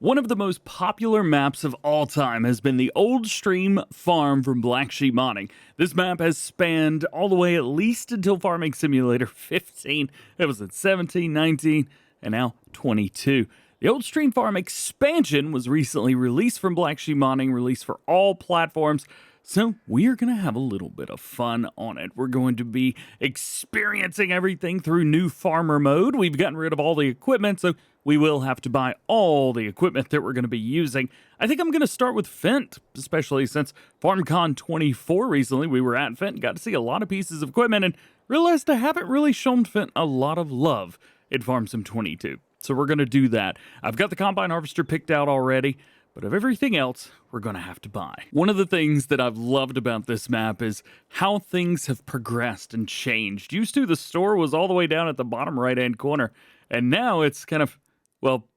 One of the most popular maps of all time has been the Old Stream Farm from Black Sheep Modding. This map has spanned all the way at least until Farming Simulator 15. It was at 17, 19, and now 22. The Old Stream Farm expansion was recently released from Black Sheep Modding, released for all platforms. So we are going to have a little bit of fun on it. We're going to be experiencing everything through new farmer mode. We've gotten rid of all the equipment, so we will have to buy all the equipment that we're going to be using. I think I'm going to start with Fent, especially since FarmCon 24 recently. We were at Fent, got to see a lot of pieces of equipment, and realized I haven't really shown Fent a lot of love in Farm Sim 22. So we're going to do that. I've got the Combine Harvester picked out already. But of everything else, we're going to have to buy. One of the things that I've loved about this map is how things have progressed and changed. Used to, the store was all the way down at the bottom right-hand corner, and now it's kind of, well,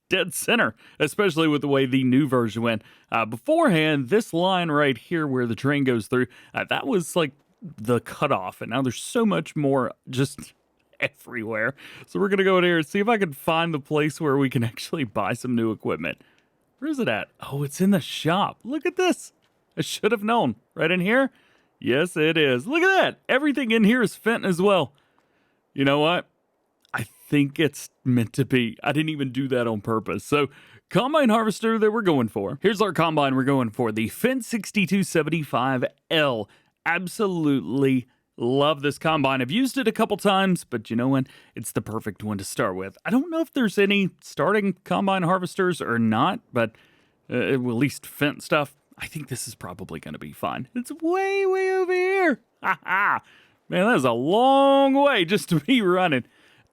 dead center, especially with the way the new version went. Beforehand, this line right here where the train goes through, that was like the cutoff, and now there's so much more just everywhere. So we're going to go in here and see if I can find the place where we can actually buy some new equipment. Where is it at? Oh, it's in the shop. Look at this. I should have known. Right in here? Yes, it is. Look at that. Everything in here is Fenton as well. You know what? I think it's meant to be. I didn't even do that on purpose. So, Combine Harvester that we're going for. Here's our Combine we're going for. The Fendt 6275L. Absolutely love this Combine. I've used it a couple times, but you know what? It's the perfect one to start with. I don't know if there's any starting Combine Harvesters or not, but at least Fendt stuff, I think this is probably going to be fine. It's way, way over here. Ha ha. Man, that is a long way just to be running.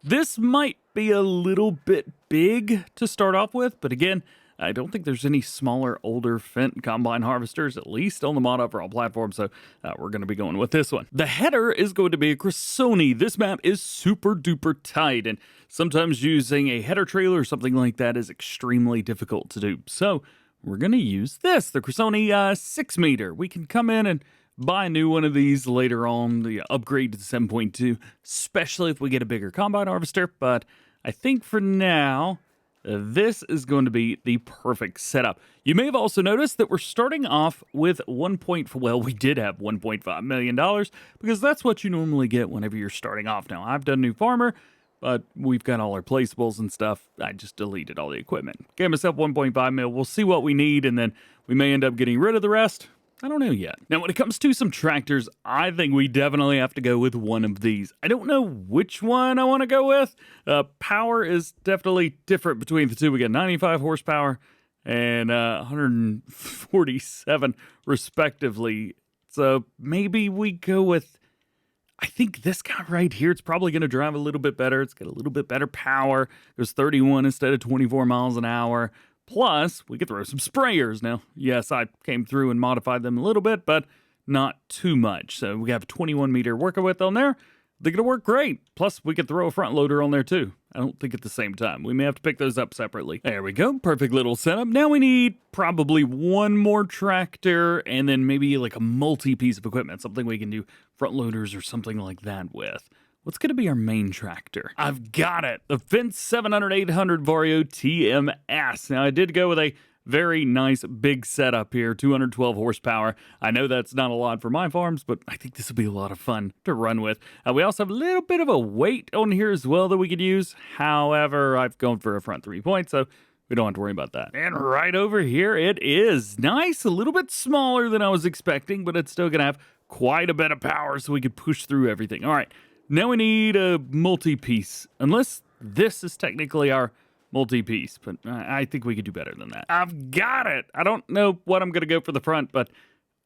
This might be a little bit big to start off with, but again, I don't think there's any smaller, older Fendt Combine Harvesters, at least on the Mod Overall platform, so we're going to be going with this one. The header is going to be a Cresoni. This map is super duper tight, and sometimes using a header trailer or something like that is extremely difficult to do. So we're going to use this, the Cresoni 6 meter. We can come in and buy a new one of these later on, the upgrade to the 7.2, especially if we get a bigger Combine Harvester, but I think for now, this is going to be the perfect setup. You may have also noticed that we're starting off with we did have $1.5 million because that's what you normally get whenever you're starting off. Now, I've done New Farmer, but we've got all our placeables and stuff. I just deleted all the equipment. Gave myself 1.5 mil. We'll see what we need, and then we may end up getting rid of the rest. I don't know yet. Now, when it comes to some tractors, I think we definitely have to go with one of these. I don't know which one I want to go with. Power is definitely different between the two. We got 95 horsepower and 147 respectively. So maybe we go with, I think this guy right here, it's probably going to drive a little bit better. It's got a little bit better power. There's 31 instead of 24 miles an hour. Plus, we could throw some sprayers. Now, yes, I came through and modified them a little bit, but not too much. So we have a 21 meter working width on there. They're going to work great. Plus, we could throw a front loader on there too. I don't think at the same time. We may have to pick those up separately. There we go. Perfect little setup. Now we need probably one more tractor and then maybe like a multi-piece of equipment, something we can do front loaders or something like that with. What's going to be our main tractor? I've got it. The Fendt 700-800 Vario TMS. Now, I did go with a very nice big setup here, 212 horsepower. I know that's not a lot for my farms, but I think this will be a lot of fun to run with. We also have a little bit of a weight on here as well that we could use. However, I've gone for a front 3-point, so we don't have to worry about that. And right over here, it is nice. A little bit smaller than I was expecting, but it's still going to have quite a bit of power so we could push through everything. All right. Now we need a multi-piece, unless this is technically our multi-piece, but I think we could do better than that. I've got it. I don't know what I'm going to go for the front, but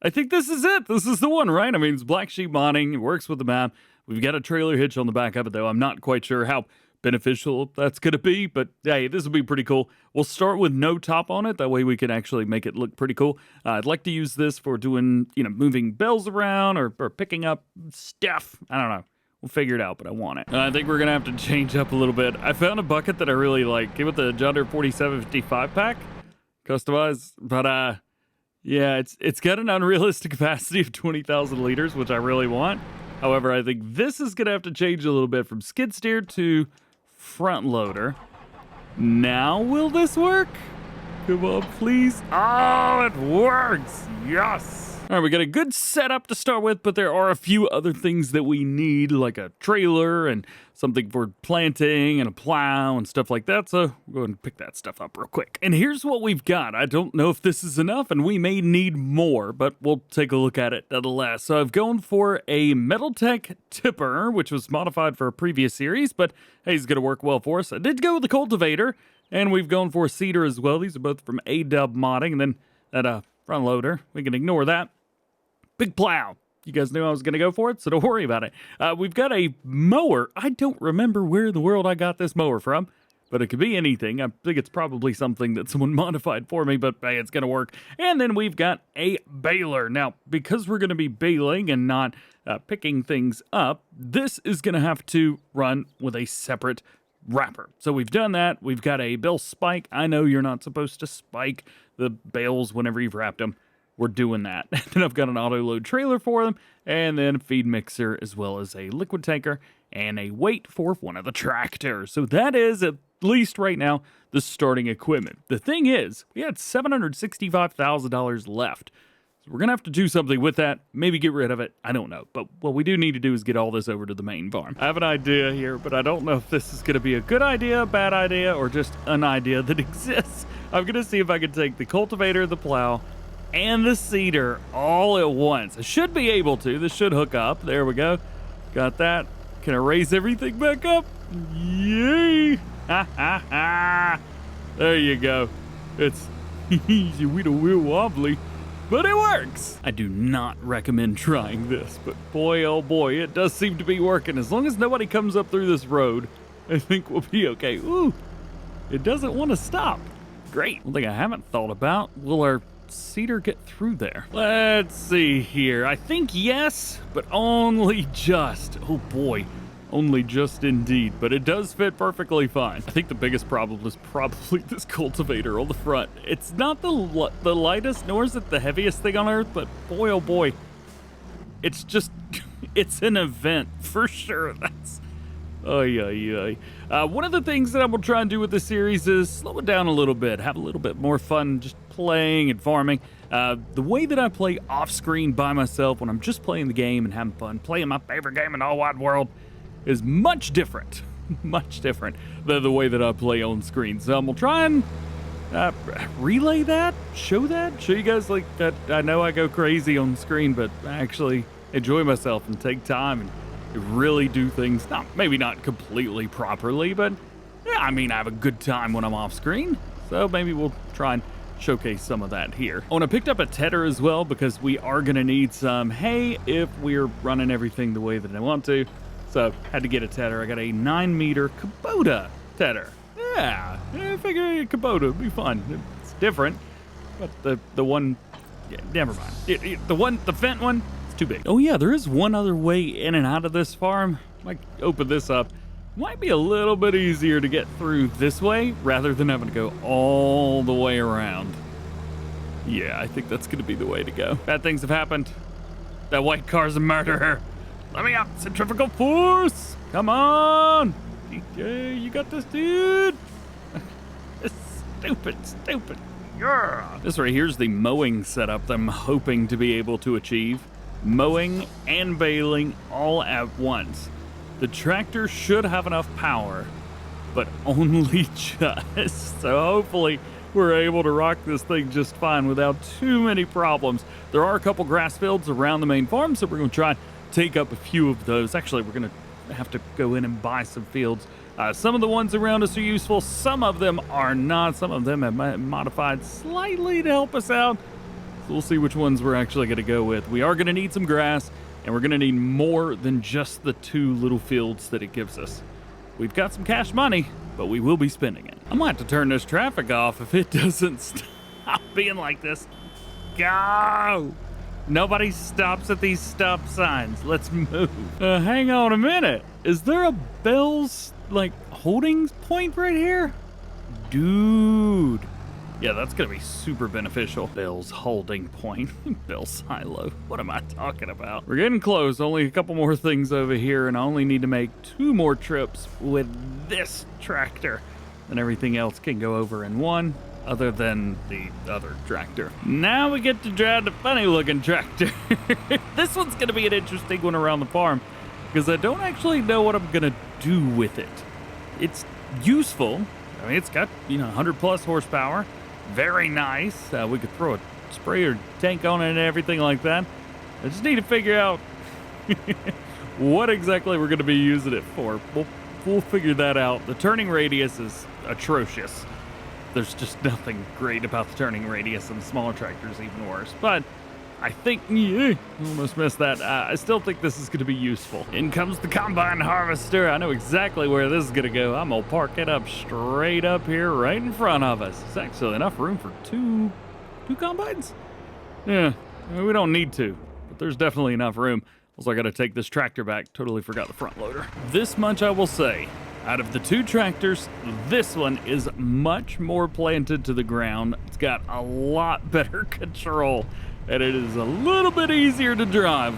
I think this is it. This is the one, right? I mean, it's Black Sheep Modding. It works with the map. We've got a trailer hitch on the back of it, though. I'm not quite sure how beneficial that's going to be, but hey, this will be pretty cool. We'll start with no top on it. That way we can actually make it look pretty cool. I'd like to use this for doing, moving bells around or picking up stuff. I don't know. We'll figure it out, but I want it. I think we're going to have to change up a little bit. I found a bucket that I really like. Came with the John Deere 4755 pack. Customized. But, yeah, it's got an unrealistic capacity of 20,000 liters, which I really want. However, I think this is going to have to change a little bit from skid steer to front loader. Now will this work? Come on, please. Oh, it works. Yes. All right, we got a good setup to start with, but there are a few other things that we need, like a trailer and something for planting and a plow and stuff like that. So we'll go ahead and pick that stuff up real quick. And here's what we've got. I don't know if this is enough, and we may need more, but we'll take a look at it nonetheless. So I've gone for a MetalTech tipper, which was modified for a previous series, but hey, it's going to work well for us. I did go with the cultivator, and we've gone for a seeder as well. These are both from AW Modding, and then that front loader. We can ignore that. Big plow. You guys knew I was going to go for it, so don't worry about it. We've got a mower. I don't remember where in the world I got this mower from, but it could be anything. I think it's probably something that someone modified for me, but hey, it's going to work. And then we've got a baler. Now, because we're going to be baling and not picking things up, this is going to have to run with a separate wrapper. So we've done that. We've got a bale spike. I know you're not supposed to spike the bales whenever you've wrapped them. We're doing that. And then I've got an auto load trailer for them, and then a feed mixer, as well as a liquid tanker and a weight for one of the tractors. So that is, at least right now, the starting equipment. The thing is, we had $765,000 left. So we're going to have to do something with that, maybe get rid of it. I don't know. But what we do need to do is get all this over to the main farm. I have an idea here, but I don't know if this is going to be a good idea, a bad idea, or just an idea that exists. I'm going to see if I can take the cultivator, the plow, and the seeder all at once. I should be able to. This should hook up. There we go. Got that. Can I raise everything back up? Yay! Ha ha ha! There you go. It's easy, we don't wheel wobbly, but it works. I do not recommend trying this, but boy, oh boy, it does seem to be working. As long as nobody comes up through this road, I think we'll be okay. Ooh, it doesn't want to stop. Great. One thing I haven't thought about, will our seeder get through there? Let's see here. I think yes, but only just. Oh boy, only just indeed. But it does fit perfectly fine. I think the biggest problem is probably this cultivator on the front. It's not the lightest, nor is it the heaviest thing on earth, but boy oh boy, it's just, it's an event for sure. That's one of the things that I'm going to try and do with this series is slow it down a little bit, have a little bit more fun just playing and farming. The way that I play off screen by myself when I'm just playing the game and having fun, playing my favorite game in the whole wide world, is much different, much different than the way that I play on screen. So I'm going to try and relay that, show you guys like that. I know I go crazy on screen, but I actually enjoy myself and take time and really do things, maybe not completely properly, but yeah, I mean, I have a good time when I'm off screen. So maybe we'll try and showcase some of that here. Oh, and I picked up a Tedar as well because we are going to need some hay if we're running everything the way that I want to. So had to get a Tedar. I got a 9-meter Kubota Tedar. Yeah, I figure a Kubota would be fun. It's different, but the one, yeah, never mind. The Fendt one, too big. Oh yeah, there is one other way in and out of this farm. Might open this up. Might be a little bit easier to get through this way rather than having to go all the way around. Yeah, I think that's gonna be the way to go. Bad things have happened. That white car's a murderer. Let me up, centrifugal force. Come on. DJ, you got this, dude. Stupid. Yeah. This right here's the mowing setup that I'm hoping to be able to achieve. Mowing and baling all at once. The tractor should have enough power, but only just. So hopefully we're able to rock this thing just fine without too many problems. There are a couple grass fields around the main farm, so we're going to try and take up a few of those. Actually, we're going to have to go in and buy some fields. Some of the ones around us are useful. Some of them are not. Some of them have modified slightly to help us out. So we'll see which ones we're actually going to go with. We are going to need some grass, and we're going to need more than just the 2 little fields that it gives us. We've got some cash money, but we will be spending it. I might have to turn this traffic off if it doesn't stop being like this. Go! Nobody stops at these stop signs. Let's move. Hang on a minute. Is there a Bell's, holding point right here? Dude. Yeah, that's going to be super beneficial. Bell's holding point. Bell's silo. What am I talking about? We're getting close. Only a couple more things over here, and I only need to make 2 more trips with this tractor. and everything else can go over in one, other than the other tractor. Now we get to drive the funny-looking tractor. This one's going to be an interesting one around the farm, because I don't actually know what I'm going to do with it. It's useful. I mean, it's got, 100-plus horsepower. Very nice. We could throw a sprayer tank on it and everything like that. I just need to figure out what exactly we're going to be using it for. We'll figure that out. The turning radius is atrocious. There's just nothing great about the turning radius, and the smaller tractors even worse. But I think, almost missed that. I still think this is going to be useful. In comes the combine harvester. I know exactly where this is going to go. I'm going to park it up straight up here right in front of us. It's actually enough room for two combines. Yeah, we don't need to, but there's definitely enough room. Also, I got to take this tractor back. Totally forgot the front loader. This much I will say. Out of the two tractors, this one is much more planted to the ground. It's got a lot better control, and it is a little bit easier to drive,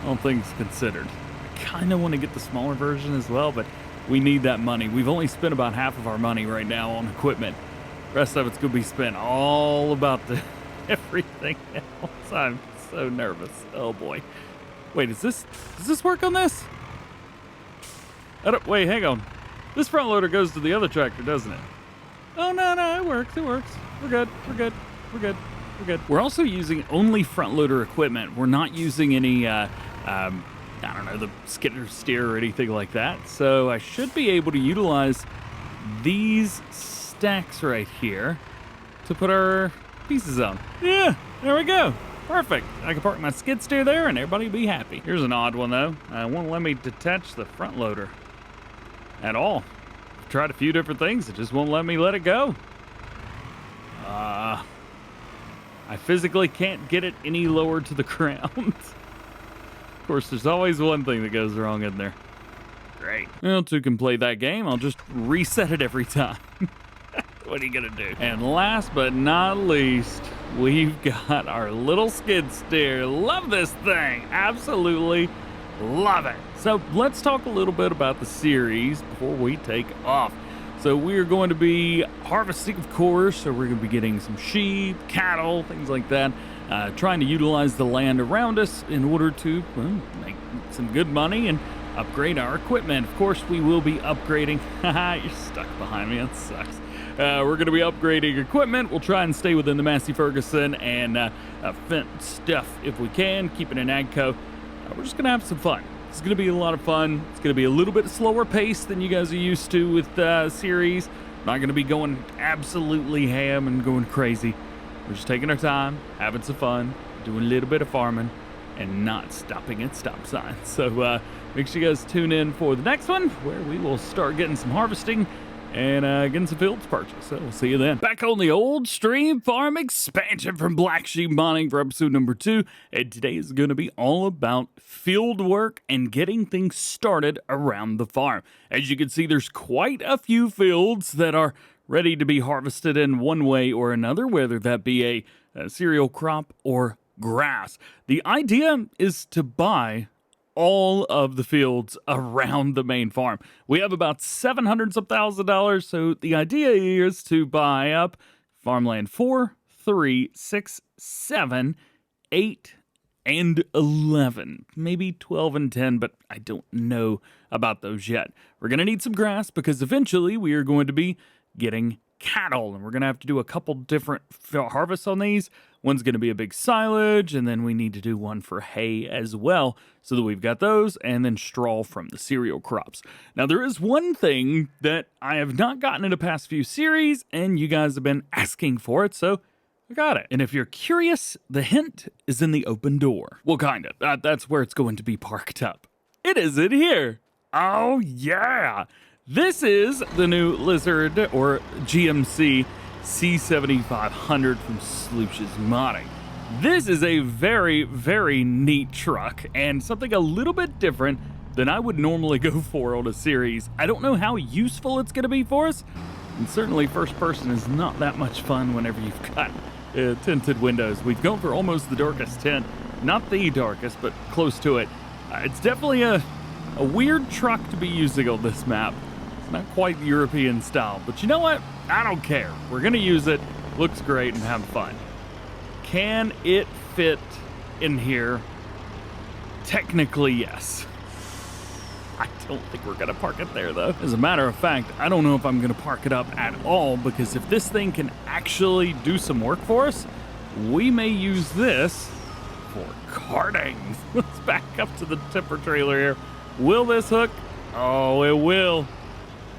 all things considered. I kind of want to get the smaller version as well, but we need that money. We've only spent about half of our money right now on equipment. The rest of it's going to be spent all about the everything else. I'm so nervous. Oh boy. Wait, does this work on this? Wait, hang on. This front loader goes to the other tractor, doesn't it? Oh, no, it works. We're good. We're also using only front loader equipment. We're not using any, I don't know, the skidder steer or anything like that. So I should be able to utilize these stacks right here to put our pieces on. Yeah, there we go. Perfect. I can park my skid steer there and everybody will be happy. Here's an odd one though. It won't let me detach the front loader at all. I've tried a few different things. It just won't let me let it go. I physically can't get it any lower to the ground. Of course, there's always one thing that goes wrong in there. Great. Well, to complete that game, I'll just reset it every time. What are you gonna do? And last but not least, we've got our little skid steer. Love this thing. Absolutely love it. So let's talk a little bit about the series before we take off. So we are going to be harvesting, of course. So we're going to be getting some sheep, cattle, things like that. Trying to utilize the land around us in order to make some good money and upgrade our equipment. Of course, we will be upgrading. Haha, you're stuck behind me. That sucks. We're going to be upgrading equipment. We'll try and stay within the Massey Ferguson and Fendt stuff if we can, keeping an AGCO. We're just going to have some fun. It's going to be a lot of fun. It's going to be a little bit slower pace than you guys are used to with series. Not going to be going absolutely ham and going crazy. We're just taking our time, having some fun, doing a little bit of farming, and not stopping at stop signs. So make sure you guys tune in for the next one, where we will start getting some harvesting and getting some fields purchased. So we'll see you then. Back on the old stream farm expansion from Black Sheep Mining for episode number 2. And today is going to be all about field work and getting things started around the farm. As you can see, there's quite a few fields that are ready to be harvested in one way or another, whether that be a cereal crop or grass. The idea is to buy all of the fields around the main farm. We have about $700-some thousand, so the idea is to buy up farmland 4, 3, 6, 7, 8, and 11. Maybe 12 and 10, but I don't know about those yet. We're going to need some grass because eventually we are going to be getting cattle, and we're going to have to do a couple different harvests on these. One's going to be a big silage, and then we need to do one for hay as well, so that we've got those, and then straw from the cereal crops. Now, there is one thing that I have not gotten in the past few series, and you guys have been asking for it, so I got it. And if you're curious, the hint is in the open door. Well, kind of. That's where it's going to be parked up. It is in here. Oh, yeah. This is the new Lizard, or GMC C7500 from Sloosh's Modding. This is a very, very neat truck, and something a little bit different than I would normally go for on a series. I don't know how useful it's going to be for us, and certainly first person is not that much fun whenever you've got tinted windows. We've gone for almost the darkest tint. Not the darkest, but close to it. It's definitely a weird truck to be using on this map. It's not quite European style, but you know what? I don't care. We're going to use it. Looks great and have fun. Can it fit in here? Technically, yes. I don't think we're going to park it there, though. As a matter of fact, I don't know if I'm going to park it up at all, because if this thing can actually do some work for us, we may use this for carting. Let's back up to the tipper trailer here. Will this hook? Oh, it will.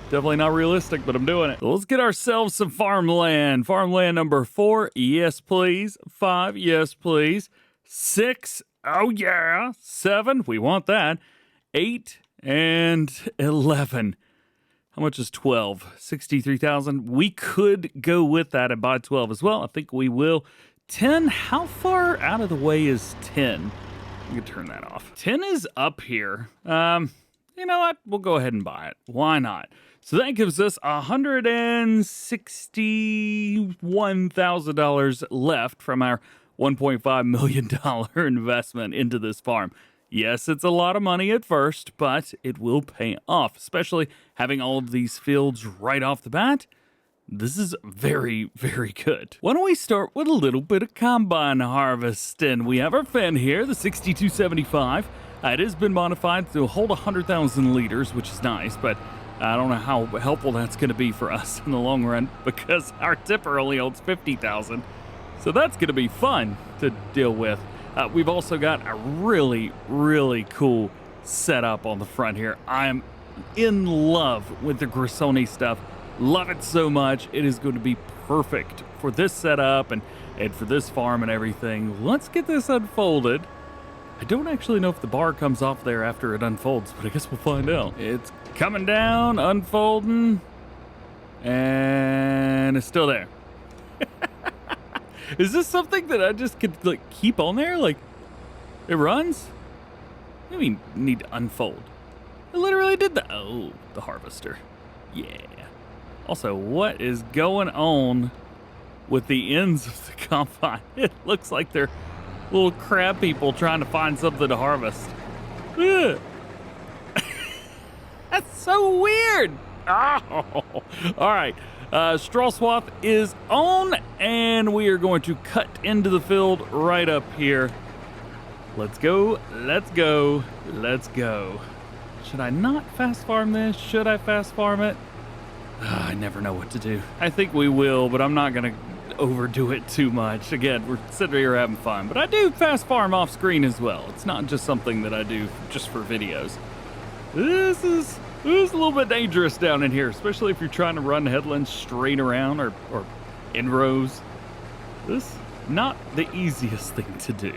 Definitely not realistic, but I'm doing it. So let's get ourselves some farmland. Farmland number 4, yes please. 5, yes please. 6, oh yeah. 7, we want that. 8 and 11. How much is 12? 63,000. We could go with that and buy 12 as well. I think we will. 10, how far out of the way is 10? You can turn that off. 10 is up here. You know what? We'll go ahead and buy it. Why not? So that gives us $161,000 left from our $1.5 million investment into this farm. Yes, it's a lot of money at first, but it will pay off, especially having all of these fields right off the bat. This is very, very good. Why don't we start with a little bit of combine harvesting? We have our Fenn here, the 6275. It has been modified to hold 100,000 liters, which is nice, but I don't know how helpful that's going to be for us in the long run, because our tipper only holds 50,000. So that's going to be fun to deal with. We've also got a really, really cool setup on the front here. I am in love with the Grissoni stuff. Love it so much. It is going to be perfect for this setup and for this farm and everything. Let's get this unfolded. I don't actually know if the bar comes off there after it unfolds, but I guess we'll find out. It's coming down, unfolding, and it's still there. Is this something that I just could like keep on there? Like, it runs? What do you mean need to unfold? I literally did that. Oh, the harvester. Yeah. Also, what is going on with the ends of the combine? It looks like they're little crab people trying to find something to harvest. Ugh. That's so weird. Oh. All right. Straw swath is on, and we are going to cut into the field right up here. Let's go. Let's go. Let's go. Should I not fast farm this? Should I fast farm it? I never know what to do. I think we will, but I'm not going to overdo it too much. Again, we're sitting here having fun, but I do fast farm off screen as well. It's not just something that I do just for videos. This is a little bit dangerous down in here, especially if you're trying to run headlands straight around or in rows. This is not the easiest thing to do,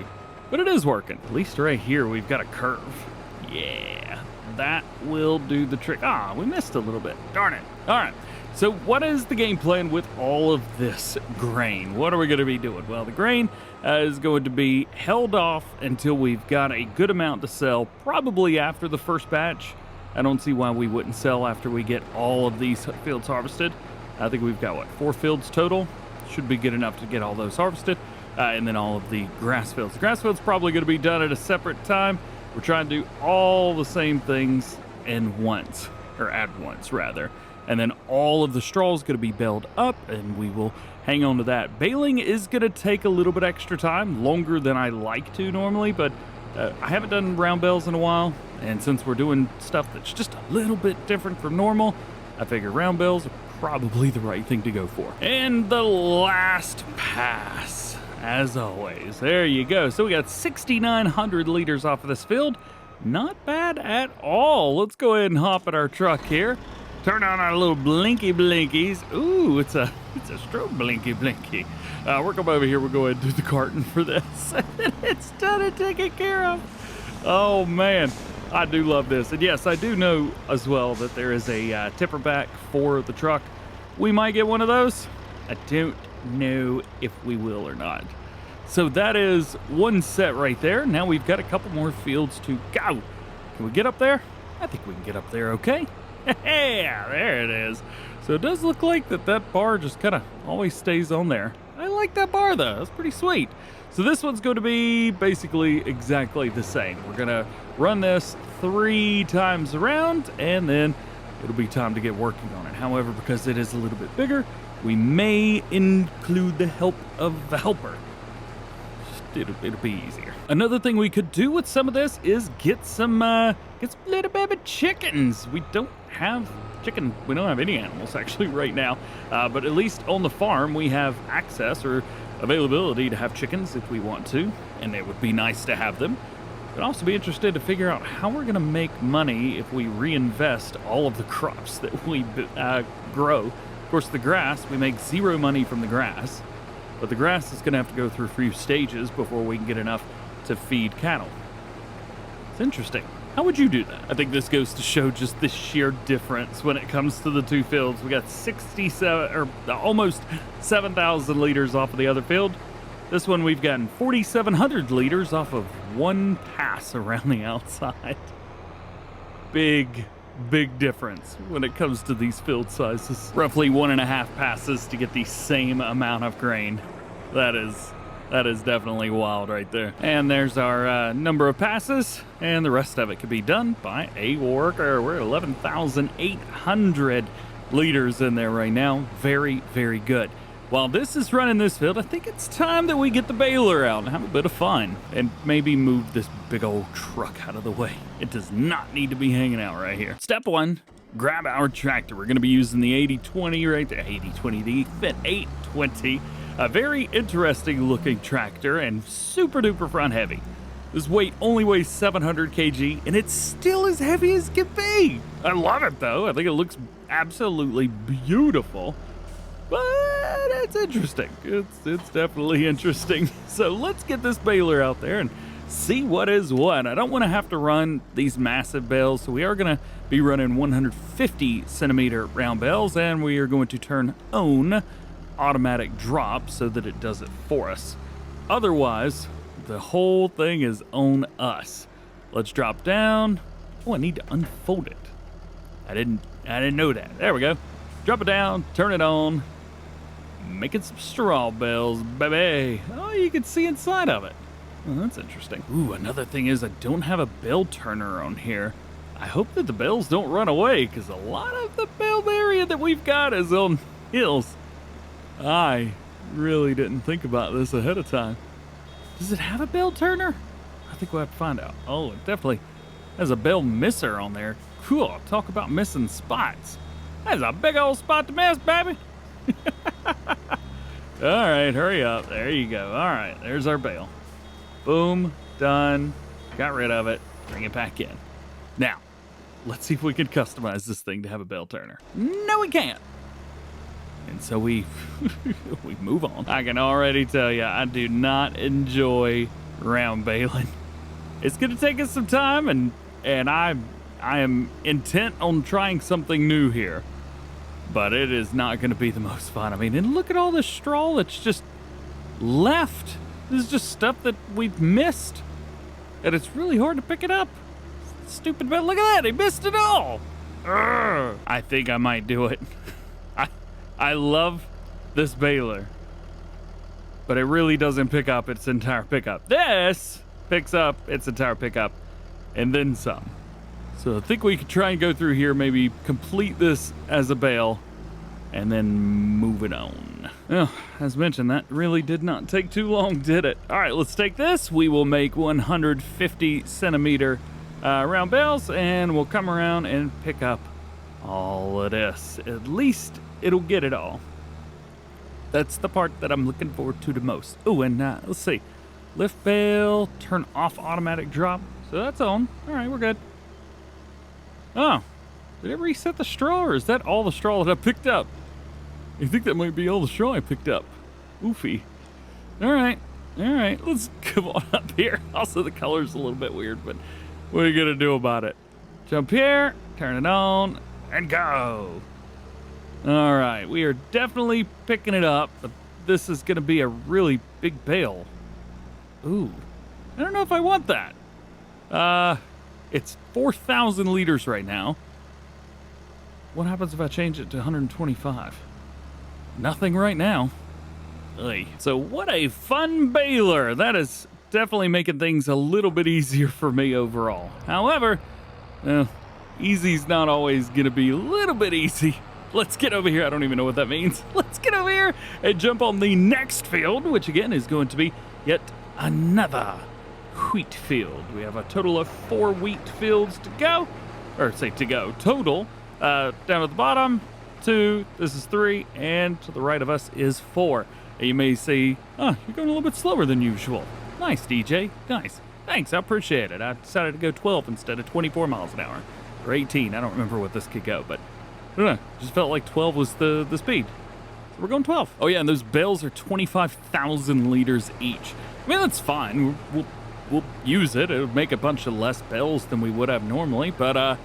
but it is working. At least right here we've got a curve. Yeah, that will do the trick. Ah, we missed a little bit. Darn it. All right. So what is the game plan with all of this grain? What are we going to be doing? Well, the grain is going to be held off until we've got a good amount to sell, probably after the first batch. I don't see why we wouldn't sell after we get all of these fields harvested. I think we've got, what, 4 fields total? Should be good enough to get all those harvested. And then all of the grass fields. The grass fields probably going to be done at a separate time. We're trying to do all the same things in once, or at once, rather. And then all of the straw is going to be baled up, and we will hang on to that. Baling is going to take a little bit extra time, longer than I like to normally, but I haven't done round bales in a while, and since we're doing stuff that's just a little bit different from normal, I figure round bales are probably the right thing to go for. And the last pass, as always. There you go. So we got 6,900 liters off of this field. Not bad at all. Let's go ahead and hop in our truck here. Turn on our little blinky blinkies. Ooh, it's a strobe blinky blinky. We're coming over here. We'll go ahead and do the carton for this. It's done and taken care of. Oh man, I do love this. And yes, I do know as well that there is a tipper back for the truck. We might get one of those. I don't know if we will or not. So that is one set right there. Now we've got a couple more fields to go. Can we get up there? I think we can get up there okay. Yeah, there it is. So it does look like that bar just kind of always stays on there. I like that bar though. That's pretty sweet. So this one's going to be basically exactly the same. We're going to run this 3 times around, and then it'll be time to get working on it. However, because it is a little bit bigger, we may include the help of the helper. It'll be easier. Another thing we could do with some of this is get some little baby chickens. We don't have chicken. We don't have any animals actually right now, but at least on the farm we have access or availability to have chickens if we want to, and it would be nice to have them. I'd also be interested to figure out how we're going to make money if we reinvest all of the crops that we grow. Of course, the grass, we make zero money from the grass, but the grass is going to have to go through a few stages before we can get enough to feed cattle. It's interesting. How would you do that? I think this goes to show just the sheer difference when it comes to the two fields. We got 67 or almost 7,000 liters off of the other field. This one we've gotten 4,700 liters off of one pass around the outside. Big difference when it comes to these field sizes. Roughly 1.5 passes to get the same amount of grain. That is definitely wild right there. And there's our number of passes, and the rest of it could be done by a worker. We're at 11,800 liters in there right now. Very, very good. While this is running this field, I think it's time that we get the baler out and have a bit of fun and maybe move this big old truck out of the way. It does not need to be hanging out right here. Step 1, grab our tractor. We're going to be using the 8020 right there. 8020, the Fit 820. A very interesting looking tractor and super duper front heavy. This only weighs 700 kg and it's still as heavy as can be. I love it though. I think it looks absolutely beautiful. But it's interesting. It's definitely interesting. So let's get this baler out there and see what is what. I don't want to have to run these massive bales, so we are going to be running 150 centimeter round bales, and we are going to turn on automatic drop so that it does it for us. Otherwise, the whole thing is on us. Let's drop down. Oh, I need to unfold it. I didn't know that. There we go. Drop it down, turn it on. Making some straw bales, baby. Oh, you can see inside of it. Oh, that's interesting. Ooh, another thing is I don't have a bale turner on here. I hope that the bales don't run away, because a lot of the bale area that we've got is on hills. I really didn't think about this ahead of time. Does it have a bale turner? I think we'll have to find out. Oh, it definitely has a bale misser on there. Cool, talk about missing spots. That's a big old spot to miss, baby. All right, hurry up. There you go. All right, there's our bale. Boom, done. Got rid of it. Bring it back in. Now, let's see if we can customize this thing to have a bale turner. No, we can't. And so we move on. I can already tell you, I do not enjoy round baling. It's going to take us some time, and I am intent on trying something new here. But it is not going to be the most fun. I mean, and look at all this straw that's just left. This is just stuff that we've missed. And it's really hard to pick it up. Stupid bale. Look at that. He missed it all. Urgh. I think I might do it. I love this baler. But it really doesn't pick up its entire pickup. This picks up its entire pickup and then some. So I think we could try and go through here, maybe complete this as a bale, and then move it on. Oh, as mentioned, that really did not take too long, did it? All right, let's take this. We will make 150 centimeter round bales, and we'll come around and pick up all of this. At least it'll get it all. That's the part that I'm looking forward to the most. Oh, and let's see. Lift bale, turn off automatic drop. So that's on. All right, we're good. Oh, did it reset the straw, or is that all the straw that I picked up? I think that might be all the straw I picked up. Oofy. All right, let's come on up here. Also, the color's a little bit weird, but what are you gonna do about it? Jump here, turn it on, and go. All right, we are definitely picking it up, but this is gonna be a really big bale. Ooh, I don't know if I want that. It's 4,000 liters right now. What happens if I change it to 125? Nothing right now. Ugh. So what a fun baler. That is definitely making things a little bit easier for me overall. However, easy's not always gonna be a little bit easy. Let's get over here. I don't even know what that means. Let's get over here and jump on the next field, which again is going to be yet another wheat field. We have a total of 4 wheat fields to go, or say to go total. Down at the bottom, 2, this is 3, and to the right of us is 4. And you may say, oh, you're going a little bit slower than usual. Nice, DJ, nice. Thanks, I appreciate it. I decided to go 12 instead of 24 miles an hour, or 18. I don't remember what this could go, but I don't know. Just felt like 12 was the speed. So we're going 12. Oh yeah, and those bales are 25,000 liters each. I mean, that's fine. We'll use it. It'll make a bunch of less bales than we would have normally, but yeah,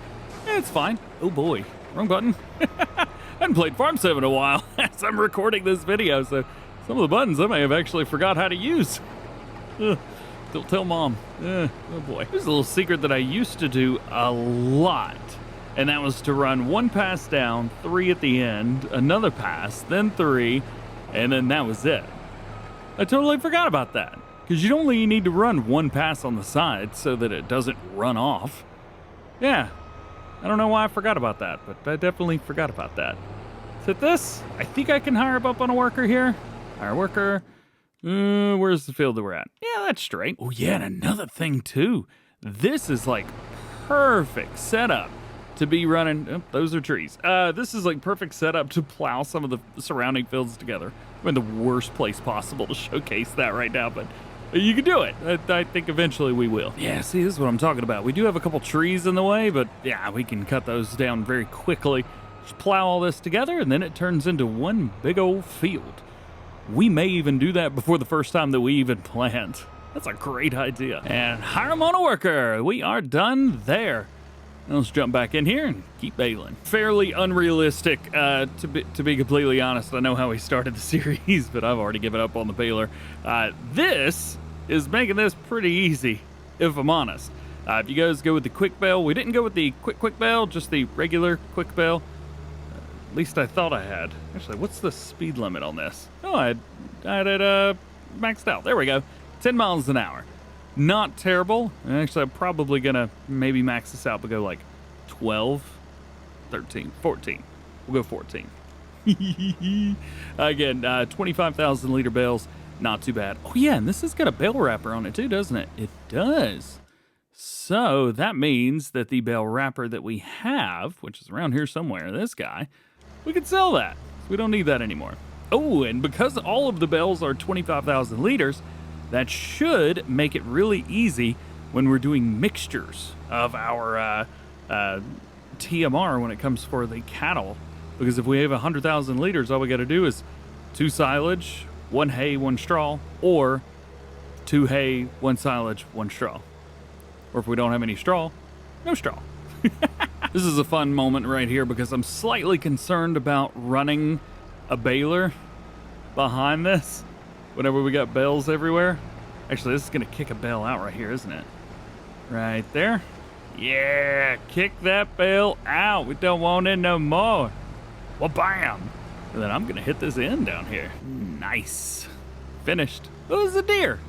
it's fine. Oh boy, wrong button. I haven't played Farm Sim in a while as I'm recording this video, so some of the buttons I may have actually forgot how to use. Don't tell Mom. Oh boy. There's a little secret that I used to do a lot, and that was to run 1 pass down, 3 at the end, another pass, then 3, and then that was it. I totally forgot about that, because you only need to run 1 pass on the side so that it doesn't run off. Yeah, I don't know why I forgot about that, but I definitely forgot about that. Let's hit this. I think I can hire up on a worker here. Hire worker. Where's the field that we're at? Yeah, that's straight. Oh yeah, and another thing too. This is like perfect setup to be running. Oh, those are trees. This is like perfect setup to plow some of the surrounding fields together. I'm in the worst place possible to showcase that right now, but you can do it. I think eventually we will. Yeah, see, this is what I'm talking about. We do have a couple trees in the way, but yeah, we can cut those down very quickly. Just plow all this together, and then it turns into one big old field. We may even do that before the first time that we even plant. That's a great idea. And hire them on a worker. We are done there. Now let's jump back in here and keep baling. Fairly unrealistic, to be completely honest. I know how we started the series, but I've already given up on the baler. This is making this pretty easy, if I'm honest. If you guys go with the quick bale, we didn't go with the quick bale, just the regular quick bale. At least I thought I had. Actually, what's the speed limit on this? Oh, I had it maxed out. There we go. 10 miles an hour. Not terrible. Actually, I'm probably going to maybe max this out, but go like 12, 13, 14. We'll go 14. Again, 25,000 liter bales. Not too bad. Oh, yeah, and this has got a bale wrapper on it too, doesn't it? It does. So that means that the bale wrapper that we have, which is around here somewhere, this guy, we can sell that. So we don't need that anymore. Oh, and because all of the bales are 25,000 liters, that should make it really easy when we're doing mixtures of our TMR when it comes for the cattle. Because if we have 100,000 liters, all we got to do is 2 silage, 1 hay, 1 straw, or 2 hay, 1 silage, 1 straw. Or if we don't have any straw, no straw. This is a fun moment right here because I'm slightly concerned about running a baler behind this whenever we got bales everywhere. Actually, this is going to kick a bale out right here, isn't it? Right there. Yeah, kick that bale out. We don't want it no more. Well, bam. And then I'm going to hit this end down here. Nice. Finished. Oh, it's a deer.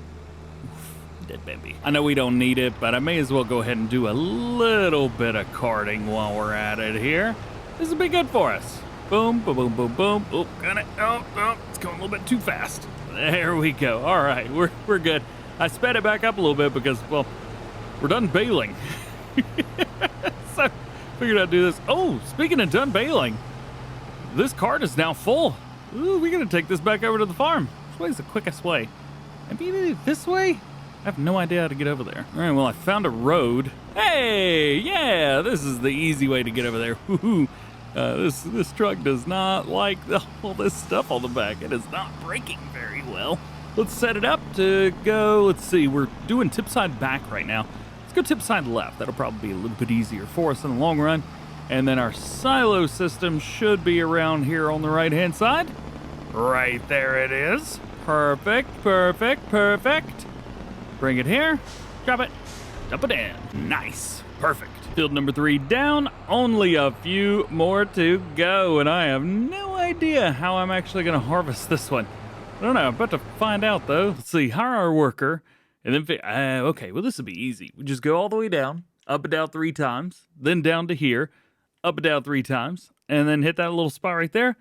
Dead baby. I know we don't need it, but I may as well go ahead and do a little bit of carting while we're at it here. This will be good for us. Boom, boom, boom, boom, boom. Oh, got it. Oh, it's going a little bit too fast. There we go. All right, we're good. I sped it back up a little bit because, well, we're done baling. So, figured I'd do this. Oh, speaking of done baling, this cart is now full. Ooh, we're gonna take this back over to the farm. Which way is the quickest way? Maybe this way? I have no idea how to get over there. All right, well, I found a road. Hey, yeah, this is the easy way to get over there. Woohoo. This truck does not like all this stuff on the back. It is not braking very well. Let's set it up to go. Let's see, we're doing tip side back right now. Let's go tip side left. That'll probably be a little bit easier for us in the long run. And then our silo system should be around here on the right-hand side. Right there it is. Perfect, perfect, perfect. Bring it here, drop it, dump it in. Nice, perfect. Field number 3 down, only a few more to go, and I have no idea how I'm actually gonna harvest this one. I don't know, I'm about to find out though. Let's see, hire our worker, and then, okay, well this will be easy. We just go all the way down, up and down 3 times, then down to here, up and down 3 times, and then hit that little spot right there.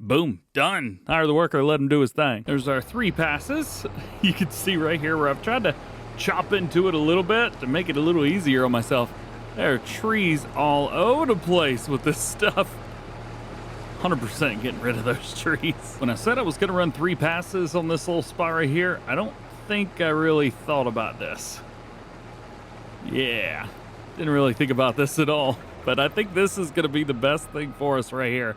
Boom, done. Hire the worker, let him do his thing. There's our 3 passes. You can see right here where I've tried to chop into it a little bit to make it a little easier on myself. There are trees all over the place with this stuff. 100% getting rid of those trees. When I said I was gonna run 3 passes on this little spot right here, I don't think I really thought about this. Yeah, didn't really think about this at all. But I think this is gonna be the best thing for us right here,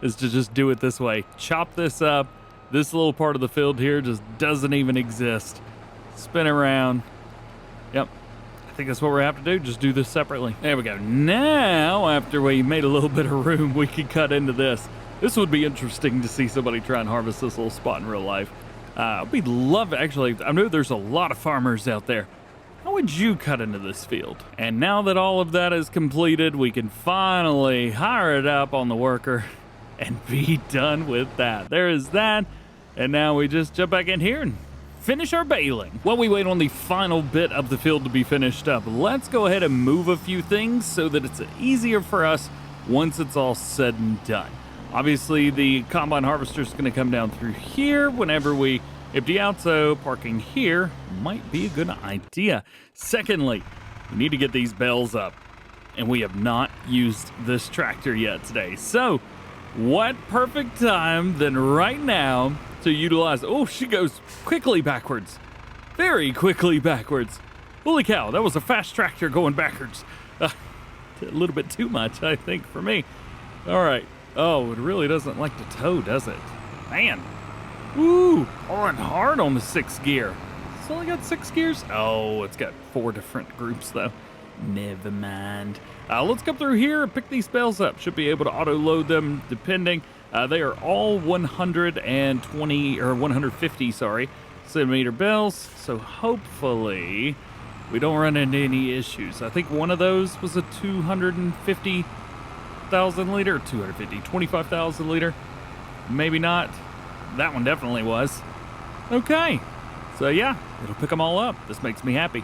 is to just do it this way. Chop this up. This little part of the field here just doesn't even exist. Spin around. Yep. I think that's what we're gonna have to do. Just do this separately. There we go. Now, after we made a little bit of room, we can cut into this. This would be interesting to see somebody try and harvest this little spot in real life. We'd love, actually, I know there's a lot of farmers out there. How would you cut into this field? And now that all of that is completed, we can finally hire it up on the worker and be done with that. There is that. And now we just jump back in here and finish our baling. While we wait on the final bit of the field to be finished up, let's go ahead and move a few things so that it's easier for us once it's all said and done. Obviously, the combine harvester is going to come down through here whenever we empty out, so parking here might be a good idea. Secondly, we need to get these bales up, and we have not used this tractor yet today. So, what perfect time than right now to utilize. Oh, she goes quickly backwards. Very quickly backwards. Holy cow, that was a fast tractor going backwards. A little bit too much, I think, for me. All right. Oh, it really doesn't like to tow, does it? Man. Ooh, pulling hard on the 6th gear. It's only got 6 gears? Oh, it's got 4 different groups, though. Never mind. Let's come through here and pick these bales up. Should be able to auto-load them, depending. They are all 120 or 150, sorry, centimeter bales. So hopefully we don't run into any issues. I think one of those was a 250,000 liter, 25,000 liter. Maybe not. That one definitely was. Okay. So yeah, it'll pick them all up. This makes me happy.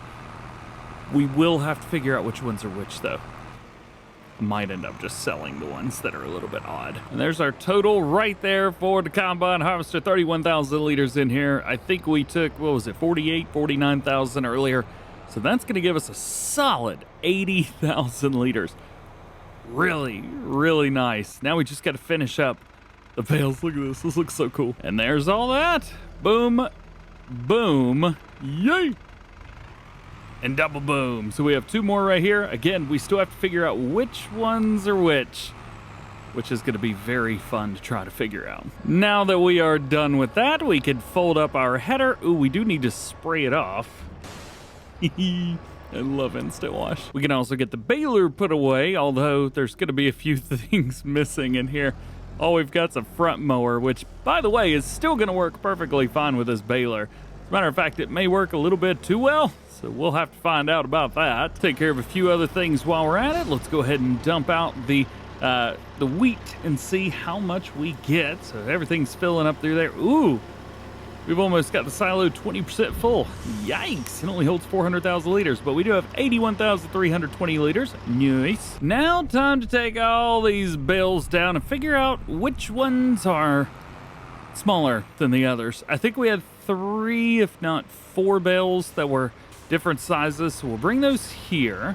We will have to figure out which ones are which, though. Might end up just selling the ones that are a little bit odd. And there's our total right there for the combine harvester. 31,000 liters in here. I think we took, what was it, 49,000 earlier. So that's going to give us a solid 80,000 liters. Really, really nice. Now we just got to finish up the bales. Look at this. This looks so cool. And there's all that. Boom, boom, yay! And double boom. So we have 2 more right here. Again, we still have to figure out which ones are which is going to be very fun to try to figure out. Now that we are done with that, we can fold up our header. Ooh, we do need to spray it off. I love instant wash. We can also get the baler put away, although there's going to be a few things missing in here. All we've got's a front mower, which, by the way, is still going to work perfectly fine with this baler. As a matter of fact, it may work a little bit too well, so we'll have to find out about that. Take care of a few other things while we're at it. Let's go ahead and dump out the wheat and see how much we get. So everything's filling up through there. Ooh, we've almost got the silo 20% full. Yikes, it only holds 400,000 liters, but we do have 81,320 liters. Nice. Now time to take all these bales down and figure out which ones are smaller than the others. I think we had 3, if not 4 bales that were different sizes. So we'll bring those here.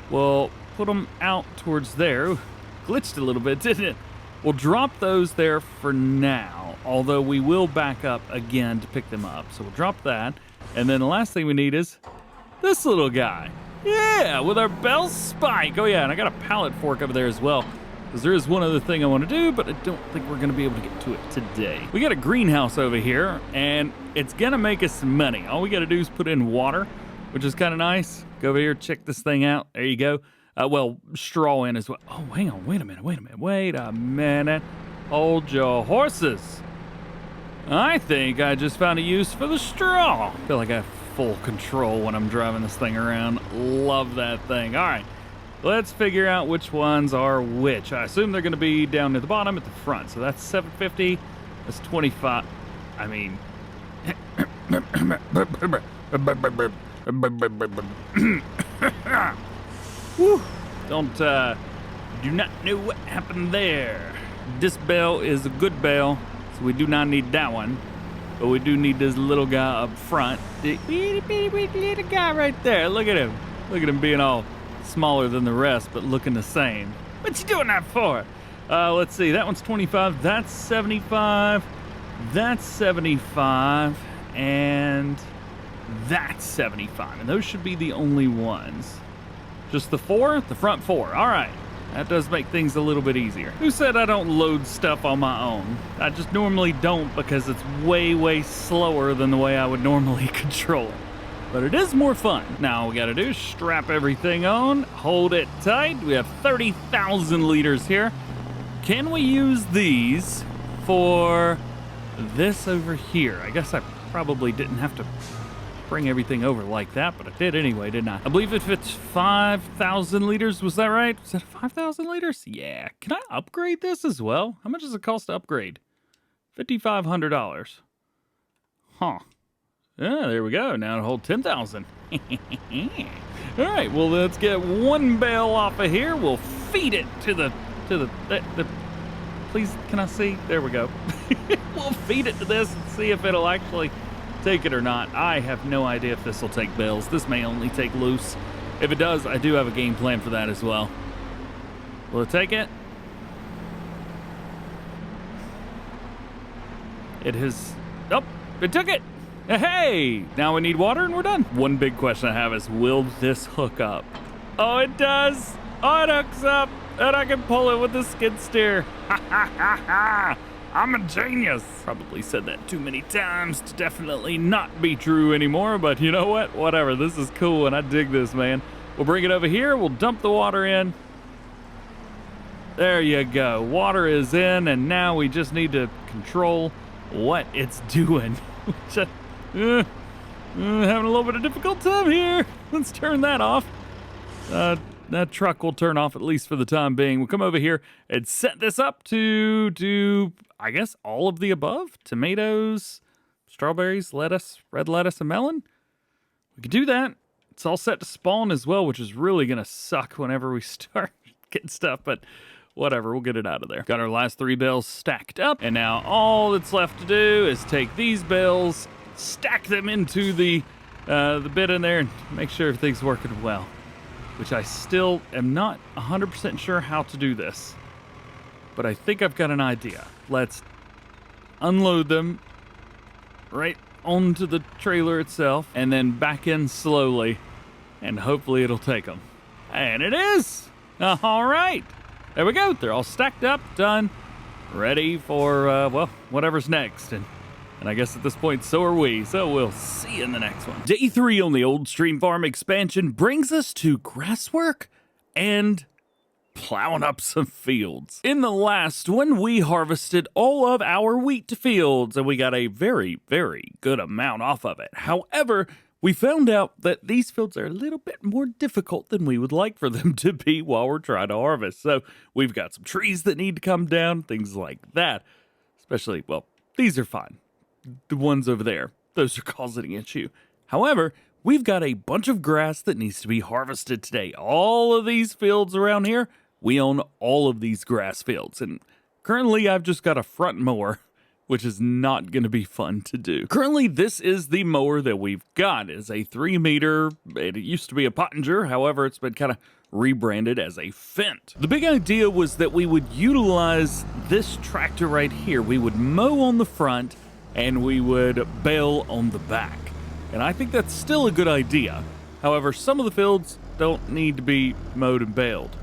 We'll put them out towards there. Ooh, glitched a little bit, didn't it? We'll drop those there for now, although we will back up again to pick them up. So we'll drop that. And then the last thing we need is this little guy. Yeah, with our bell spike. Oh yeah, and I got a pallet fork over there as well, because there is one other thing I want to do, but I don't think we're going to be able to get to it today. We got a greenhouse over here, and it's going to make us some money. All we got to do is put in water, which is kind of nice. Go over here, check this thing out. There you go. Well, straw in as well. Oh, hang on. Wait a minute. Hold your horses. I think I just found a use for the straw. I feel like I have full control when I'm driving this thing around. Love that thing. All right. Let's figure out which ones are which. I assume they're going to be down at the bottom at the front. So that's 750. That's 25. I mean... Whew. Do not know what happened there. This bale is a good bale, so we do not need that one. But we do need this little guy up front. The little guy right there. Look at him. Look at him being all smaller than the rest, but looking the same. What you doing that for? Let's see. That one's 25. That's 75. That's 75. And that's 75. And those should be the only ones. Just the four? The front four. All right. That does make things a little bit easier. Who said I don't load stuff on my own? I just normally don't because it's way, way slower than the way I would normally control it. But it is more fun. Now all we gotta do is strap everything on, hold it tight. We have 30,000 liters here. Can we use these for this over here? I guess I probably didn't have to bring everything over like that, but I did anyway, didn't I? I believe it fits 5,000 liters. Was that right? Was that 5,000 liters? Yeah. Can I upgrade this as well? How much does it cost to upgrade? $5,500. Huh. Yeah, there we go. Now it'll hold 10,000. All right, well, let's get one bale off of here. We'll feed it to the please, can I see? There we go. We'll feed it to this and see if it'll actually take it or not. I have no idea if this will take bales. This may only take loose. If it does, I do have a game plan for that as well. Will it take it? It has... Oh, it took it! Hey! Now we need water and we're done. One big question I have is, will this hook up? Oh, it does! Oh, it hooks up! And I can pull it with the skid steer. Ha ha ha ha! I'm a genius. Probably said that too many times to definitely not be true anymore, but you know what? Whatever, this is cool and I dig this, man. We'll bring it over here, we'll dump the water in. There you go, water is in, and now we just need to control what it's doing. Having a little bit of difficult time here. Let's turn that off. That truck will turn off at least for the time being. We'll come over here and set this up to do, I guess, all of the above. Tomatoes, strawberries, lettuce, red lettuce, and melon. We can do that. It's all set to spawn as well, which is really going to suck whenever we start getting stuff, but whatever, we'll get it out of there. Got our last 3 bales stacked up, and now all that's left to do is take these bales, stack them into the bit in there, and make sure everything's working well. Which I still am not 100% sure how to do this. But I think I've got an idea. Let's unload them right onto the trailer itself and then back in slowly, and hopefully it'll take them. And it is! All right. There we go. They're all stacked up, done, ready for, well, whatever's next. And I guess at this point, so are we. So we'll see you in the next one. Day 3 on the Old Stream Farm expansion brings us to grass work and plowing up some fields. In the last one, we harvested all of our wheat fields, and we got a very, very good amount off of it. However, we found out that these fields are a little bit more difficult than we would like for them to be while we're trying to harvest. So we've got some trees that need to come down, things like that. Especially, well, these are fine. The ones over there, those are causing an issue. However, we've got a bunch of grass that needs to be harvested today. All of these fields around here, we own all of these grass fields. And currently, I've just got a front mower, which is not going to be fun to do. Currently, this is the mower that we've got. It's a 3-meter. It used to be a Pottinger. However, it's been kind of rebranded as a Fendt. The big idea was that we would utilize this tractor right here. We would mow on the front, and we would bale on the back. And I think that's still a good idea. However, some of the fields don't need to be mowed and baled.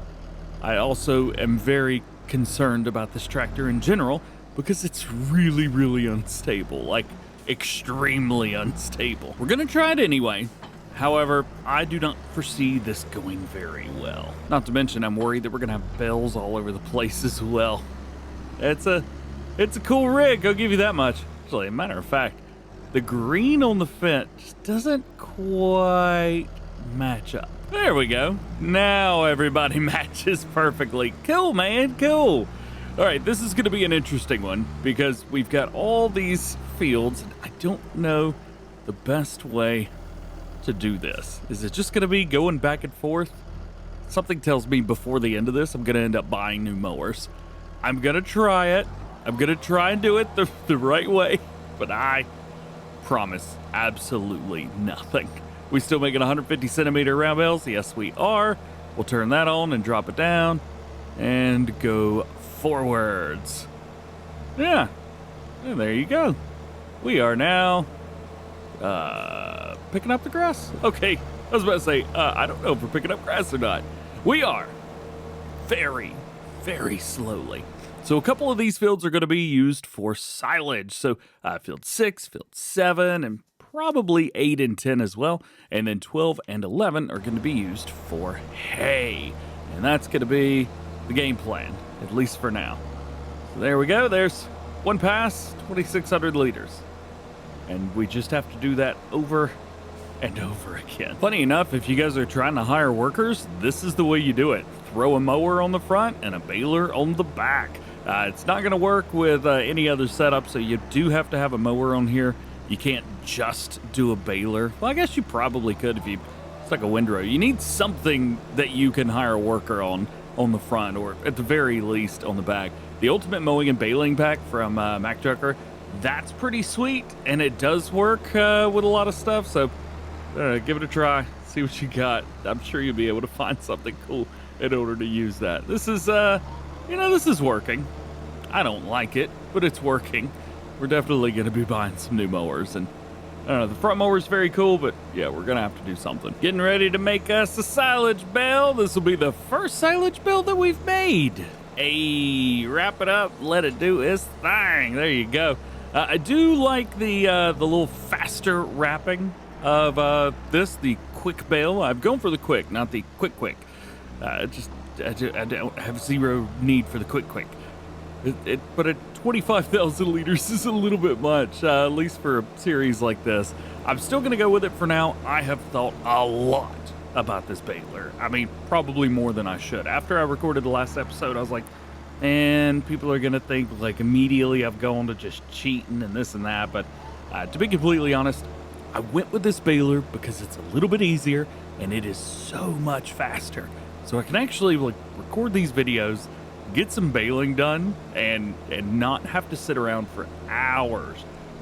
I also am very concerned about this tractor in general because it's really, really unstable, like extremely unstable. We're gonna try it anyway. However, I do not foresee this going very well. Not to mention, I'm worried that we're gonna have bells all over the place as well. It's a cool rig, I'll give you that much. Actually, a matter of fact, the green on the fence just doesn't quite match up. There we go. Now everybody matches perfectly. Cool, man, cool. All right, this is going to be an interesting one because we've got all these fields. And I don't know the best way to do this. Is it just going to be going back and forth? Something tells me before the end of this, I'm going to end up buying new mowers. I'm going to try it. I'm going to try and do it the right way, but I promise absolutely nothing. We still making 150 centimeter round bales? Yes, we are. We'll turn that on and drop it down and go forwards. Yeah, and there you go. We are now picking up the grass. Okay, I was about to say, I don't know if we're picking up grass or not. We are very, very slowly. So a couple of these fields are going to be used for silage. So field 6, field 7, and probably 8 and 10 as well. And then 12 and 11 are going to be used for hay. And that's going to be the game plan, at least for now. So there we go. There's one pass, 2,600 liters. And we just have to do that over and over again. Funny enough, if you guys are trying to hire workers, this is the way you do it. Throw a mower on the front and a baler on the back. It's not going to work with any other setup, so you do have to have a mower on here. You can't just do a baler. Well, I guess you probably could if you stuck a windrow. You need something that you can hire a worker on the front, or at the very least on the back. The Ultimate Mowing and Baling Pack from Mac Trucker, that's pretty sweet, and it does work with a lot of stuff, so give it a try. See what you got. I'm sure you'll be able to find something cool in order to use that. This is, this is working. I don't like it, but it's working. We're definitely going to be buying some new mowers, and I don't know, the front mower is very cool, but yeah, we're going to have to do something. Getting ready to make us a silage bale. This will be the first silage bale that we've made. Hey, wrap it up, let it do its thing. There you go. I do like the little faster wrapping of the quick bale. I'm going for the quick, not the quick. I don't have zero need for the quick. But at 25,000 liters is a little bit much, at least for a series like this. I'm still going to go with it for now. I have thought a lot about this baler. I mean, probably more than I should. After I recorded the last episode, I was like, and people are going to think, like, immediately I've gone to just cheating and this and that. But to be completely honest, I went with this baler because it's a little bit easier and it is so much faster. So I can actually record these videos, get some baling done, and not have to sit around for hours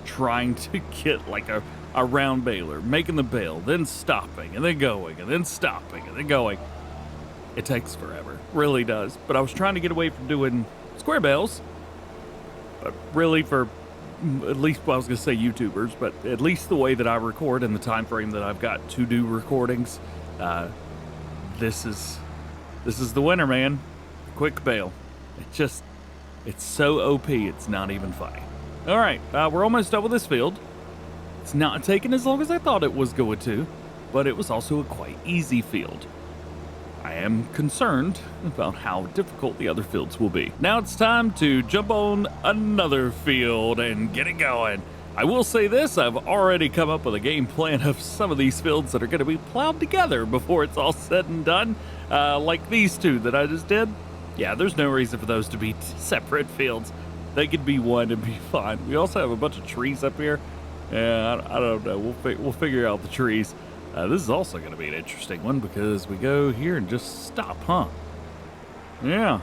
trying to get like a round baler, making the bale, then stopping, and then going, and then stopping, and then going. It takes forever, really does. But I was trying to get away from doing square bales, but really for at least, well, I was going to say YouTubers, but at least the way that I record and the time frame that I've got to do recordings, this is the winner, man. Quick bale. It's so OP, it's not even funny. All right, we're almost done with this field. It's not taking as long as I thought it was going to, but it was also a quite easy field. I am concerned about how difficult the other fields will be. Now it's time to jump on another field and get it going. I will say this, I've already come up with a game plan of some of these fields that are going to be plowed together before it's all said and done, like these two that I just did. Yeah, there's no reason for those to be separate fields. They could be one and be fine. We also have a bunch of trees up here. Yeah, I don't know. We'll figure out the trees. This is also going to be an interesting one because we go here and just stop, huh? Yeah,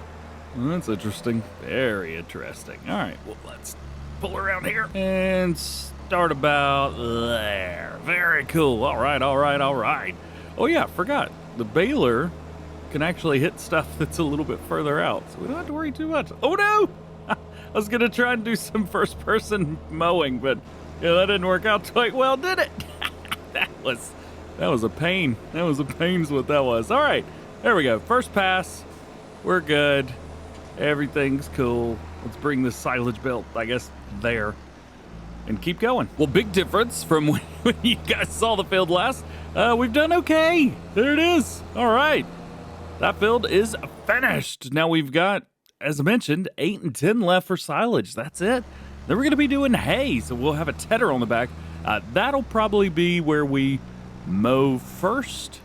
that's interesting. Very interesting. All right, well, let's pull around here and start about there. Very cool. All right. Oh, yeah, I forgot. The baler can actually hit stuff that's a little bit further out, so we don't have to worry too much. Oh, no! I was going to try and do some first-person mowing, but yeah, that didn't work out quite well, did it? That was a pain. That was a pain is what that was. All right, there we go. First pass. We're good. Everything's cool. Let's bring this silage belt, I guess, there and keep going. Well, big difference from when you guys saw the field last. We've done okay. There it is. All right. That field is finished. Now we've got, as I mentioned, 8 and 10 left for silage. That's it. Then we're going to be doing hay, so we'll have a Tedar on the back. That'll probably be where we mow first,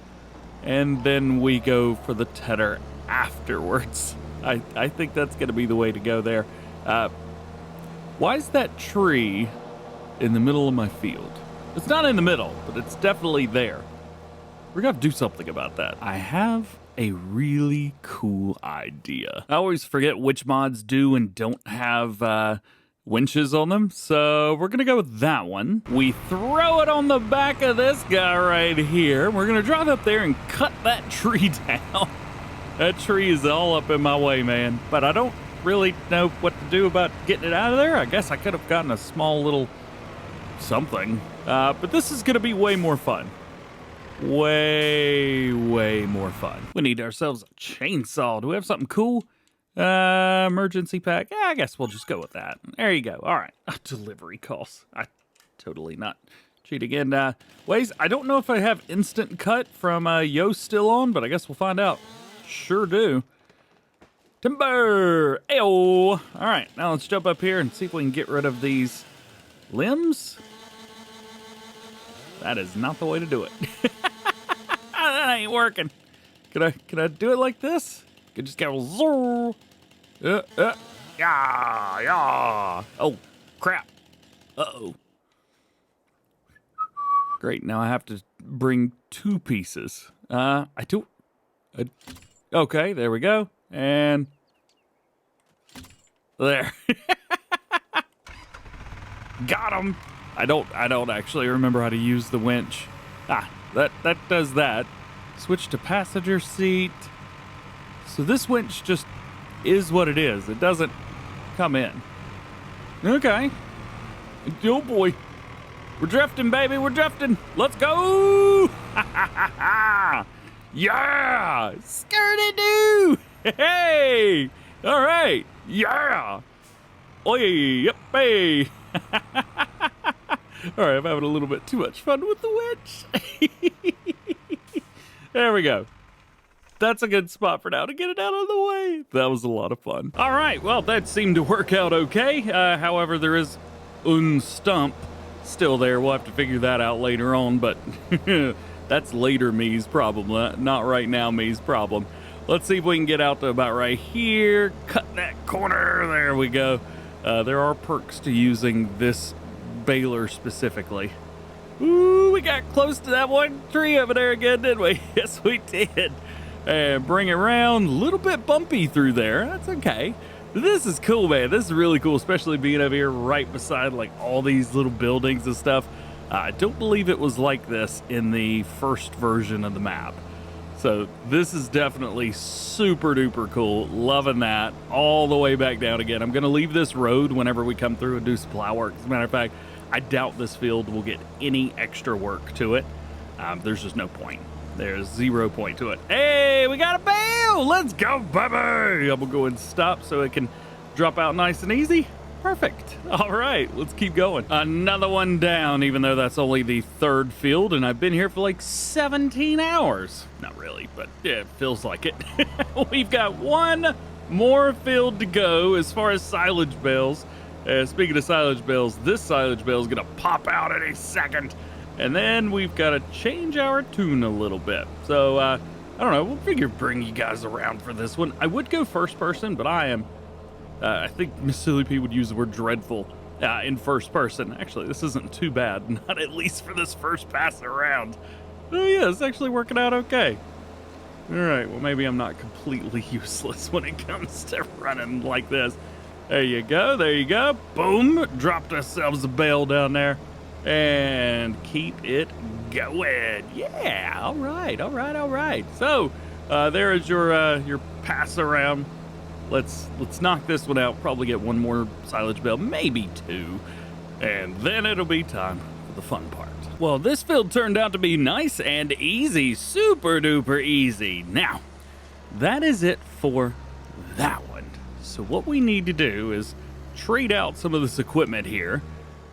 and then we go for the Tedar afterwards. I think that's going to be the way to go there. Why is that tree in the middle of my field? It's not in the middle, but it's definitely there. We're going to have to do something about that. I have a really cool idea. I always forget which mods do and don't have winches on them, so we're gonna go with that one. We throw it on the back of this guy right here. We're gonna drive up there and cut that tree down. That tree is all up in my way, man, but I don't really know what to do about getting it out of there. I guess I could have gotten a small little something, but this is gonna be way more fun. Way more fun. We need ourselves a chainsaw. Do we have something cool? Emergency pack. Yeah, I guess we'll just go with that. There you go. All right. Delivery costs. I totally not cheating. And ways, I don't know if I have instant cut from Yo still on, but I guess we'll find out. Sure do. Timber. Ayo. All right. Now let's jump up here and see if we can get rid of these limbs. That is not the way to do it. That ain't working. Can I do it like this? Could just go yeah. Oh, crap. Uh-oh. Great, now I have to bring 2 pieces. Okay, there we go. And there. Got him. I don't actually remember how to use the winch. That does that. Switch to passenger seat. So this winch just is what it is. It doesn't come in. Okay. Oh boy. We're drifting, baby. We're drifting. Let's go. Yeah. Skirty-doo. Hey. All right. Yeah. Oi. Yep. Hey. All right. I'm having a little bit too much fun with the winch. There we go. That's a good spot for now to get it out of the way. That was a lot of fun. All right, well, that seemed to work out okay. However, there is un stump still there. We'll have to figure that out later on, but that's later me's problem, not right now me's problem. Let's see if we can get out to about right here. Cut that corner. There we go. There are perks to using this baler specifically. Ooh, we got close to that one tree over there again, didn't we? Yes, we did. And bring it around, a little bit bumpy through there. That's okay. This is cool, man. This is really cool, especially being over here right beside like all these little buildings and stuff. I don't believe it was like this in the first version of the map. So this is definitely super duper cool. Loving that. All the way back down again. I'm gonna leave this road whenever we come through and do some plow work. As a matter of fact, I doubt this field will get any extra work to it. There's just no point. There's 0 point to it. Hey, we got a bale! Let's go, baby! I'm gonna go and stop so it can drop out nice and easy. Perfect. All right, let's keep going. Another one down, even though that's only the 3rd field, and I've been here for like 17 hours. Not really, but yeah, it feels like it. We've got one more field to go as far as silage bales. Speaking of silage bales, this silage bale is gonna pop out any second. And then we've got to change our tune a little bit. So, I don't know. We'll figure bring you guys around for this one. I would go first person, but I think Miss Silly P would use the word dreadful in first person. Actually, this isn't too bad. Not at least for this first pass around. Oh, yeah, it's actually working out okay. All right, well, maybe I'm not completely useless when it comes to running like this. There you go. There you go. Boom. Dropped ourselves a bale down there. And keep it going. Yeah, all right. So, there is your pass around. Let's knock this one out. Probably get one more silage bale, maybe 2. And then it'll be time for the fun part. Well, this field turned out to be nice and easy. Super duper easy. Now, that is it for that one. So what we need to do is trade out some of this equipment here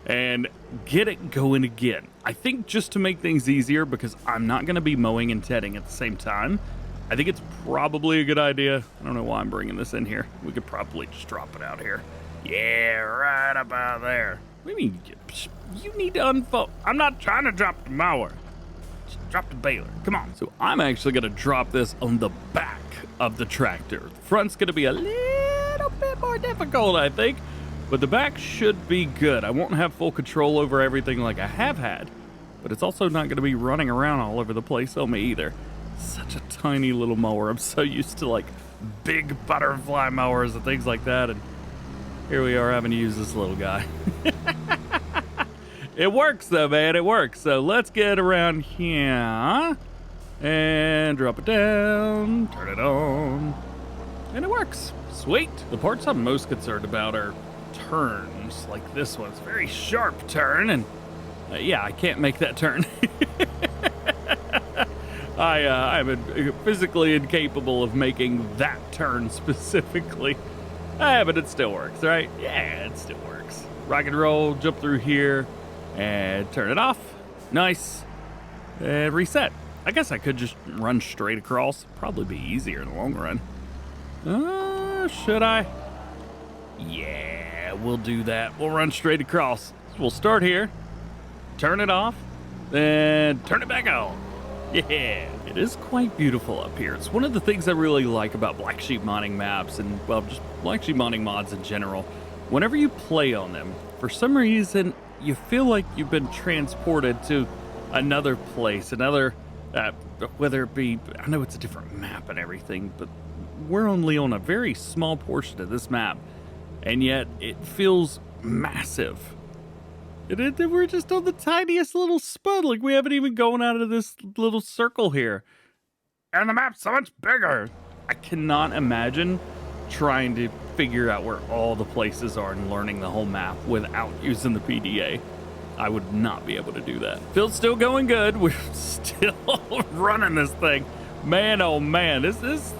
and get it going again. I think just to make things easier, because I'm not going to be mowing and tedding at the same time, I think it's probably a good idea. I don't know why I'm bringing this in here. We could probably just drop it out here. Yeah, right about there. What do you mean? You need to unfold. I'm not trying to drop the mower. Just drop the baler. Come on. So I'm actually going to drop this on the back of the tractor. The front's going to be a little bit more difficult, I think. But the back should be good. I won't have full control over everything like I have had, but it's also not going to be running around all over the place on me either. such a tiny little mower. I'm so used to like big butterfly mowers and things like that, and here we are having to use this little guy. It works though, man, it works. So let's get around here and drop it down, turn it on, and it works. Sweet. The parts I'm most concerned about are turns, like this one's a very sharp turn, and yeah, I can't make that turn. I'm physically incapable of making that turn specifically. But it still works, right? Yeah, it still works. Rock and roll, jump through here, and turn it off. Nice. And reset. I guess I could just run straight across. Probably be easier in the long run. Should I? Yeah, we'll do that. We'll run straight across. We'll start here, turn it off, then turn it back on. Yeah, it is quite beautiful up here. It's one of the things I really like about Black Sheep modding maps and, well, just Black Sheep modding mods in general. Whenever you play on them, for some reason, you feel like you've been transported to another place, another, whether it be, I know it's a different map and everything, but we're only on a very small portion of this map, and yet it feels massive. We're just on the tiniest little spot, like we haven't even gone out of this little circle here. And the map's so much bigger. I cannot imagine trying to figure out where all the places are and learning the whole map without using the PDA. I would not be able to do that. Field's still going good. We're still running this thing. Man, oh man, this is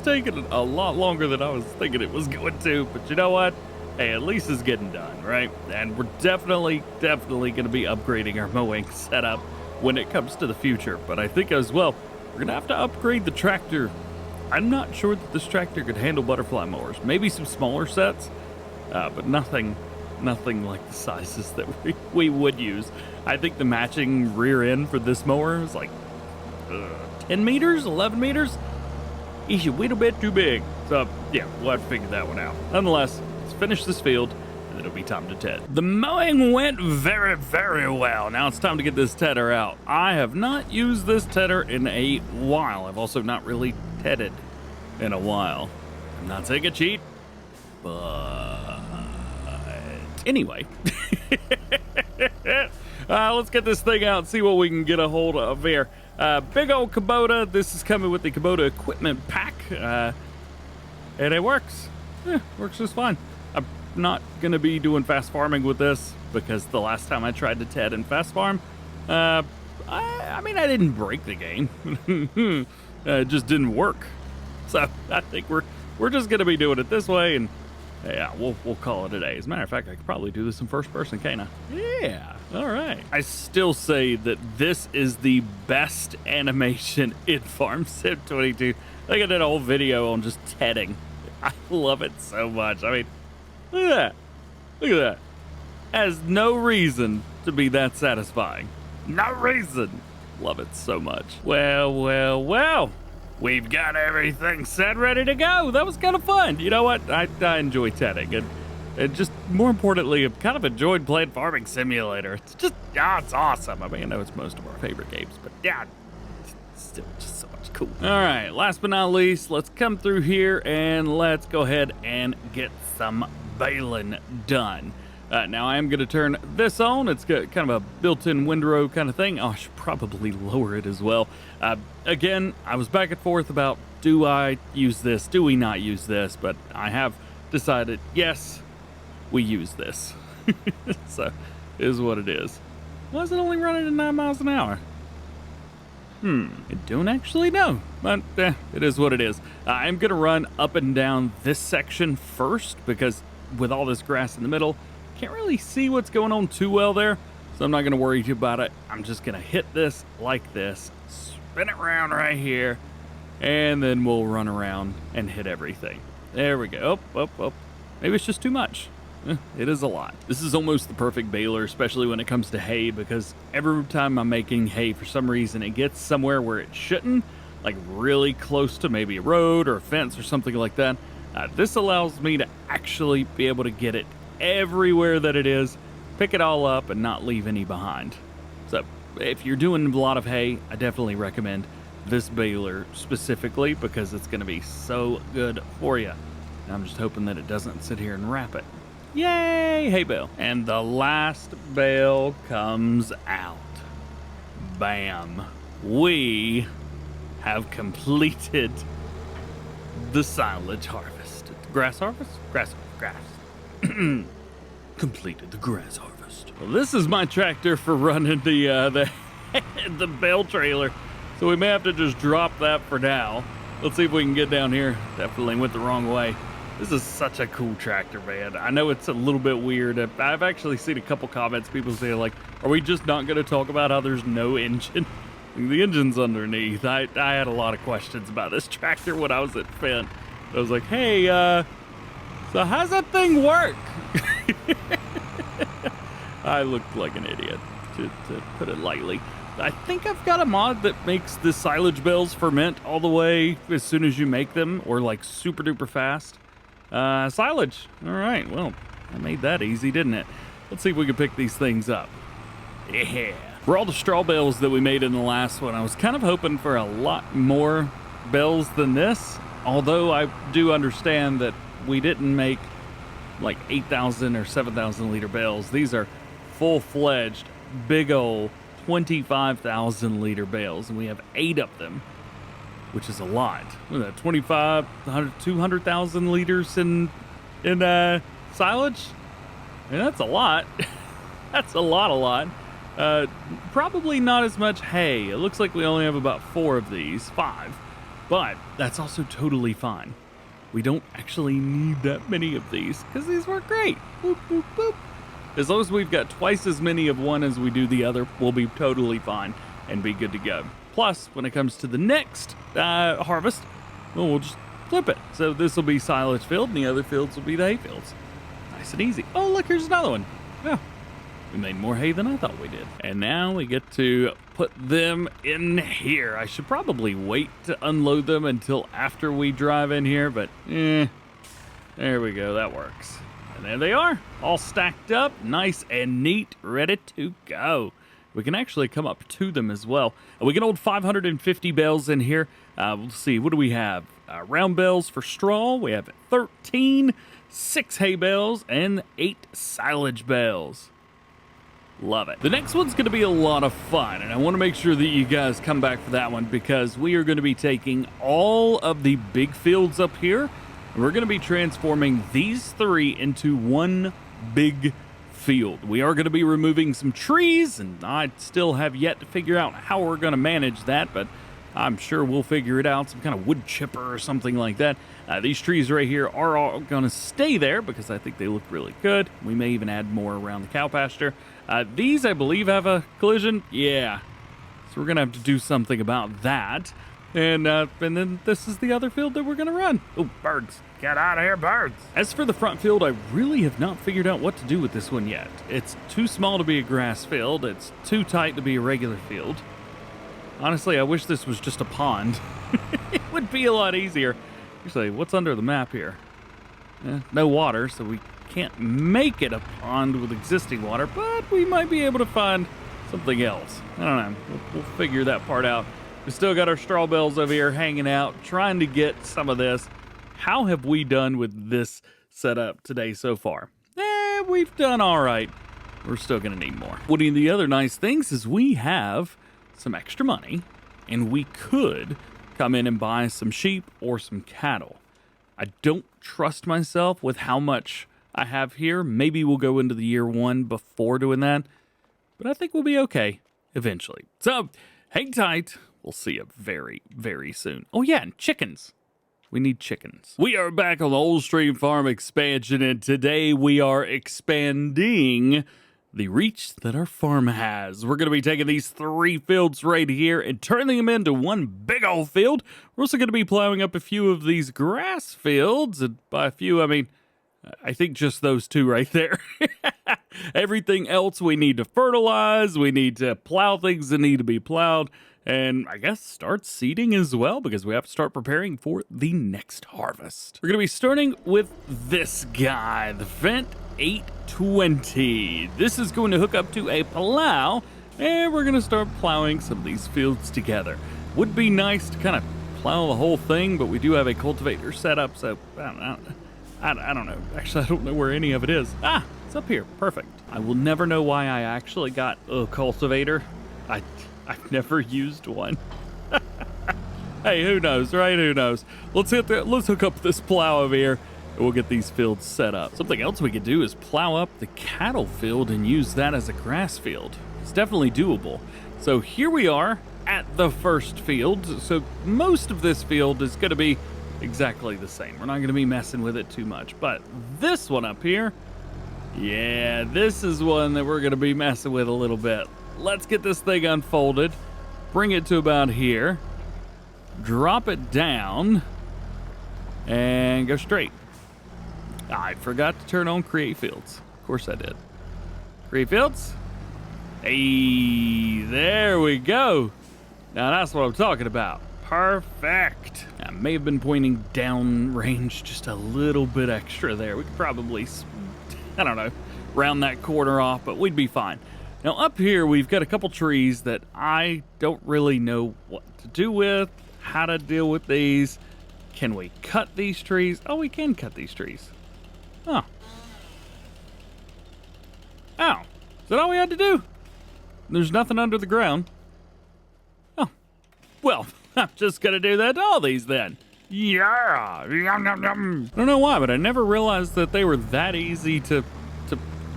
taking a lot longer than I was thinking it was going to. But you know what? Hey, at least it's getting done, right? And we're definitely going to be upgrading our mowing setup when it comes to the future. But I think as well, we're going to have to upgrade the tractor. I'm not sure that this tractor could handle butterfly mowers. Maybe some smaller sets, but nothing like the sizes that we would use. I think the matching rear end for this mower is like 10 meters, 11 meters. It's a little bit too big. So yeah, we'll have to figure that one out. Nonetheless, let's finish this field, and then it'll be time to ted. The mowing went very, very well. Now it's time to get this tedder out. I have not used this tedder in a while. I've also not really tedded in a while. I'm not saying a cheat, but anyway. Let's get this thing out and see what we can get a hold of here. Big old Kubota. This is coming with the Kubota equipment pack, and it works. Yeah, works just fine. I'm not going to be doing fast farming with this because the last time I tried to ted and fast farm, I mean, I didn't break the game. It just didn't work. So I think we're just going to be doing it this way, and yeah, we'll call it a day. As a matter of fact, I could probably do this in first person, can't I? Yeah, all right. I still say that this is the best animation in Farm Sim 22. I did a whole video on just tedding. I love it so much. I mean, look at that. Look at that. Has no reason to be that satisfying. No reason. Love it so much. Well. We've got everything set, ready to go. That was kind of fun. You know what? I enjoy tedding. And just more importantly, I've kind of enjoyed playing Farming Simulator. It's just, it's awesome. I mean, I know it's most of our favorite games, but yeah, it's still just so much cool. All right, last but not least, let's come through here and let's go ahead and get some baling done. Now I am going to turn this on. It's got kind of a built-in windrow kind of thing. Oh, I should probably lower it as well. Again, I was back and forth about, do I use this? Do we not use this? But I have decided, yes, we use this. So, it is what it is. Why is it only running at 9 miles an hour? I don't actually know, but it is what it is. I'm going to run up and down this section first because with all this grass in the middle, can't really see what's going on too well there, so I'm not going to worry too about it. I'm just going to hit this like this, spin it around right here, and then we'll run around and hit everything. There we go. Up. Maybe it's just too much. It is a lot. This is almost the perfect baler, especially when it comes to hay, because every time I'm making hay, for some reason, it gets somewhere where it shouldn't, like really close to maybe a road or a fence or something like that. This allows me to actually be able to get it everywhere that it is, pick it all up, and not leave any behind. So if you're doing a lot of hay, I definitely recommend this baler specifically because it's going to be so good for you. And I'm just hoping that it doesn't sit here and wrap it. Yay, hay bale. And the last bale comes out. Bam. We have completed the silage harvest. Grass harvest? Grass. Completed the grass harvest. Well, this is my tractor for running the the bale trailer. So we may have to just drop that for now. Let's see if we can get down here. Definitely went the wrong way. This is such a cool tractor, man. I know it's a little bit weird. I've actually seen a couple comments, people say like, are we just not going to talk about how there's no engine? The engine's underneath. I had a lot of questions about this tractor when I was at Fent. I was like, hey, so how's that thing work? I looked like an idiot, to put it lightly. I think I've got a mod that makes the silage bales ferment all the way as soon as you make them, or like super duper fast. Silage. All right, well, I made that easy, didn't it? Let's see if we can pick these things up. Yeah. For all the straw bales that we made in the last one, I was kind of hoping for a lot more bales than this, although I do understand that we didn't make like 8,000 or 7,000 liter bales. These are full-fledged, big old 25,000 liter bales, and we have 8 of them, which is a lot. What is that, 200,000 liters in silage? And that's a lot. That's a lot. Probably not as much hay. It looks like we only have about 4 of these, 5, but that's also totally fine. We don't actually need that many of these because these work great. Boop, boop, boop. As long as we've got twice as many of one as we do the other, we'll be totally fine and be good to go. Plus, when it comes to the next harvest, well, we'll just flip it. So this will be silage field and the other fields will be the hay fields. Nice and easy. Oh, look, here's another one. Yeah. We made more hay than I thought we did. And now we get to put them in here. I should probably wait to unload them until after we drive in here, but there we go, that works. And there they are, all stacked up, nice and neat, ready to go. We can actually come up to them as well. We can hold 550 bales in here. We'll see, what do we have? Round bales for straw, we have 13, 6 hay bales, and 8 silage bales. Love it. The next one's going to be a lot of fun, and I want to make sure that you guys come back for that one because we are going to be taking all of the big fields up here, and we're going to be transforming these 3 into one big field. We are going to be removing some trees, and I still have yet to figure out how we're going to manage that, but I'm sure we'll figure it out, some kind of wood chipper or something like that. These trees right here are all going to stay there because I think they look really good. We may even add more around the cow pasture. These, I believe, have a collision. Yeah. So we're going to have to do something about that. And then this is the other field that we're going to run. Oh, birds. Get out of here, birds. As for the front field, I really have not figured out what to do with this one yet. It's too small to be a grass field. It's too tight to be a regular field. Honestly, I wish this was just a pond. It would be a lot easier. Actually, what's under the map here? No water, so we can't make it a pond with existing water, but we might be able to find something else. I don't know. We'll figure that part out. We still got our straw bales over here hanging out, trying to get some of this. How have we done with this setup today so far? We've done all right. We're still going to need more. One of the other nice things is we have some extra money, and we could come in and buy some sheep or some cattle. I don't trust myself with how much I have here. Maybe we'll go into the year 1 before doing that, but I think we'll be okay eventually. So hang tight. We'll see you very, very soon. Oh yeah, and chickens. We need chickens. We are back on the Old Stream Farm expansion, and today we are expanding the reach that our farm has. We're going to be taking these 3 fields right here and turning them into one big old field. We're also going to be plowing up a few of these grass fields, and by a few, I mean, I think just those 2 right there. Everything else we need to fertilize, we need to plow things that need to be plowed, and I guess start seeding as well because we have to start preparing for the next harvest. We're going to be starting with this guy, the Fent 820. This is going to hook up to a plow, and we're going to start plowing some of these fields together. Would be nice to kind of plow the whole thing, but we do have a cultivator set up, so I don't know. Actually, I don't know where any of it is. Ah, it's up here. Perfect. I will never know why I actually got a cultivator. I've never used one. Hey, who knows, right? Who knows? Let's hook up this plow over here, and we'll get these fields set up. Something else we could do is plow up the cattle field and use that as a grass field. It's definitely doable. So here we are at the first field. So most of this field is going to be exactly the same. We're not going to be messing with it too much. But this one up here, yeah, this is one that we're going to be messing with a little bit. Let's get this thing unfolded, bring it to about here, drop it down, and go straight. I forgot to turn on create fields. Of course I did. Create fields. Hey, there we go. Now that's what I'm talking about. Perfect. I may have been pointing down range just a little bit extra there. We could probably, I don't know, round that corner off, but we'd be fine. Now up here, we've got a couple trees that I don't really know what to do with, how to deal with these. Can we cut these trees? Oh, we can cut these trees. Oh. Oh, is that all we had to do? There's nothing under the ground. Oh, well, I'm just gonna do that to all these then. Yeah, yum, yum, yum. I don't know why, but I never realized that they were that easy to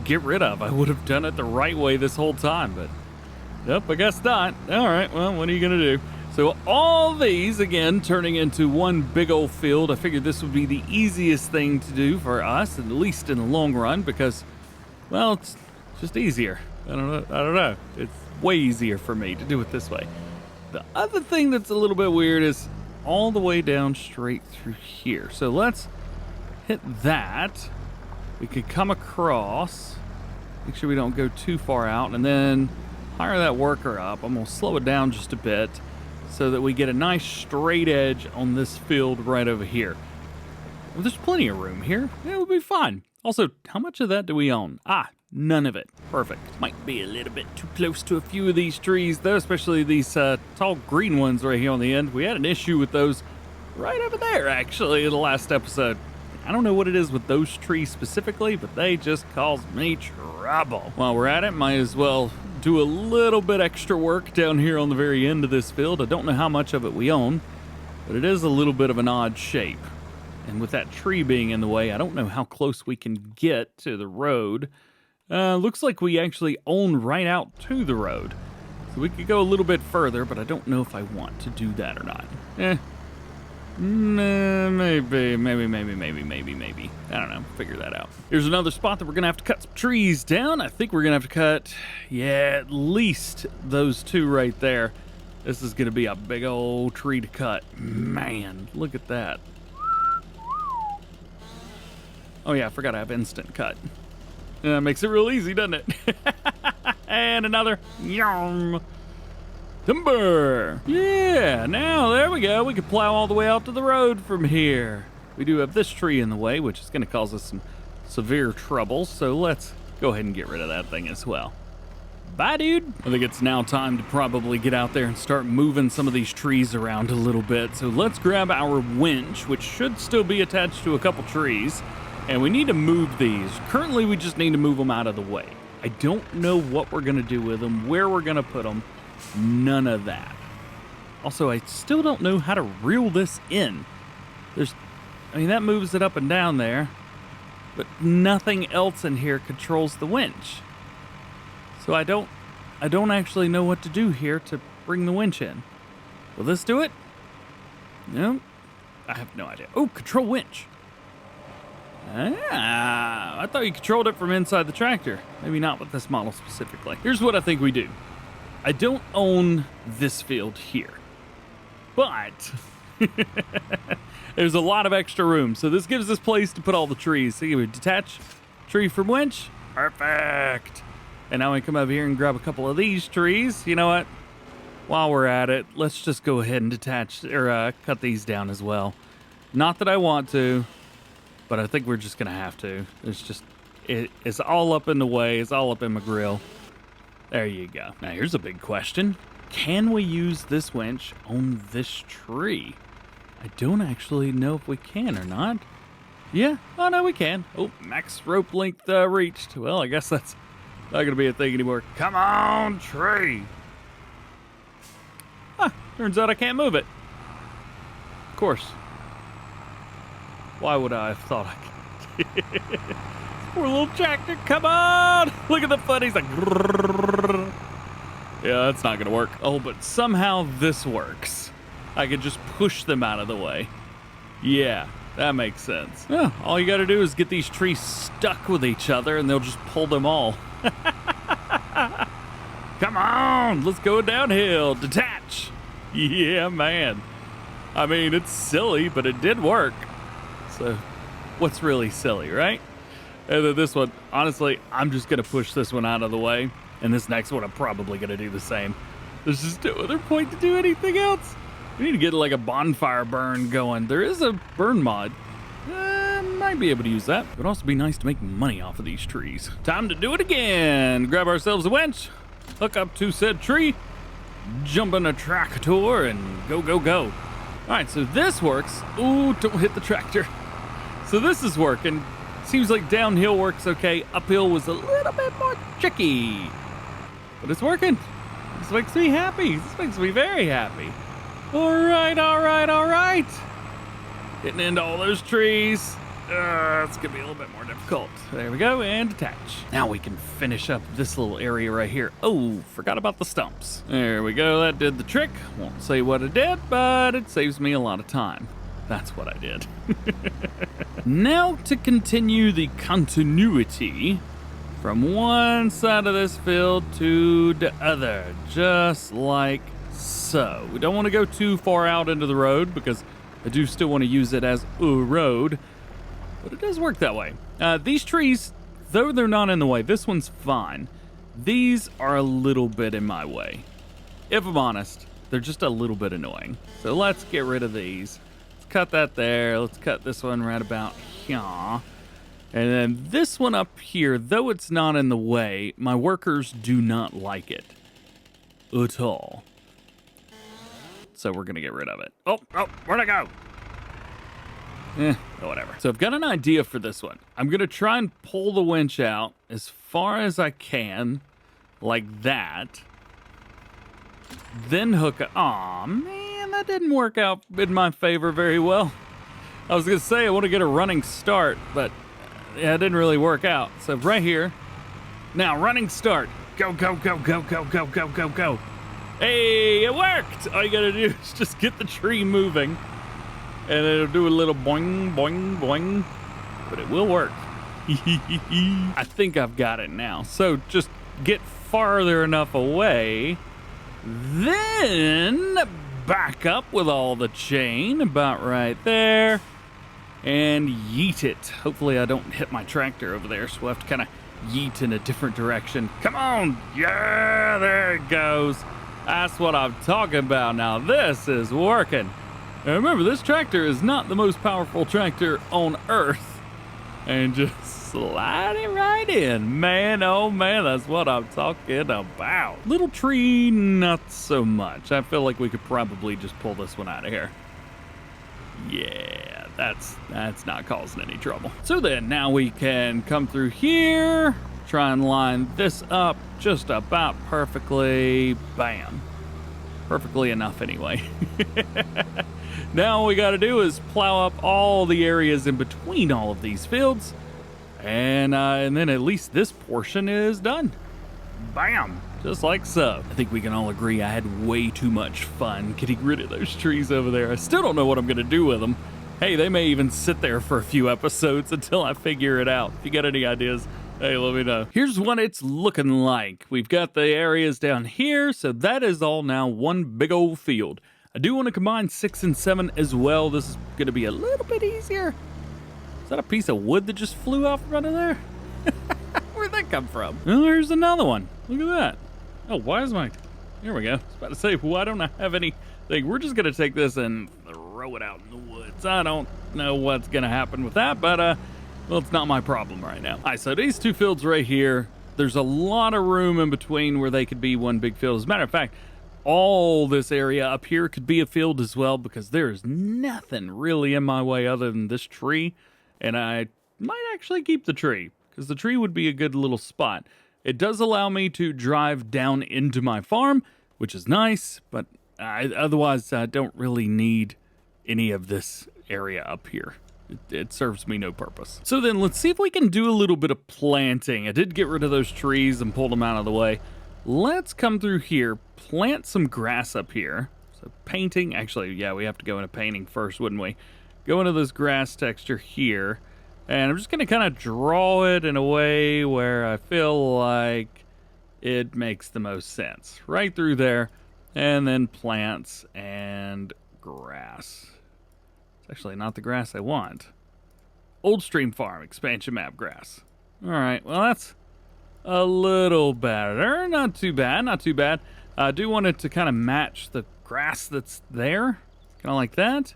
get rid of. I would have done it the right way this whole time, but nope, I guess not. All right, well, what are you gonna do? So all these, again, turning into one big old field. I figured this would be the easiest thing to do for us, at least in the long run, because, well, it's just easier. I don't know. It's way easier for me to do it this way. The other thing that's a little bit weird is all the way down straight through here. So let's hit that. We could come across, make sure we don't go too far out, and then hire that worker up. I'm gonna slow it down just a bit so that we get a nice straight edge on this field right over here. Well, there's plenty of room here. It will be fine. Also, how much of that do we own? Ah, none of it. Perfect. Might be a little bit too close to a few of these trees, though, especially these tall green ones right here on the end. We had an issue with those right over there, actually, in the last episode. I don't know what it is with those trees specifically, but they just cause me trouble. While we're at it, might as well do a little bit extra work down here on the very end of this field. I don't know how much of it we own, but it is a little bit of an odd shape. And with that tree being in the way, I don't know how close we can get to the road. Looks like we actually own right out to the road. So we could go a little bit further, but I don't know if I want to do that or not. Maybe. I don't know. Figure that out. Here's another spot that we're going to have to cut some trees down. I think we're going to have to cut, yeah, at least those two right there. This is going to be a big old tree to cut. Man, look at that. Oh, yeah, I forgot I have instant cut. Yeah, makes it real easy, doesn't it? And another. Yum. Timber! Yeah, now there we go. We can plow all the way out to the road from here. We do have this tree in the way, which is going to cause us some severe trouble, so let's go ahead and get rid of that thing as well. Bye, dude! I think it's now time to probably get out there and start moving some of these trees around a little bit. So let's grab our winch, which should still be attached to a couple trees, and we need to move these. Currently, we just need to move them out of the way. I don't know what we're going to do with them, where we're going to put them. None of that. Also, I still don't know how to reel this in. That moves it up and down there, but nothing else in here controls the winch. So I don't actually know what to do here to bring the winch in. Will this do it? No, I have no idea. Oh, control winch. Ah, I thought you controlled it from inside the tractor. Maybe not with this model specifically. Here's what I think we do. I don't own this field here, but there's a lot of extra room. So this gives us place to put all the trees. So you would detach tree from winch. Perfect. And now we come over here and grab a couple of these trees. You know what? While we're at it, let's just go ahead and detach or cut these down as well. Not that I want to, but I think we're just going to have to. It's all up in the way. It's all up in my grill. There you go. Now here's a big question. Can we use this winch on this tree? I don't actually know if we can or not. Yeah, oh no, we can. Oh, max rope length reached. Well, I guess that's not gonna be a thing anymore. Come on, tree. Huh, turns out I can't move it. Of course. Why would I have thought I could? Poor little tractor, come on! Look at the foot, he's like... Grrr. Yeah, that's not gonna work. Oh, but somehow this works. I could just push them out of the way. Yeah, that makes sense. Yeah, all you gotta do is get these trees stuck with each other and they'll just pull them all. Come on, let's go downhill. Detach. Yeah, man. I mean, it's silly, but it did work. So, what's really silly, right? And then this one, honestly, I'm just gonna push this one out of the way. And this next one, I'm probably gonna do the same. There's just no other point to do anything else. We need to get like a bonfire burn going. There is a burn mod. Might be able to use that. It would also be nice to make money off of these trees. Time to do it again. Grab ourselves a winch, hook up to said tree, jump in a tractor, and go, go, go. All right, so this works. Ooh, don't hit the tractor. So this is working. Seems like downhill works okay. Uphill was a little bit more tricky. But it's working. This makes me happy. This makes me very happy. All right, all right, all right. Getting into all those trees. It's gonna be a little bit more difficult. There we go, and detach. Now we can finish up this little area right here. Oh, forgot about the stumps. There we go, that did the trick. Won't say what it did, but it saves me a lot of time. That's what I did. Now to continue the continuity from one side of this field to the other, just like so. We don't want to go too far out into the road because I do still want to use it as a road, but it does work that way. These trees, though they're not in the way, this one's fine. These are a little bit in my way. If I'm honest, they're just a little bit annoying. So let's get rid of these. Let's cut that there. Let's cut this one right about here. And then this one up here, though it's not in the way, my workers do not like it at all. So we're gonna get rid of it. Oh, where'd I go? Whatever. So I've got an idea for this one. I'm gonna try and pull the winch out as far as I can, like that. Then hook it. Aw, man, that didn't work out in my favor very well. I was gonna say I want to get a running start, but yeah, it didn't really work out. So right here, now running start. Go, go, go, go, go, go, go, go, go. Hey, it worked! All you gotta do is just get the tree moving, and it'll do a little boing, boing, boing, but it will work. I think I've got it now. So just get farther enough away, then back up with all the chain about right there, and yeet it. Hopefully I don't hit my tractor over there, so we'll have to kind of yeet in a different direction. Come on! Yeah, there it goes. That's what I'm talking about. Now this is working. And remember, this tractor is not the most powerful tractor on earth. And just slide it right in. Man, oh man, that's what I'm talking about. Little tree, not so much. I feel like we could probably just pull this one out of here. Yeah, that's not causing any trouble. So then, now we can come through here, try and line this up just about perfectly. Bam. Perfectly enough anyway. Now all we got to do is plow up all the areas in between all of these fields, and then at least this portion is done. Bam! Just like so. I think we can all agree I had way too much fun getting rid of those trees over there. I still don't know what I'm going to do with them. Hey, they may even sit there for a few episodes until I figure it out. If you got any ideas, hey, let me know. Here's what it's looking like. We've got the areas down here, so that is all now one big old field. I do want to combine 6 and 7 as well. This is going to be a little bit easier. Is that a piece of wood that just flew off right of there? Where'd that come from? Oh, there's another one. Look at that. Oh, why is my... Here we go. I was about to say, why don't I have anything? We're just going to take this and throw it out in the woods. I don't know what's going to happen with that, but well, it's not my problem right now. All right, so these two fields right here, there's a lot of room in between where they could be one big field. As a matter of fact, all this area up here could be a field as well, because there's nothing really in my way other than this tree. And I might actually keep the tree, because the tree would be a good little spot. It does allow me to drive down into my farm, which is nice, but otherwise I don't really need any of this area up here. It serves me no purpose. So then let's see if we can do a little bit of planting. I did get rid of those trees and pulled them out of the way. Let's come through here, plant some grass up here. So painting, actually, yeah, we have to go into painting first, wouldn't we? Go into this grass texture here. And I'm just going to kind of draw it in a way where I feel like it makes the most sense. Right through there. And then plants and grass. It's actually not the grass I want. Old Stream Farm expansion map grass. All right, well, that's a little better. Not too bad, not too bad. I do want it to kind of match the grass that's there. Kind of like that.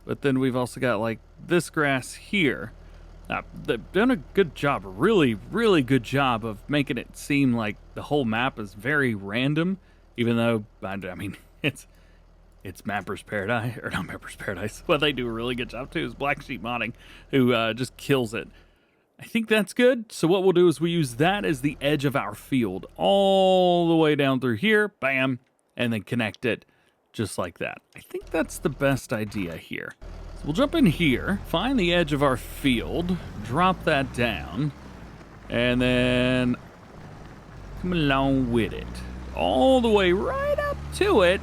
But then we've also got like this grass here. They've done a good job, a really, really good job of making it seem like the whole map is very random. Even though, I mean, it's Mapper's Paradise, or not Mapper's Paradise. What they do a really good job too is Black Sheep Modding, who just kills it. I think that's good. So what we'll do is we use that as the edge of our field all the way down through here, bam, and then connect it just like that. I think that's the best idea here. So we'll jump in here, find the edge of our field, drop that down, and then come along with it. All the way right up to it,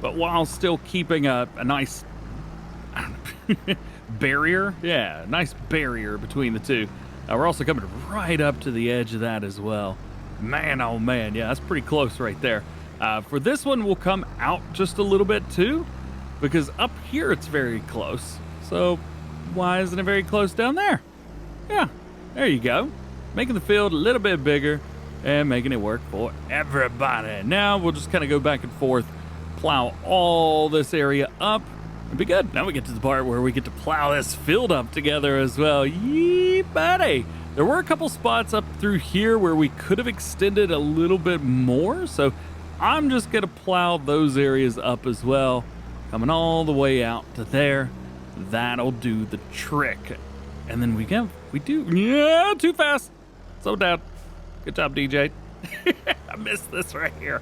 but while still keeping a nice barrier. Yeah, nice barrier between the two. We're also coming right up to the edge of that as well. Man, oh man, yeah, that's pretty close right there. For this one, we'll come out just a little bit too, because up here it's very close. So why isn't it very close down there? Yeah, there you go. Making the field a little bit bigger and making it work for everybody. Now we'll just kind of go back and forth, plow all this area up. It'll be good. Now we get to the part where we get to plow this field up together as well. Yee, buddy. There were a couple spots up through here where we could have extended a little bit more, so I'm just gonna plow those areas up as well, coming all the way out to there. That'll do the trick. And then yeah, too fast. Slow down. Good job, DJ. I missed this right here.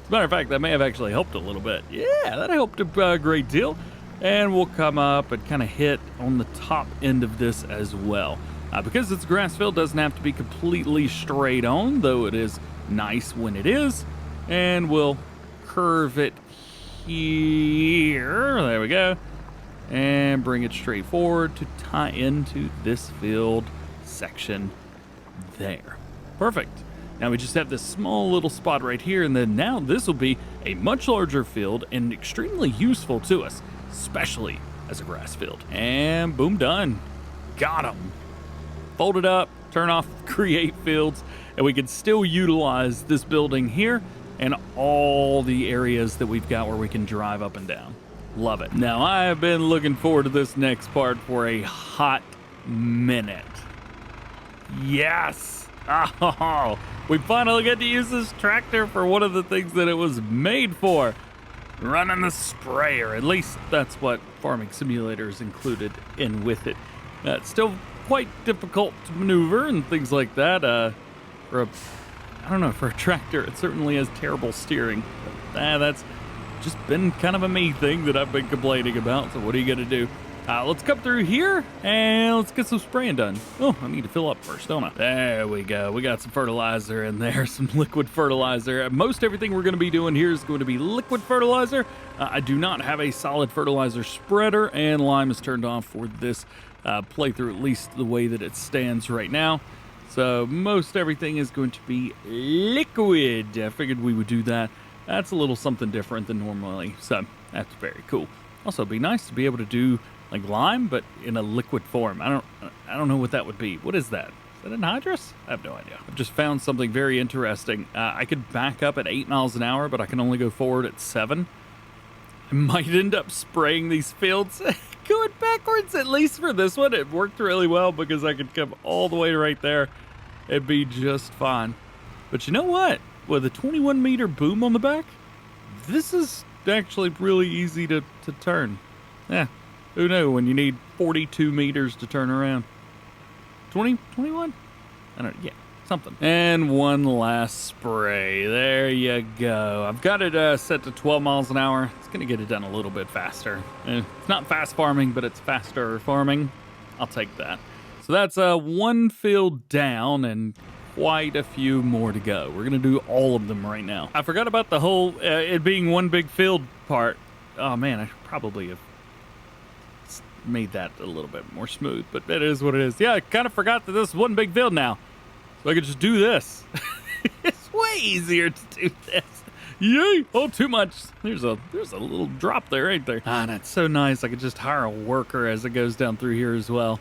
As a matter of fact, that may have actually helped a little bit. Yeah, that helped a great deal. And we'll come up and kind of hit on the top end of this as well. Because it's grass field, doesn't have to be completely straight on, though it is nice when it is. And we'll curve it here. There we go. And bring it straight forward to tie into this field section there. Perfect. Now we just have this small little spot right here, and then now this will be a much larger field and extremely useful to us, especially as a grass field. And boom, done. Got them. Fold it up, turn off create fields, and we can still utilize this building here and all the areas that we've got where we can drive up and down. Love it. Now I have been looking forward to this next part for a hot minute. Yes. Oh, we finally get to use this tractor for one of the things that it was made for. Running the sprayer. At least that's what Farming Simulator is included in with it. It's still quite difficult to maneuver and things like that. For a tractor, it certainly has terrible steering. But, that's just been kind of a me thing that I've been complaining about. So what are you gonna do? Let's come through here and let's get some spraying done. Oh, I need to fill up first, don't I? There we go. We got some fertilizer in there, some liquid fertilizer. Most everything we're going to be doing here is going to be liquid fertilizer. I do not have a solid fertilizer spreader, and lime is turned off for this playthrough, at least the way that it stands right now. So most everything is going to be liquid. I figured we would do that. That's a little something different than normally, so that's very cool. Also, it'd be nice to be able to do like lime, but in a liquid form. I don't know what that would be. What is that? Is that anhydrous? I have no idea. I've just found something very interesting. I could back up at 8 miles an hour, but I can only go forward at 7. I might end up spraying these fields going backwards, at least for this one. It worked really well because I could come all the way right there it'd be just fine. But you know what? With a 21-meter boom on the back, this is actually really easy to turn. Yeah, who knew when you need 42 meters to turn around? 20, 21? I don't know, yeah, something. And one last spray. There you go. I've got it set to 12 miles an hour. It's going to get it done a little bit faster. It's not fast farming, but it's faster farming. I'll take that. So that's one field down and quite a few more to go. We're going to do all of them right now. I forgot about the whole it being one big field part. Oh man, I should probably have made that a little bit more smooth, but it is what it is. Yeah, I kind of forgot that this is one big field now. So I could just do this. It's way easier to do this. Yay! Oh, too much. There's a little drop there, right there. Ah, that's so nice. I could just hire a worker as it goes down through here as well.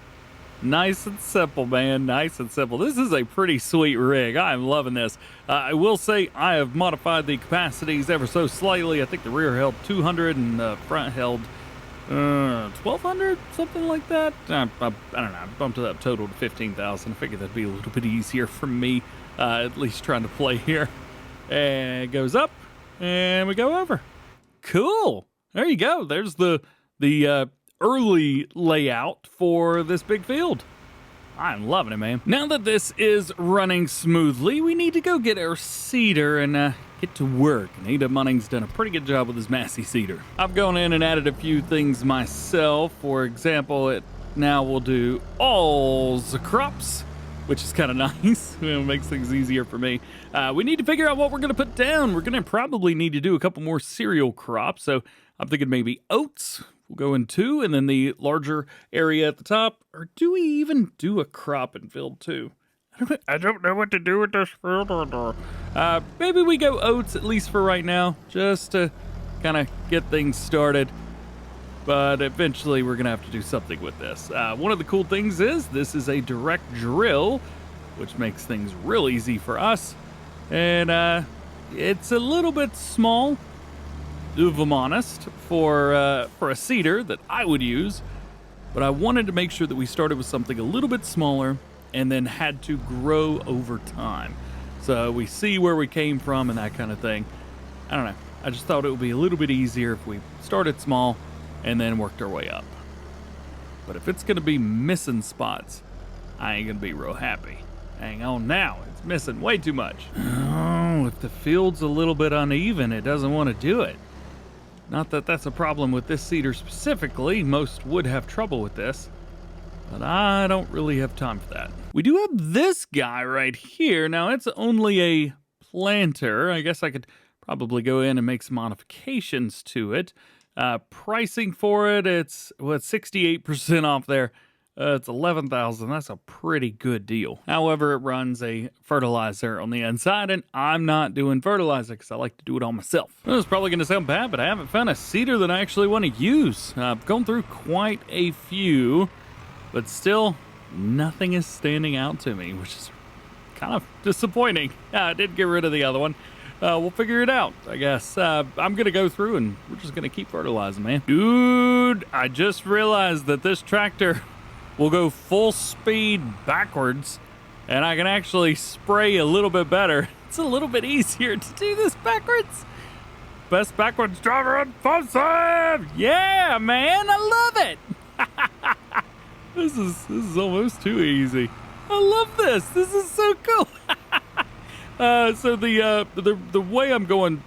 Nice and simple, man. Nice and simple. This is a pretty sweet rig. I'm loving this. I will say I have modified the capacities ever so slightly. I think the rear held 200 and the front held 1,200, something like that. I don't know. I bumped it up total to 15,000. I figured that'd be a little bit easier for me, at least trying to play here. And it goes up, and we go over. Cool. There you go. There's the early layout for this big field. I'm loving it, man. Now that this is running smoothly, we need to go get our seeder and get to work. And Ada Munning's done a pretty good job with his Massey seeder. I've gone in and added a few things myself. For example, it now will do all the crops, which is kind of nice. It makes things easier for me. We need to figure out what we're going to put down. We're going to probably need to do a couple more cereal crops. So I'm thinking maybe oats. We'll go in 2, and then the larger area at the top. Or do we even do a crop in field 2? I don't know what to do with this field. Maybe we go oats, at least for right now, just to kind of get things started. But eventually we're going to have to do something with this. One of the cool things is this is a direct drill, which makes things real easy for us. And it's a little bit small, if I'm honest, for a seeder that I would use. But I wanted to make sure that we started with something a little bit smaller and then had to grow over time. So we see where we came from and that kind of thing. I don't know. I just thought it would be a little bit easier if we started small and then worked our way up. But if it's going to be missing spots, I ain't going to be real happy. Hang on now. It's missing way too much. Oh, if the field's a little bit uneven, it doesn't want to do it. Not that that's a problem with this seeder specifically. Most would have trouble with this. But I don't really have time for that. We do have this guy right here. Now, it's only a planter. I guess I could probably go in and make some modifications to it. Pricing for it, it's 68% off there. It's $11,000. That's a pretty good deal. However, it runs a fertilizer on the inside, and I'm not doing fertilizer because I like to do it all myself. This is probably going to sound bad, but I haven't found a seeder that I actually want to use. I've gone through quite a few, but still, nothing is standing out to me, which is kind of disappointing. I did get rid of the other one. We'll figure it out, I guess. I'm going to go through and we're just going to keep fertilizing, man. Dude, I just realized that this tractor will go full speed backwards and I can actually spray a little bit better. It's a little bit easier to do this backwards. Best backwards driver on Five. Yeah, man, I love it. This is almost too easy. I love this. This is so cool. So the way I'm going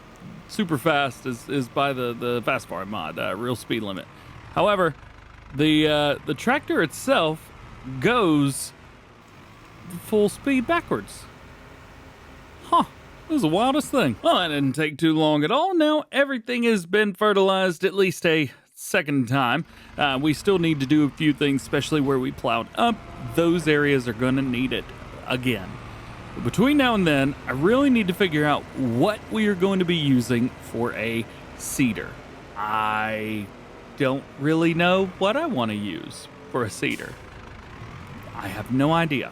super fast is by the fast farm mod, real speed limit. However, the tractor itself goes full speed backwards. Huh. This is the wildest thing. Well, that didn't take too long at all. Now everything has been fertilized at least a second time. We still need to do a few things, especially where we plowed up. Those areas are going to need it again. But between now and then, I really need to figure out what we are going to be using for a seeder. I don't really know what I want to use for a seeder. I have no idea.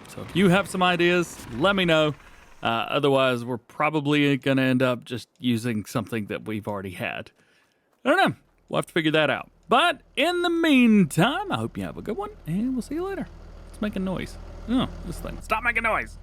So if you have some ideas, let me know. Otherwise, we're probably going to end up just using something that we've already had. I don't know. We'll have to figure that out. But in the meantime, I hope you have a good one, and we'll see you later. It's making noise. Oh, this thing. Stop making noise.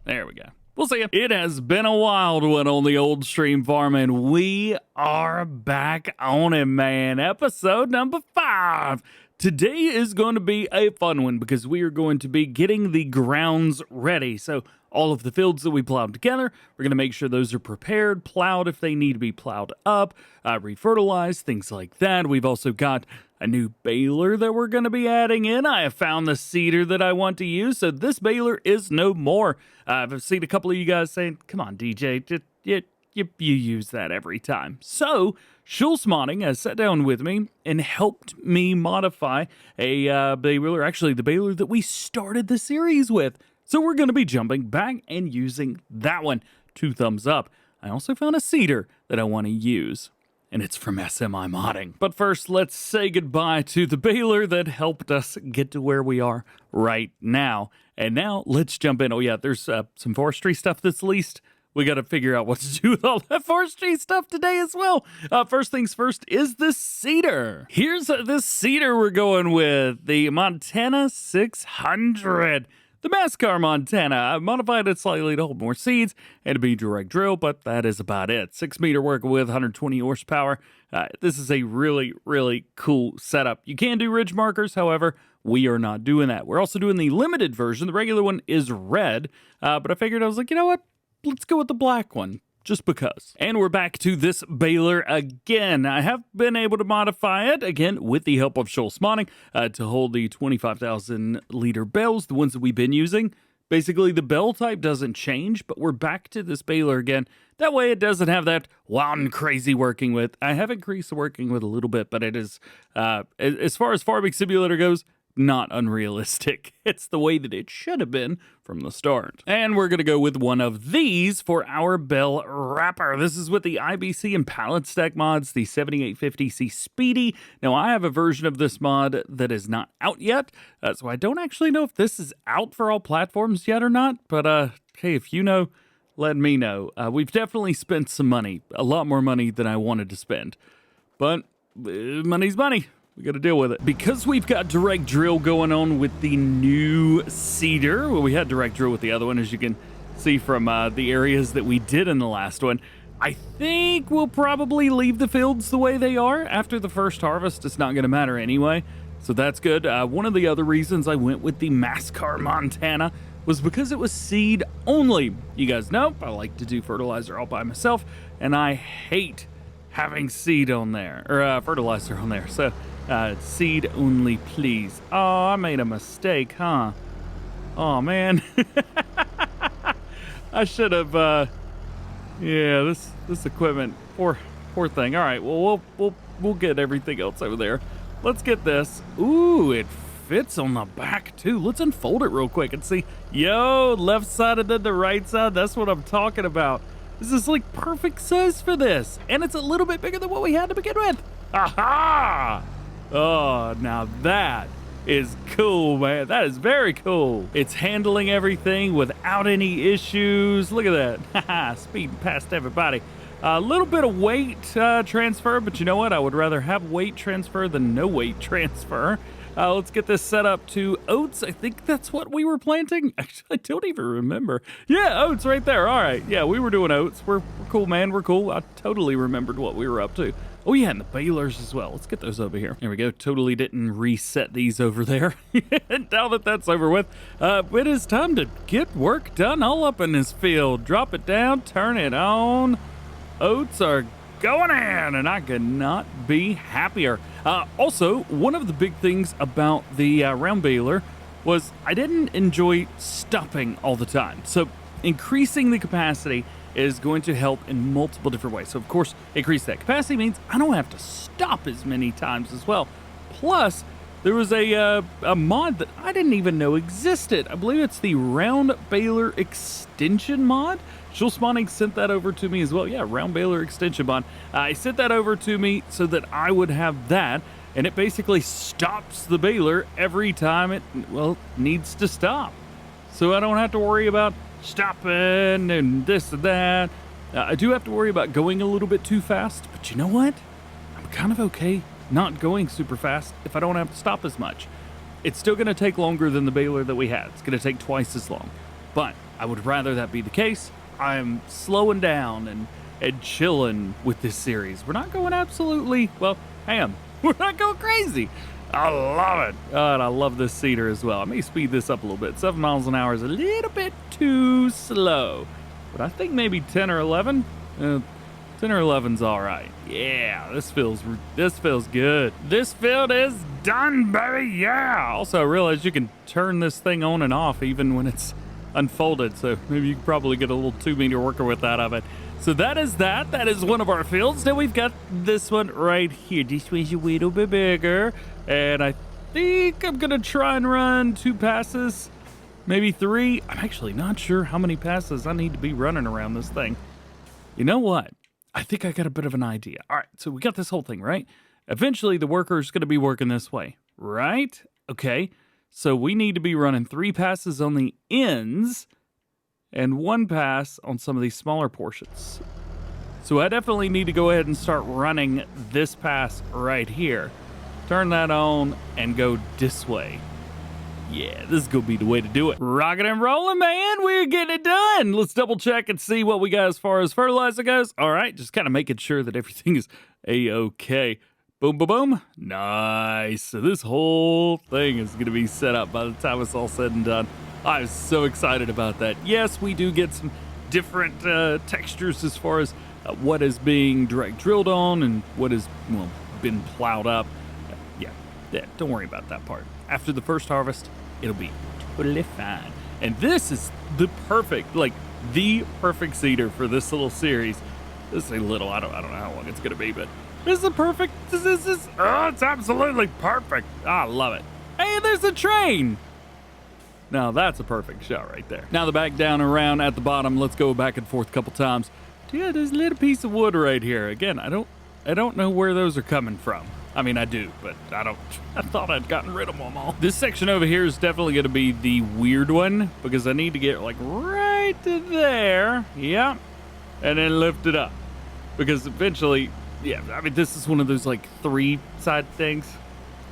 There we go. We'll see you. It has been a wild one on the old stream farm, and we are back on it, man. Episode number 5. Today is going to be a fun one because we are going to be getting the grounds ready. So all of the fields that we plowed together, we're going to make sure those are prepared, plowed if they need to be plowed up, refertilized, things like that. We've also got a new baler that we're going to be adding in. I have found the seeder that I want to use, so this baler is no more. I've seen a couple of you guys saying, come on, DJ, you use that every time. So Schultz Modding has sat down with me and helped me modify a baler, actually the baler that we started the series with. So we're going to be jumping back and using that one. 2 thumbs up. I also found a seeder that I want to use, and it's from SMI Modding. But first, let's say goodbye to the baler that helped us get to where we are right now. And now, let's jump in. Oh yeah, there's some forestry stuff that's leased. We got to figure out what to do with all that forestry stuff today as well. First things first is the seeder. Here's the seeder we're going with, the Montana 600. The Mascar Montana. I've modified it slightly to hold more seeds and to be direct drill, but that is about it. 6 meter working with 120 horsepower. This is a really, really cool setup. You can do ridge markers, however, we are not doing that. We're also doing the limited version. The regular one is red, but I figured, I was like, you know what? Let's go with the black one, just because. And we're back to this baler again. I have been able to modify it, again, with the help of Schultz Modding, to hold the 25,000 liter bales, the ones that we've been using. Basically, the bell type doesn't change, but we're back to this baler again. That way it doesn't have that wild and crazy working with. I have increased the working with a little bit, but it is, as far as Farming Simulator goes, not unrealistic. It's the way that it should have been from the start. And we're going to go with one of these for our bell wrapper. This is with the IBC and pallet stack mods, the 7850C Speedy. Now, I have a version of this mod that is not out yet, so I don't actually know if this is out for all platforms yet or not, but hey, if you know, let me know. We've definitely spent some money, a lot more money than I wanted to spend, but money's money. We got to deal with it. Because we've got direct drill going on with the new seeder. Well, we had direct drill with the other one, as you can see from the areas that we did in the last one. I think we'll probably leave the fields the way they are. After the first harvest, it's not going to matter anyway. So that's good. One of the other reasons I went with the Mascar Montana was because it was seed only. You guys know, I like to do fertilizer all by myself, and I hate having seed on there, or fertilizer on there. So seed only, please. Oh, I made a mistake, huh? Oh man. I should have yeah, this equipment, poor thing. All right, well we'll get everything else over there. Let's get this. Ooh, it fits on the back too. Let's unfold it real quick and see. Yo, left side and then the right side. That's what I'm talking about. This is like perfect size for this. And it's a little bit bigger than what we had to begin with. Aha! Oh, now that is cool, man. That is very cool. It's handling everything without any issues. Look at that. Speeding past everybody. A little bit of weight transfer, but you know what? I would rather have weight transfer than no weight transfer. Let's get this set up to oats. I think that's what we were planting. Actually, I don't even remember. Yeah, oats right there. All right. Yeah, we were doing oats. We're cool, man. We're cool. I totally remembered what we were up to. Oh, yeah, and the balers as well. Let's get those over here. There we go. Totally didn't reset these over there. Now that that's over with, it is time to get work done all up in this field. Drop it down, turn it on. Oats are going in, and I could not be happier. Also, one of the big things about the round baler was I didn't enjoy stopping all the time. So increasing the capacity is going to help in multiple different ways. So of course, increase that capacity means I don't have to stop as many times as well. Plus, there was a mod that I didn't even know existed. I believe it's the round baler extension mod. Schultz Modding sent that over to me as well. Yeah, round baler extension mod. I sent that over to me so that I would have that, and it basically stops the baler every time it, well, needs to stop. So I don't have to worry about stopping and this and that. I do have to worry about going a little bit too fast, but you know what? I'm kind of okay not going super fast if I don't have to stop as much. It's still going to take longer than the baler that we had. It's going to take twice as long. But I would rather that be the case. I'm slowing down and chilling with this series. We're not going absolutely, well, ham. We're not going crazy. I love it. Oh, and I love this seeder as well. I may speed this up a little bit. 7 miles an hour is a little bit too slow. But I think maybe 10 or 11. 10 or 11's all right. Yeah, this feels good. This field is done, baby. Yeah. Also, I realized you can turn this thing on and off even when it's unfolded. So maybe you could probably get a little 2-meter worker width out of it. So that is that. That is one of our fields. Now we've got this one right here. This one's a little bit bigger. And I think I'm going to try and run 2 passes, maybe 3. I'm actually not sure how many passes I need to be running around this thing. You know what? I think I got a bit of an idea. All right, so we got this whole thing, right? Eventually, the worker's going to be working this way, right? Okay, so we need to be running 3 passes on the ends and 1 pass on some of these smaller portions. So I definitely need to go ahead and start running this pass right here. Turn that on and go this way. Yeah, this is going to be the way to do it. Rocking and rolling, man. We're getting it done. Let's double check and see what we got as far as fertilizer goes. All right, just kind of making sure that everything is A-okay. Boom, boom, boom. Nice. So this whole thing is going to be set up by the time it's all said and done. I'm so excited about that. Yes, we do get some different textures as far as what is being direct drilled on and what has, well, been plowed up. Yeah, don't worry about that part. After the first harvest, it'll be totally fine. And this is the perfect seeder for this little series. This is a little, I don't know how long it's gonna be, but this is perfect. It's absolutely perfect. I love it. Hey, there's a train. Now that's a perfect shot right there. Now the back down around at the bottom, let's go back and forth a couple times. Yeah, there's a little piece of wood right here. Again, I don't know where those are coming from. I mean, I do, but I thought I'd gotten rid of them all. This section over here is definitely going to be the weird one because I need to get like right to there. Yeah. And then lift it up because eventually, yeah, I mean, this is one of those like 3-side things.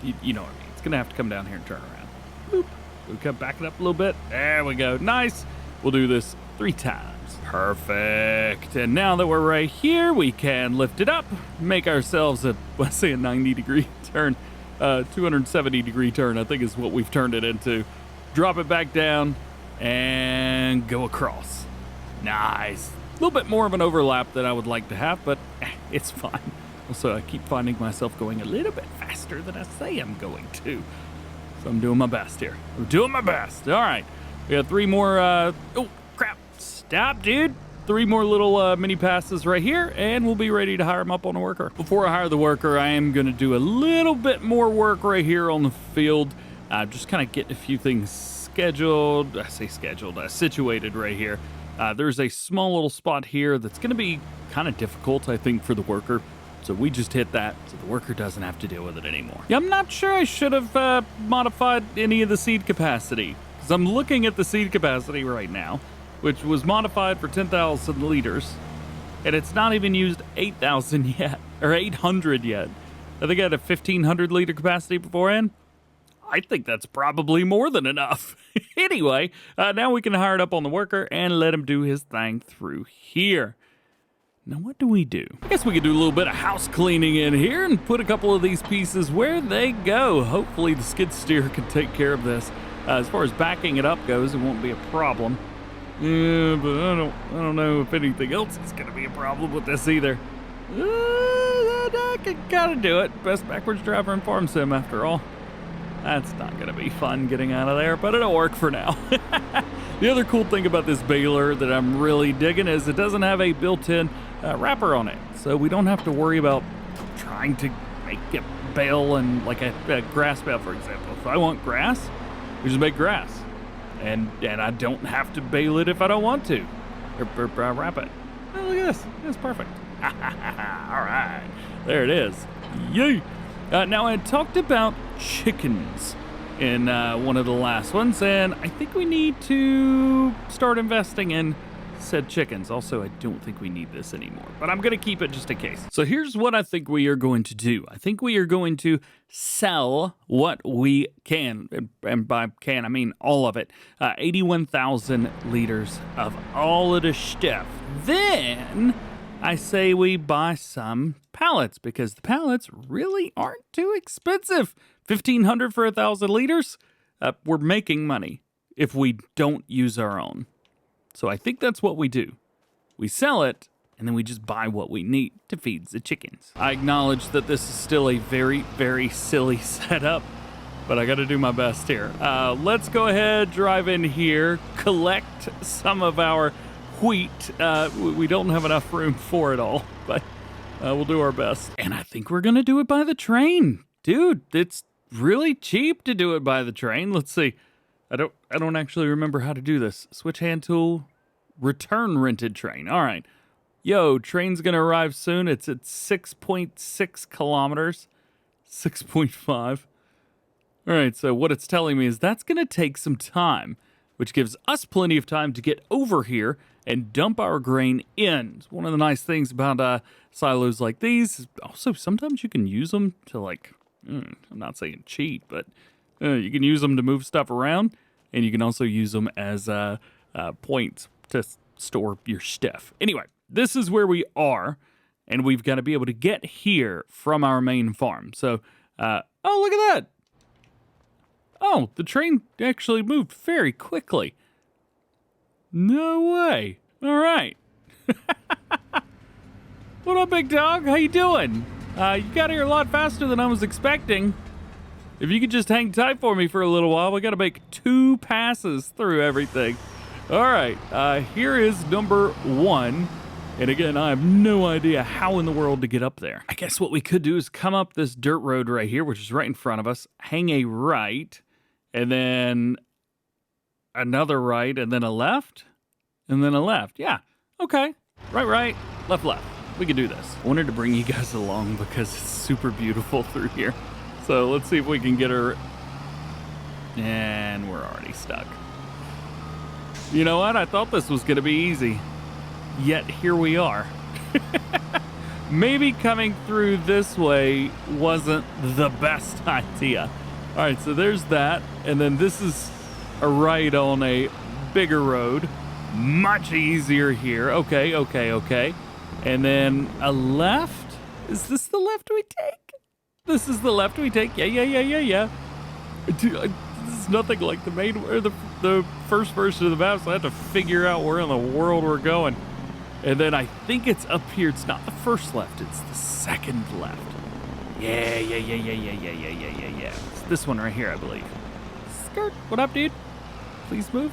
You know what I mean? It's going to have to come down here and turn around. Boop. We'll come back it up a little bit. There we go. Nice. We'll do this 3 times. Perfect. And now that we're right here, we can lift it up, make ourselves a 90-degree turn, 270-degree turn, I think is what we've turned it into. Drop it back down and go across. Nice. A little bit more of an overlap than I would like to have, but it's fine. Also, I keep finding myself going a little bit faster than I say I'm going to. So I'm doing my best here. I'm doing my best. All right. We got 3 more, oh, crap. Stop, dude. 3 more little mini passes right here, and we'll be ready to hire them up on a worker. Before I hire the worker, I am going to do a little bit more work right here on the field. Just kind of getting a few things scheduled. I say scheduled, situated right here. There's a small little spot here that's going to be kind of difficult, I think, for the worker. So we just hit that so the worker doesn't have to deal with it anymore. Yeah, I'm not sure I should have modified any of the seed capacity because I'm looking at the seed capacity right now, which was modified for 10,000 liters, and it's not even used 8,000 yet, or 800 yet. I think I had a 1,500 liter capacity beforehand. I think that's probably more than enough. Anyway, now we can hire it up on the worker and let him do his thing through here. Now what do we do? I guess we could do a little bit of house cleaning in here and put a couple of these pieces where they go. Hopefully the skid steer can take care of this. As far as backing it up goes, it won't be a problem. Yeah, but I don't know if anything else is going to be a problem with this either. I can kind of do it. Best backwards driver in farm sim, after all. That's not going to be fun getting out of there, but it'll work for now. The other cool thing about this baler that I'm really digging is it doesn't have a built-in wrapper on it. So we don't have to worry about trying to make it bale and like a grass bale, for example. If I want grass, we just make grass. And I don't have to bale it if I don't want to, or wrap it. Oh, look at this. It's perfect. All right. There it is. Yay. Now, I talked about chickens in one of the last ones, and I think we need to start investing in said chickens. Also, I don't think we need this anymore, but I'm going to keep it just in case. So here's what I think we are going to do. I think we are going to sell what we can. And by can, I mean all of it. 81,000 liters of all of the stuff. Then I say we buy some pallets because the pallets really aren't too expensive. 1,500 for 1,000 liters. We're making money if we don't use our own. So I think that's what we do. We sell it, and then we just buy what we need to feed the chickens. I acknowledge that this is still a very, very silly setup, but I got to do my best here. Let's go ahead, drive in here, collect some of our wheat. We don't have enough room for it all, but we'll do our best. And I think we're going to do it by the train. Dude, it's really cheap to do it by the train. Let's see. I don't actually remember how to do this. Switch hand tool, return rented train. All right. Yo, train's going to arrive soon. It's at 6.6 kilometers, 6.5. All right, so what it's telling me is that's going to take some time, which gives us plenty of time to get over here and dump our grain in. It's one of the nice things about silos like these. Also, sometimes you can use them to like, I'm not saying cheat, but you can use them to move stuff around, and you can also use them as points to store your stuff. Anyway, this is where we are, and we've got to be able to get here from our main farm. So, oh, look at that. Oh, the train actually moved very quickly. No way. All right. What up, big dog? How you doing? You got here a lot faster than I was expecting. If you could just hang tight for me for a little while, we got to make 2 passes through everything. All right, here is number 1. And again, I have no idea how in the world to get up there. I guess what we could do is come up this dirt road right here, which is right in front of us, hang a right, and then another right, and then a left, and then a left. Yeah, okay. Right, left. We can do this. I wanted to bring you guys along because it's super beautiful through here. So let's see if we can get her. And we're already stuck. You know what? I thought this was going to be easy. Yet here we are. Maybe coming through this way wasn't the best idea. All right, so there's that. And then this is a right on a bigger road. Much easier here. Okay. And then a left. Is this the left we take? This is the left we take. Yeah. Dude, this is nothing like the main or the first version of the map, so I have to figure out where in the world we're going. And then I think it's up here. It's not the first left. It's the second left. Yeah. It's this one right here, I believe. Skirt. What up, dude? Please move.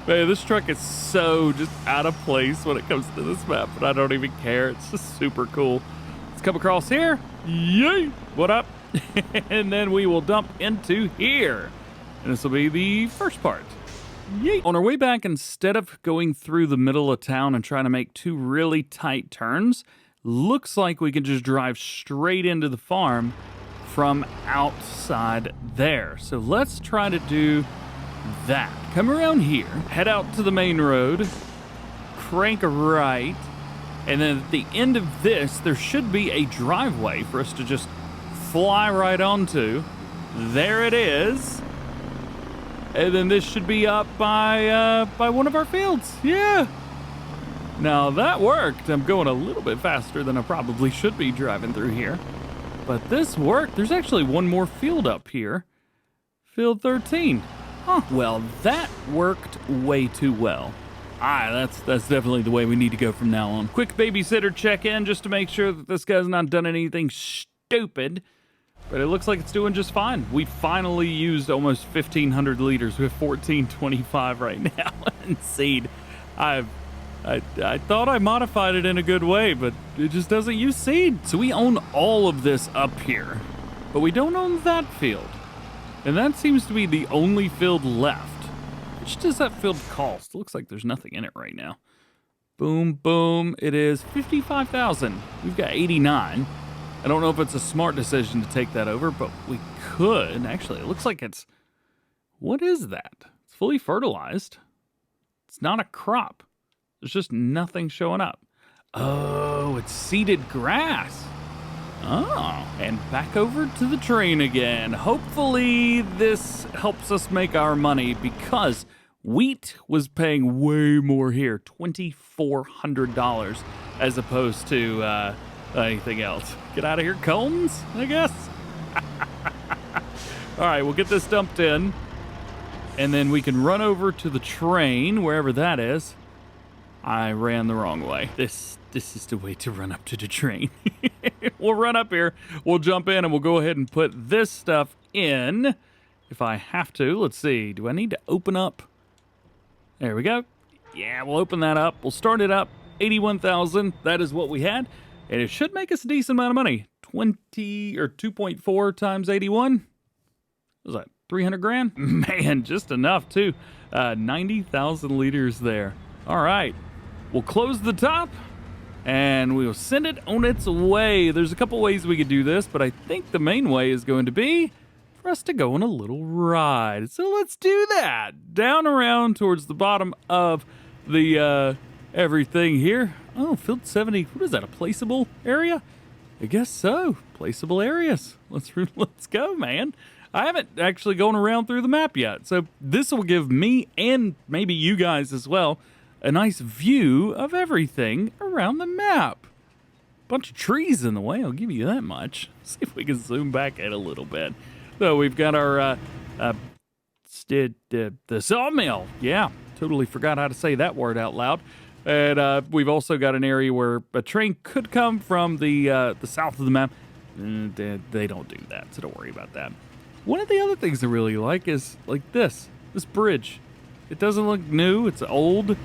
Man, this truck is so just out of place when it comes to this map, but I don't even care. It's just super cool. Let's come across here. Yay! What up? And then we will dump into here. And this will be the first part. Yay! On our way back, instead of going through the middle of town and trying to make 2 really tight turns, looks like we can just drive straight into the farm from outside there. So let's try to do that. Come around here, head out to the main road, crank a right, and then at the end of this, there should be a driveway for us to just fly right onto. There it is. And then this should be up by one of our fields. Yeah. Now that worked. I'm going a little bit faster than I probably should be driving through here. But this worked. There's actually one more field up here. Field 13. Huh. Well, that worked way too well. That's definitely the way we need to go from now on. Quick babysitter check-in just to make sure that this guy's not done anything stupid. But it looks like it's doing just fine. We finally used almost 1,500 liters. We have 1,425 right now in seed. I thought I modified it in a good way, but it just doesn't use seed. So we own all of this up here, but we don't own that field. And that seems to be the only field left. How much does that field cost? Looks like there's nothing in it right now. Boom, boom. It is 55,000. We've got 89. I don't know if it's a smart decision to take that over, but we could. Actually, it looks like it's... What is that? It's fully fertilized. It's not a crop. There's just nothing showing up. Oh, it's seeded grass. Oh, and back over to the train again. Hopefully this helps us make our money because wheat was paying way more here, $2,400 as opposed to anything else. Get out of here, cones, I guess. All right, we'll get this dumped in, and then we can run over to the train, wherever that is. I ran the wrong way. This is the way to run up to the train. We'll run up here, we'll jump in, and we'll go ahead and put this stuff in if I have to. Let's see, do I need to open up? There we go. Yeah, we'll open that up. We'll start it up. 81,000. That is what we had. And it should make us a decent amount of money. 2.4 times 81. What was that? 300 grand? Man, just enough too. 90,000 liters there. All right. We'll close the top and we'll send it on its way. There's a couple ways we could do this, but I think the main way is going to be for us to go on a little ride. So let's do that. Down around towards the bottom of the everything here. Oh, field 70. What is that? A placeable area? I guess so. Placeable areas. Let's go, man. I haven't actually gone around through the map yet, so this will give me and maybe you guys as well a nice view of everything around the map. Bunch of trees in the way, I'll give you that much. See if we can zoom back in a little bit. So we've got our the sawmill. Yeah, totally forgot how to say that word out loud. And we've also got an area where a train could come from the south of the map. They don't do that, so don't worry about that. One of the other things I really like is like this bridge. It doesn't look new, it's old. It's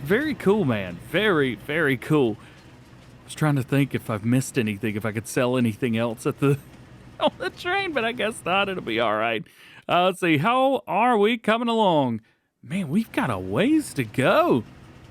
very cool, man. Very, very cool. I was trying to think if I've missed anything, if I could sell anything else at the on the train, but I guess not. It'll be all right. Let's see. How are we coming along? Man, we've got a ways to go.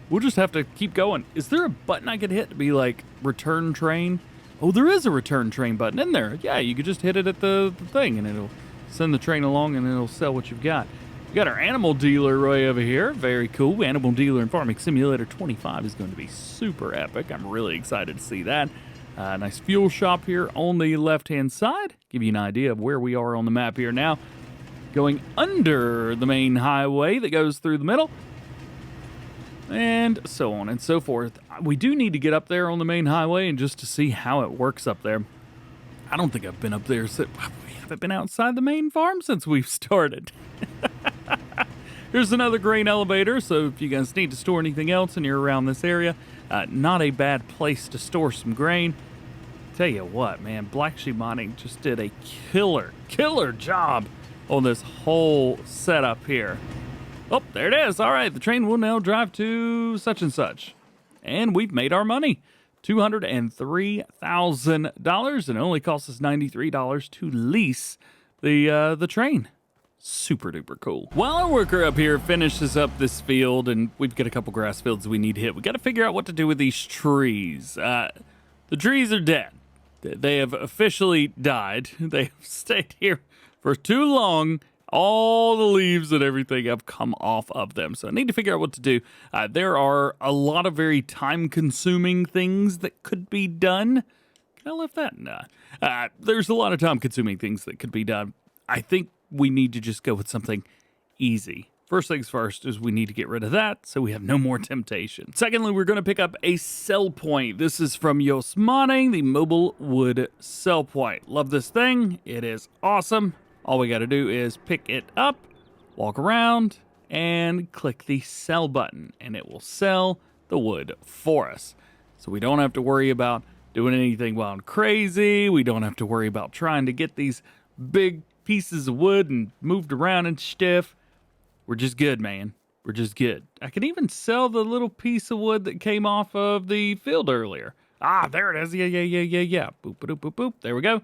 We'll just have to keep going. Is there a button I could hit to be like return train? Oh, there is a return train button in there. Yeah, you could just hit it at the thing and it'll send the train along and it'll sell what you've got. We got our animal dealer right over here. Very cool. Animal Dealer and Farming Simulator 25 is going to be super epic. I'm really excited to see that. Nice fuel shop here on the left-hand side. Give you an idea of where we are on the map here now. Going under the main highway that goes through the middle. And so on and so forth. We do need to get up there on the main highway and just to see how it works up there. I don't think I've been up there since we haven't been outside the main farm since we've started. Here's another grain elevator, so if you guys need to store anything else and you're around this area, not a bad place to store some grain. Tell you what, man, Black Sheep Mining just did a killer job on this whole setup here. Oh, there it is. All right, the train will now drive to such and such. And we've made our money. $203,000, and it only costs us $93 to lease the train. Super duper cool. While our worker up here finishes up this field, and we've got a couple grass fields we need to hit, we got to figure out what to do with these trees. The trees are dead. They have officially died. They have stayed here for too long. All the leaves and everything have come off of them. So I need to figure out what to do. There are a lot of very time-consuming things that could be done. Can I lift that? Nah. There's a lot of time-consuming things that could be done. I think we need to just go with something easy. First things first is we need to get rid of that so we have no more temptation. Secondly, we're going to pick up a sell point. This is from Yosmane, the mobile wood sell point. Love this thing. It is awesome. All we got to do is pick it up, walk around, and click the sell button, and it will sell the wood for us. So we don't have to worry about doing anything wild and crazy. We don't have to worry about trying to get these big pieces of wood and moved around and stuff. We're just good, man. We're just good. I can even sell the little piece of wood that came off of the field earlier. Ah, there it is. Yeah. Boop, boop, boop, boop. There we go.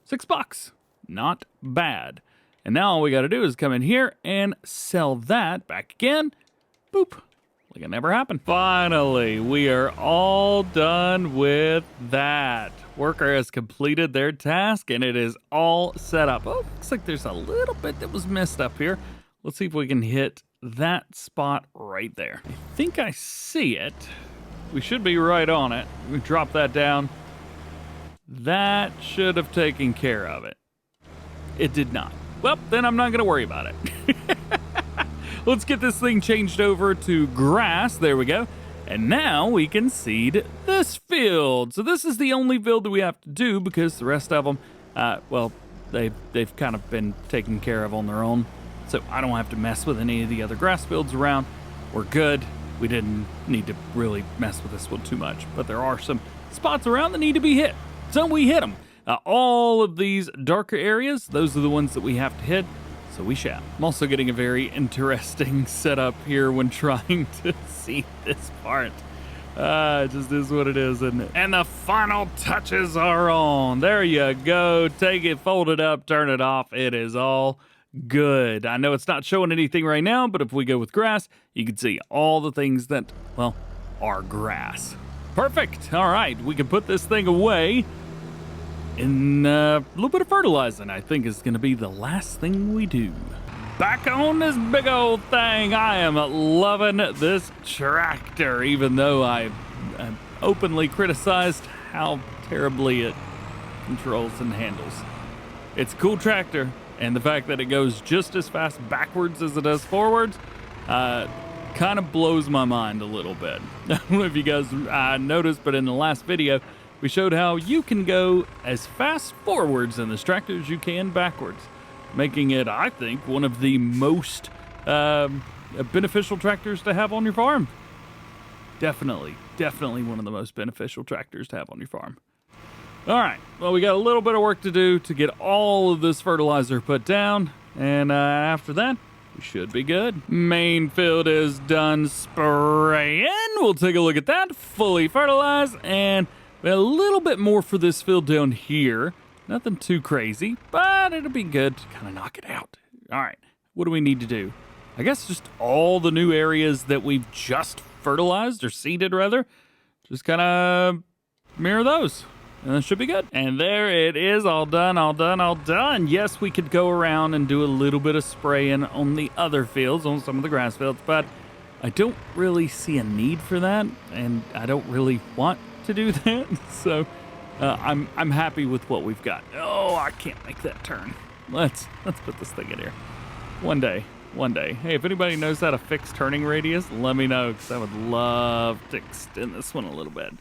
$6. Not bad. And now all we got to do is come in here and sell that back again. Boop. Like it never happened. Finally, we are all done with that. Worker has completed their task and it is all set up. Oh, looks like there's a little bit that was messed up here. Let's see if we can hit that spot right there. I think I see it. We should be right on it. We drop that down. That should have taken care of it. It did not. Well, then I'm not going to worry about it. Let's get this thing changed over to grass. There we go. And now we can seed this field. So this is the only field that we have to do because the rest of them, well, they've kind of been taken care of on their own. So I don't have to mess with any of the other grass fields around. We're good. We didn't need to really mess with this one too much, but there are some spots around that need to be hit. So we hit them. All of these darker areas, those are the ones that we have to hit. So we shall. I'm also getting a very interesting setup here when trying to see this part. It just is what it is, isn't it? And the final touches are on. There you go. Take it, fold it up, turn it off. It is all good. I know it's not showing anything right now, but if we go with grass, you can see all the things that, well, are grass. Perfect. All right, we can put this thing away. And a little bit of fertilizing, I think, is going to be the last thing we do. Back on this big old thing. I am loving this tractor, even though I've openly criticized how terribly it controls and handles. It's a cool tractor, and the fact that it goes just as fast backwards as it does forwards kind of blows my mind a little bit. I don't know if you guys noticed, but in the last video, we showed how you can go as fast forwards in this tractor as you can backwards, making it, I think, one of the most beneficial tractors to have on your farm. Definitely one of the most beneficial tractors to have on your farm. All right, well, we got a little bit of work to do to get all of this fertilizer put down, and after that, we should be good. Main field is done spraying. We'll take a look at that, fully fertilized, and a little bit more for this field down here. Nothing too crazy, but it'll be good to kind of knock it out. All right, what do we need to do? I guess just all the new areas that we've just fertilized or seeded rather, just kind of mirror those. And that should be good. And there it is, all done, all done, all done. Yes, we could go around and do a little bit of spraying on the other fields, on some of the grass fields, but I don't really see a need for that, and I don't really want to do that. So I'm happy with what we've got. Oh, I can't make that turn. Let's put this thing in here. One day. Hey, if anybody knows how to fix turning radius, let me know, because I would love to extend this one a little bit.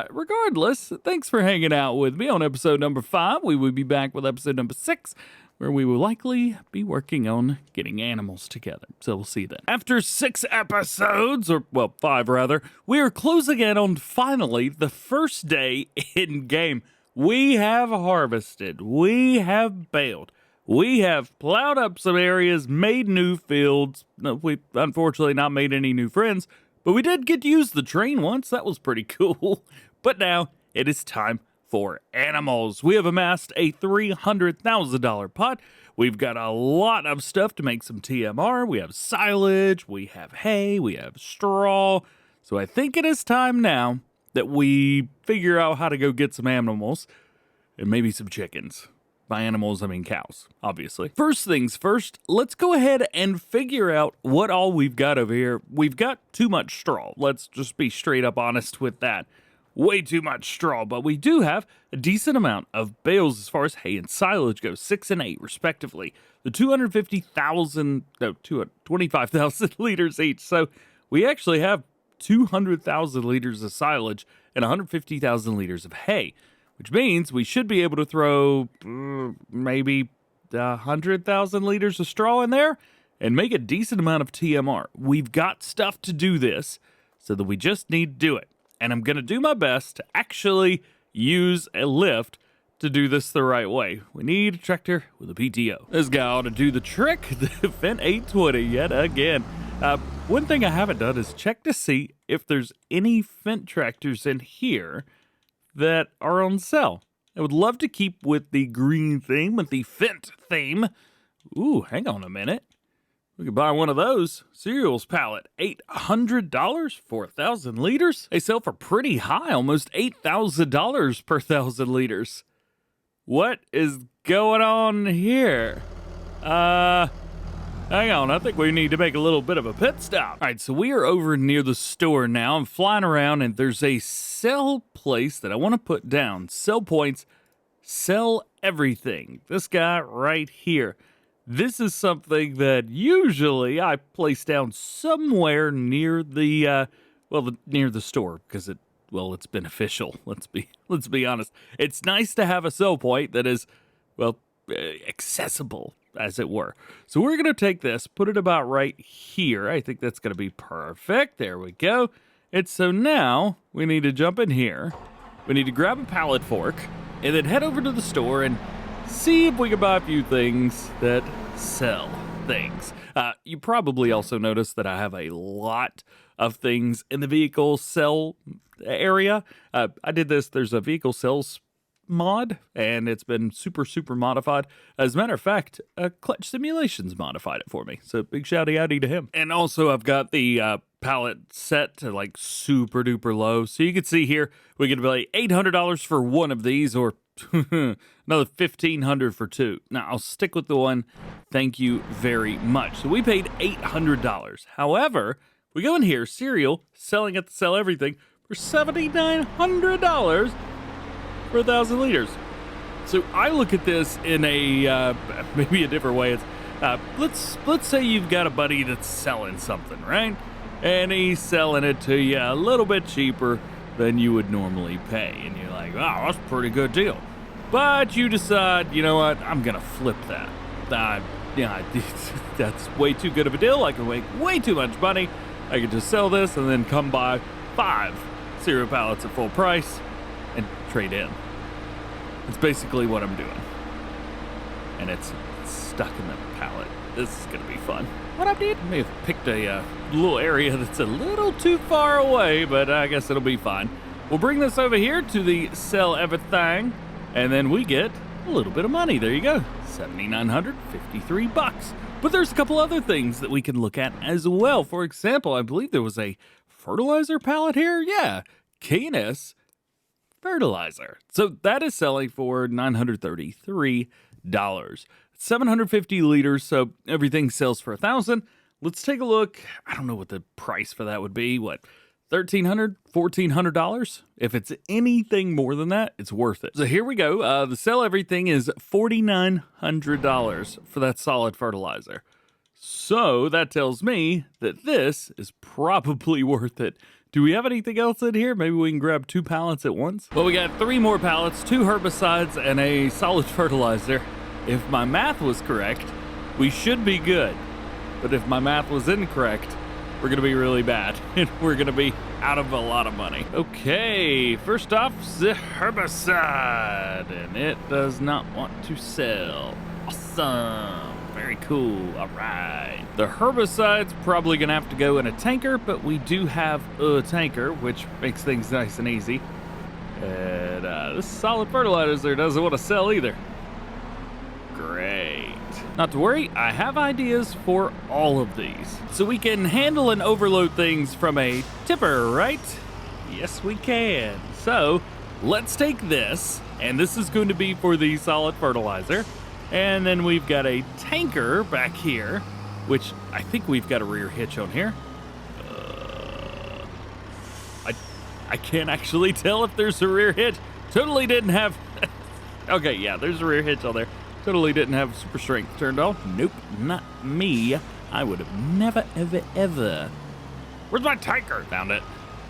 Regardless, thanks for hanging out with me on episode number 5. We will be back with episode number 6, where we will likely be working on getting animals together. So we'll see you then. After 6 episodes, or well, 5 rather, we are closing in on finally the first day in game. We have harvested. We have baled. We have plowed up some areas, made new fields. No, we've unfortunately not made any new friends, but we did get to use the train once. That was pretty cool. But now it is time for animals. We have amassed a $300,000 pot. We've got a lot of stuff to make some TMR. We have silage, we have hay, we have straw. So I think it is time now that we figure out how to go get some animals and maybe some chickens. By animals, I mean cows, obviously. First things first, let's go ahead and figure out what all we've got over here. We've got too much straw. Let's just be straight up honest with that. Way too much straw, but we do have a decent amount of bales as far as hay and silage goes, 6 and 8 respectively. The 25,000 liters each. So we actually have 200,000 liters of silage and 150,000 liters of hay, which means we should be able to throw maybe 100,000 liters of straw in there and make a decent amount of TMR. We've got stuff to do this, so that we just need to do it. And I'm going to do my best to actually use a lift to do this the right way. We need a tractor with a PTO. This guy ought to do the trick. The Fendt 820 yet again. One thing I haven't done is check to see if there's any Fendt tractors in here that are on sale. I would love to keep with the green theme, with the Fendt theme. Ooh, hang on a minute. We could buy one of those. Cereals pallet, $800 for 1,000 liters. They sell for pretty high, almost $8,000 per 1,000 liters. What is going on here? Hang on, I think we need to make a little bit of a pit stop. All right, so we are over near the store now. I'm flying around, and there's a sell place that I want to put down. Sell points, sell everything. This guy right here. This is something that usually I place down somewhere near the, near the store because it's beneficial. Let's be honest. It's nice to have a sell point that is, accessible, as it were. So we're going to take this, put it about right here. I think that's going to be perfect. There we go. So now we need to jump in here. We need to grab a pallet fork and then head over to the store and see if we can buy a few things that sell things. You probably also noticed that I have a lot of things in the vehicle sell area. I did this. There's a vehicle sales mod, and it's been super modified. As a matter of fact, Clutch Simulations modified it for me, so big shouty outy to him. And also I've got the pallet set to like super duper low, so you can see here we can pay $800 for one of these, or another $1,500 for two. Now I'll stick with the one, thank you very much. So we paid $800. However, we go in here, cereal selling at the sell everything for $7,900 for 1,000 liters. So I look at this in a maybe a different way. It's let's say you've got a buddy that's selling something, right? And he's selling it to you a little bit cheaper than you would normally pay, and you're like, "Oh, that's a pretty good deal." But you decide, you know what? I'm gonna flip that. That's way too good of a deal. I can make way too much money. I could just sell this and then come buy 5 cereal pallets at full price and trade in. It's basically what I'm doing. And it's stuck in the pallet. This is gonna be fun. What I did? May have picked a little area that's a little too far away, but I guess it'll be fine. We'll bring this over here to the sell everything, and then we get a little bit of money. There you go, $7,953. But there's a couple other things that we can look at as well. For example, I believe there was a fertilizer pallet here. Yeah, K&S Fertilizer. So that is selling for $933. 750 liters, so everything sells for $1,000. Let's take a look. I don't know what the price for that would be. What, $1,300, $1,400? If it's anything more than that, it's worth it. So here we go. The sell everything is $4,900 for that solid fertilizer. So that tells me that this is probably worth it. Do we have anything else in here? Maybe we can grab 2 pallets at once? Well, we got 3 more pallets, 2 herbicides, and a solid fertilizer. If my math was correct, we should be good. But if my math was incorrect, we're gonna be really bad, and we're gonna be out of a lot of money. Okay, first off, the herbicide, and it does not want to sell. Awesome. Very cool. All right. The herbicide's probably going to have to go in a tanker, but we do have a tanker, which makes things nice and easy. And this solid fertilizer doesn't want to sell either. Great. Not to worry, I have ideas for all of these. So we can handle and overload things from a tipper, right? Yes, we can. So let's take this, and this is going to be for the solid fertilizer. And then we've got a tanker back here, which I think we've got a rear hitch on here. I can't actually tell if there's a rear hitch. Totally didn't have... Okay, yeah, there's a rear hitch on there. Totally didn't have super strength turned on. Nope, not me. I would have never, ever... Where's my tanker? Found it.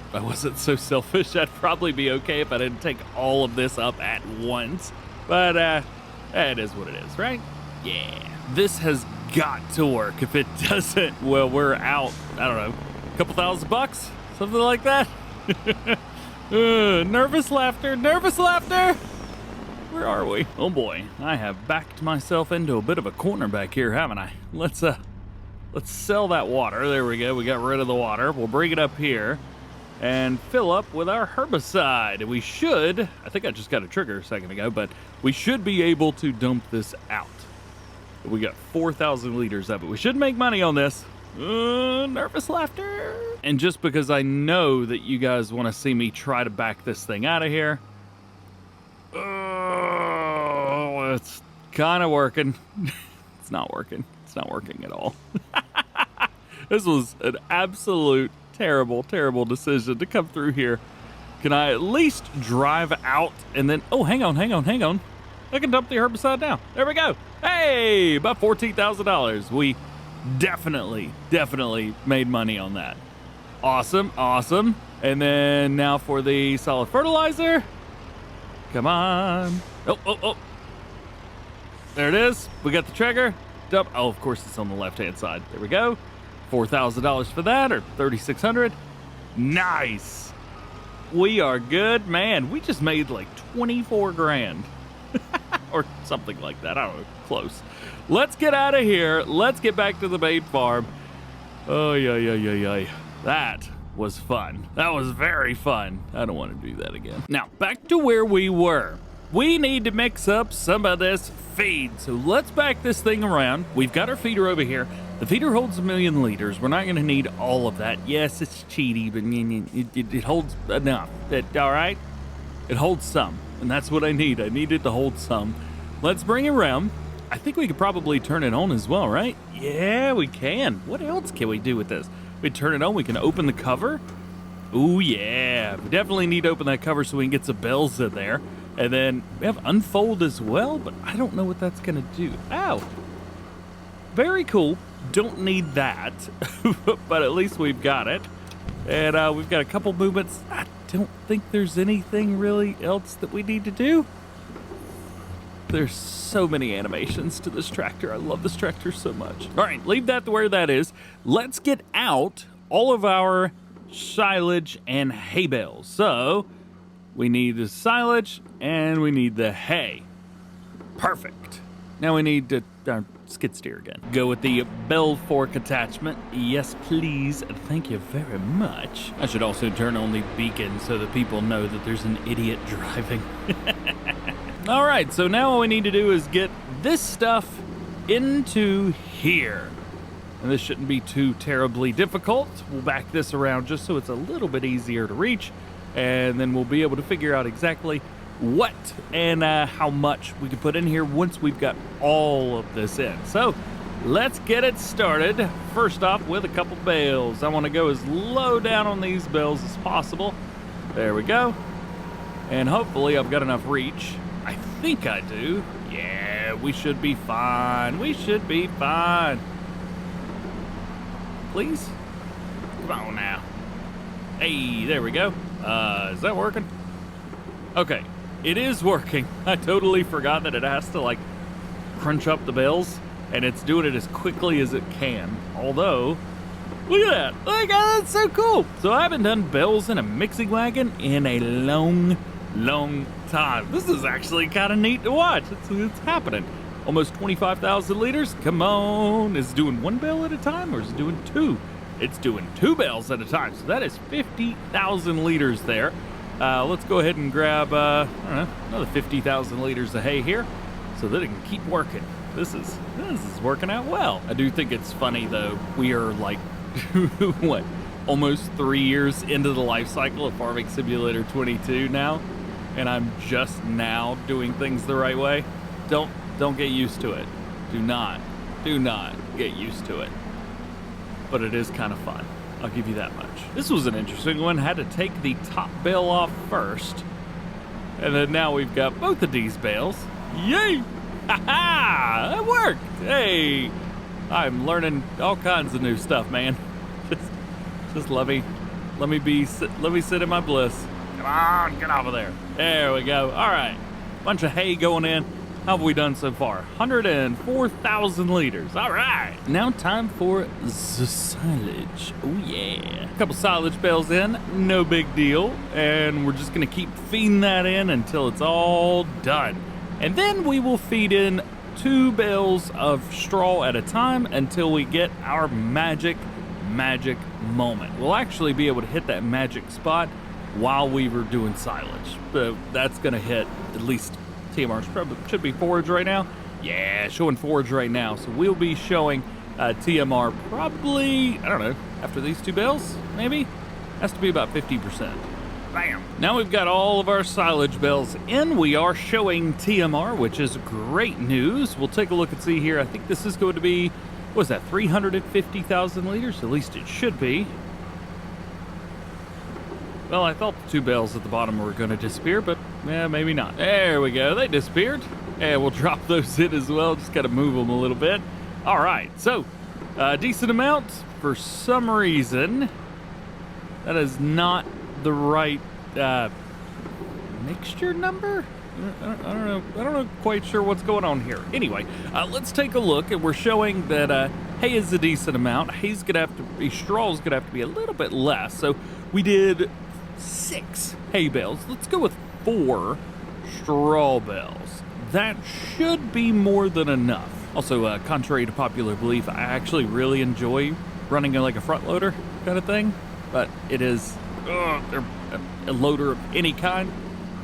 If I wasn't so selfish, I'd probably be okay if I didn't take all of this up at once. But, it is what it is, right? Yeah. This has got to work. If it doesn't, well, we're out, I don't know, a couple $1,000? Something like that? Nervous laughter, nervous laughter! Where are we? Oh boy, I have backed myself into a bit of a corner back here, haven't I? Let's sell that water. There we go, we got rid of the water. We'll bring it up here and fill up with our herbicide. We should, I think I just got a trigger a second ago, but we should be able to dump this out. We got 4,000 liters of it. We should make money on this. Nervous laughter. And just because I know that you guys want to see me try to back this thing out of here, it's kind of working. It's not working. It's not working at all. This was an absolute terrible, terrible decision to come through here. Can I at least drive out and then, oh, hang on. I can dump the herbicide now. There we go. Hey, about $14,000. We definitely made money on that. Awesome. And then now for the solid fertilizer. Come on. Oh. There it is. We got the trigger. Dump. Oh, of course it's on the left-hand side. There we go. $4,000 for that, or $3,600. Nice. We are good, man. We just made like 24 grand or something like that. I don't know. Close. Let's get out of here. Let's get back to the main farm. Oh, yeah. That was fun. That was very fun. I don't want to do that again. Now, back to where we were. We need to mix up some of this feed. So let's back this thing around. We've got our feeder over here. The feeder holds 1 million liters. We're not going to need all of that. Yes, it's cheaty, but it holds enough. All right? It holds some, and that's what I need. I need it to hold some. Let's bring it around. I think we could probably turn it on as well, right? Yeah, we can. What else can we do with this? We turn it on. We can open the cover. Ooh, yeah. We definitely need to open that cover so we can get some bells in there. And then we have unfold as well, but I don't know what that's going to do. Ow. Very cool. Don't need that, but at least we've got it. And we've got a couple movements. I don't think there's anything really else that we need to do. There's so many animations to this tractor. I love this tractor so much. All right, leave that to where that is. Let's get out all of our silage and hay bales. So we need the silage and we need the hay. Perfect. Now we need to skid steer again. Go with the bell fork attachment. Yes, please. Thank you very much. I should also turn on the beacon so that people know that there's an idiot driving. All right, so now all we need to do is get this stuff into here. And this shouldn't be too terribly difficult. We'll back this around just so it's a little bit easier to reach. And then we'll be able to figure out exactly what and how much we can put in here once we've got all of this in. So let's get it started. First off with a couple bales. I want to go as low down on these bales as possible. There we go. And hopefully I've got enough reach. I think I do. Yeah, we should be fine. We should be fine. Please? Come on now. Hey, there we go. Is that working? Okay. It is working. I totally forgot that it has to like crunch up the bales, and it's doing it as quickly as it can. Although, look at that. Look at that, that's so cool. So I haven't done bales in a mixing wagon in a long time. This is actually kind of neat to watch. It's happening. Almost 25,000 liters. Come on. Is it doing one bale at a time or is it doing two? It's doing 2 bales at a time. So that is 50,000 liters there. Let's go ahead and grab, I don't know, another 50,000 liters of hay here so that it can keep working. This is working out well. I do think it's funny, though. We are like, what, almost 3 years into the life cycle of Farming Simulator 22 now, and I'm just now doing things the right way. Don't get used to it. Do not get used to it. But it is kind of fun. I'll give you that much. This was an interesting one. Had to take the top bale off first. And then now we've got both of these bales. Yay! Ha-ha! It worked! Hey! I'm learning all kinds of new stuff, man. Just let me sit in my bliss. Come on, get off of there. There we go. All right. Bunch of hay going in. How have we done so far? 104,000 liters. All right. Now time for the silage. Oh, yeah. A couple silage bales in. No big deal. And we're just going to keep feeding that in until it's all done. And then we will feed in 2 bales of straw at a time until we get our magic moment. We'll actually be able to hit that magic spot while we were doing silage. So that's going to hit at least... TMR should be forage right now. Yeah, showing forage right now. So we'll be showing TMR probably, I don't know, after these 2 bales, maybe? Has to be about 50%. Bam! Now we've got all of our silage bales in. We are showing TMR, which is great news. We'll take a look and see here. I think this is going to be What was that, 350,000 liters? At least it should be. Well, I thought the 2 bales at the bottom were going to disappear, but maybe not. There we go. They disappeared. And we'll drop those in as well. Just got to move them a little bit. All right. So, decent amount. For some reason, that is not the right mixture number. I don't know. I don't know quite sure what's going on here. Anyway, let's take a look. And we're showing that hay is a decent amount. Hay's gonna have to be, straw's gonna have to be a little bit less. So we did 6 hay bales. Let's go with 4 straw bales. That should be more than enough. Also, contrary to popular belief, I actually really enjoy running like a front loader kind of thing. But it is they're a loader of any kind.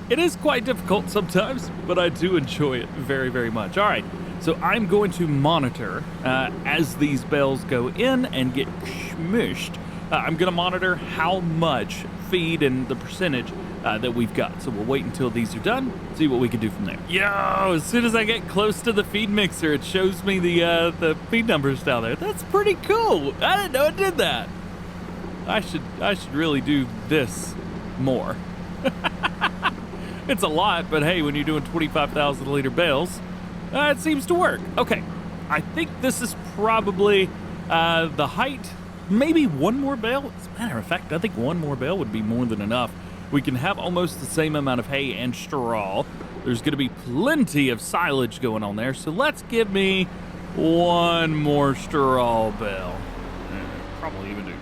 It is quite difficult sometimes, but I do enjoy it very, very much. All right, so I'm going to monitor as these bales go in and get smushed. I'm going to monitor how much feed and the percentage that we've got. So we'll wait until these are done, see what we can do from there. Yo, as soon as I get close to the feed mixer, it shows me the feed numbers down there. That's pretty cool. I didn't know it did that. I should really do this more. It's a lot, but hey, when you're doing 25,000 liter bales, it seems to work. Okay, I think this is probably the height. Maybe one more bale. As a matter of fact, I think one more bale would be more than enough. We can have almost the same amount of hay and straw. There's going to be plenty of silage going on there, so let's give me one more straw bale. Probably even do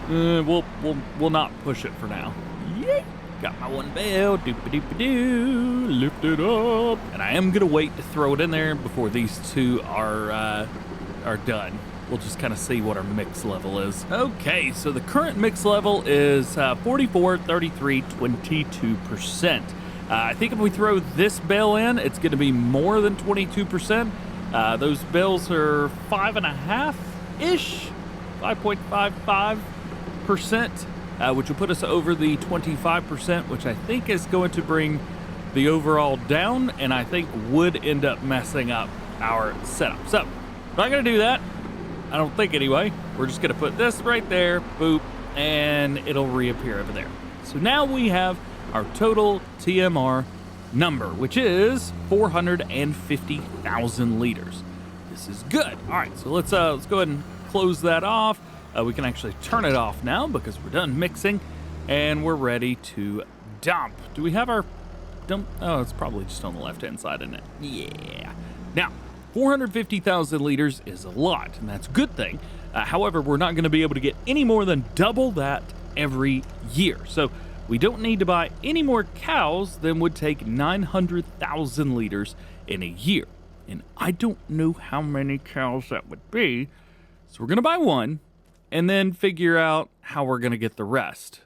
2. We'll not push it for now. Yay! Got my one bale, doop-a-doop-a-doo, lift it up. And I am gonna wait to throw it in there before these 2 are done. We'll just kind of see what our mix level is. Okay, so the current mix level is 44, 33, 22%. I think if we throw this bale in, it's gonna be more than 22%. Those bales are 5.5-ish, 5.55%. Which will put us over the 25%, which I think is going to bring the overall down, and I think would end up messing up our setup. So, not going to do that. I don't think anyway. We're just going to put this right there, boop, and it'll reappear over there. So now we have our total TMR number, which is 450,000 liters. This is good. All right, so let's go ahead and close that off. We can actually turn it off now because we're done mixing and we're ready to dump. Do we have our dump? Oh, it's probably just on the left-hand side, isn't it? Yeah. Now, 450,000 liters is a lot, and that's a good thing. However, we're not going to be able to get any more than double that every year. So we don't need to buy any more cows than would take 900,000 liters in a year. And I don't know how many cows that would be. So we're going to buy one and then figure out how we're going to get the rest,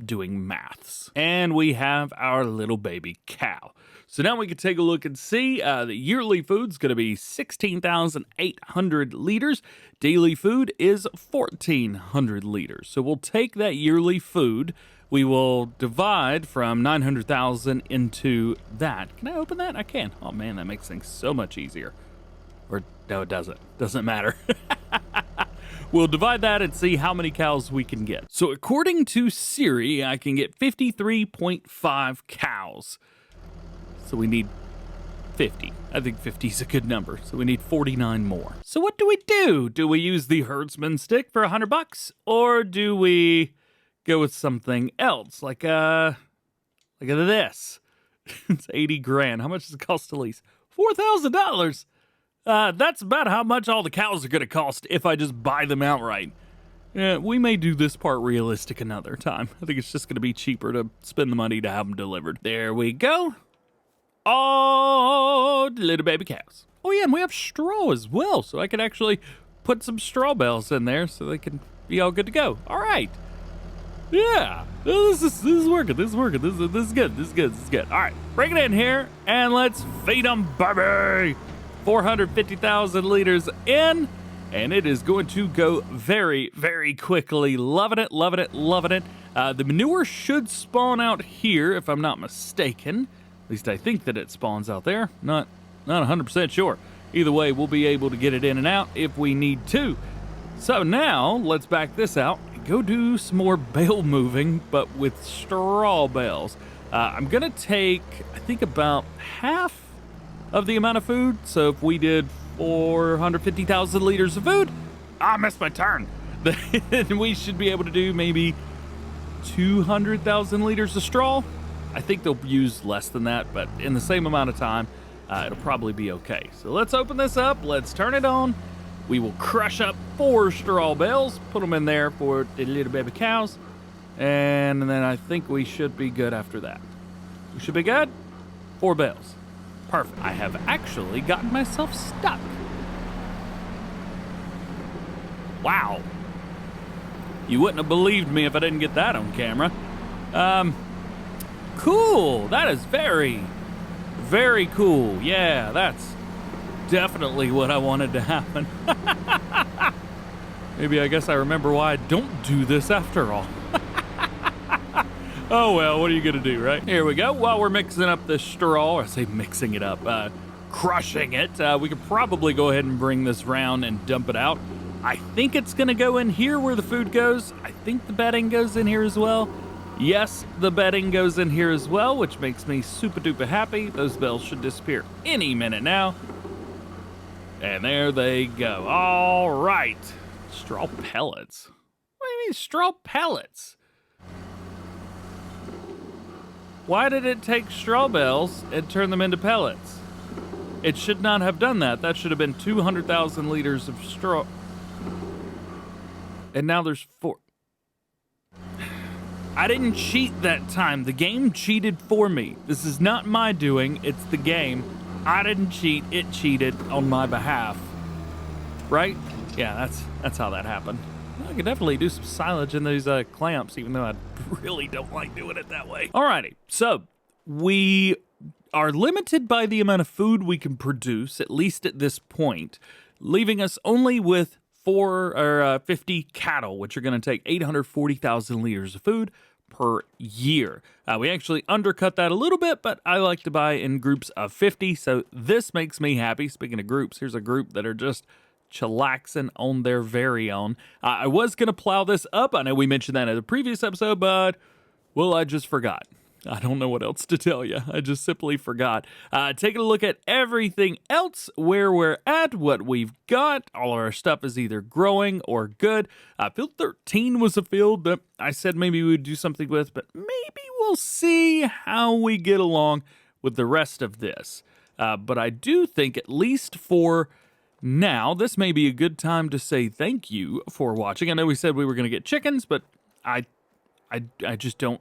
doing maths. And we have our little baby cow. So now we can take a look and see the yearly food's going to be 16,800 liters. Daily food is 1,400 liters. So we'll take that yearly food. We will divide from 900,000 into that. Can I open that? I can. Oh man, that makes things so much easier. Or no, it doesn't. Doesn't matter. We'll divide that and see how many cows we can get. So according to Siri, I can get 53.5 cows. So we need 50. I think 50 is a good number. So we need 49 more. So what do we do? Do we use the herdsman stick for $100, or do we go with something else like this? It's 80 grand. How much does it cost to lease? $4,000. That's about how much all the cows are going to cost if I just buy them outright. We may do this part realistic another time. I think it's just going to be cheaper to spend the money to have them delivered. There we go. Oh, little baby cows. Oh yeah, and we have straw as well, so I can actually put some straw bales in there so they can be all good to go. All right. Yeah, this is working. This is working. This is good. This is good. This is good. All right, bring it in here and let's feed them, baby. 450,000 liters in, and it is going to go very, very quickly. Loving it, loving it, loving it. The manure should spawn out here, if I'm not mistaken. At least I think that it spawns out there. Not 100% sure. Either way, we'll be able to get it in and out if we need to. So now, let's back this out and go do some more bale moving, but with straw bales. I'm gonna take, I think, about half of the amount of food. So if we did 450,000 liters of food, I missed my turn. Then we should be able to do maybe 200,000 liters of straw. I think they'll use less than that, but in the same amount of time, it'll probably be okay. So let's open this up. Let's turn it on. We will crush up 4 straw bales, put them in there for the little baby cows, and then I think we should be good after that. We should be good. 4 bales. Perfect. I have actually gotten myself stuck. Wow. You wouldn't have believed me if I didn't get that on camera. Cool. That is very, very cool. Yeah, that's definitely what I wanted to happen. Maybe I guess I remember why I don't do this after all. Oh well, what are you gonna do, right? Here we go. While we're mixing up the straw, I say mixing it up, crushing it, we could probably go ahead and bring this round and dump it out. I think it's gonna go in here where the food goes. I think the bedding goes in here as well. Yes, the bedding goes in here as well, which makes me super duper happy. Those bales should disappear any minute now. And there they go. All right. Straw pellets. What do you mean straw pellets? Why did it take straw bales and turn them into pellets? It should not have done that. That should have been 200,000 liters of straw. And now there's 4. I didn't cheat that time. The game cheated for me. This is not my doing. It's the game. I didn't cheat. It cheated on my behalf. Right? Yeah, that's how that happened. I could definitely do some silage in those clamps, even though I really don't like doing it that way. Alrighty, so we are limited by the amount of food we can produce, at least at this point, leaving us only with 50 cattle, which are going to take 840,000 liters of food per year. We actually undercut that a little bit, but I like to buy in groups of 50, so this makes me happy. Speaking of groups, here's a group that are just chillaxing on their very own. I was going to plow this up. I know we mentioned that in the previous episode, but, well, I just forgot. I don't know what else to tell you. I just simply forgot. Taking a look at everything else, where we're at, what we've got. All of our stuff is either growing or good. Field 13 was a field that I said maybe we would do something with, but maybe we'll see how we get along with the rest of this. But I do think, at least for now, this may be a good time to say thank you for watching. I know we said we were going to get chickens, but I just don't.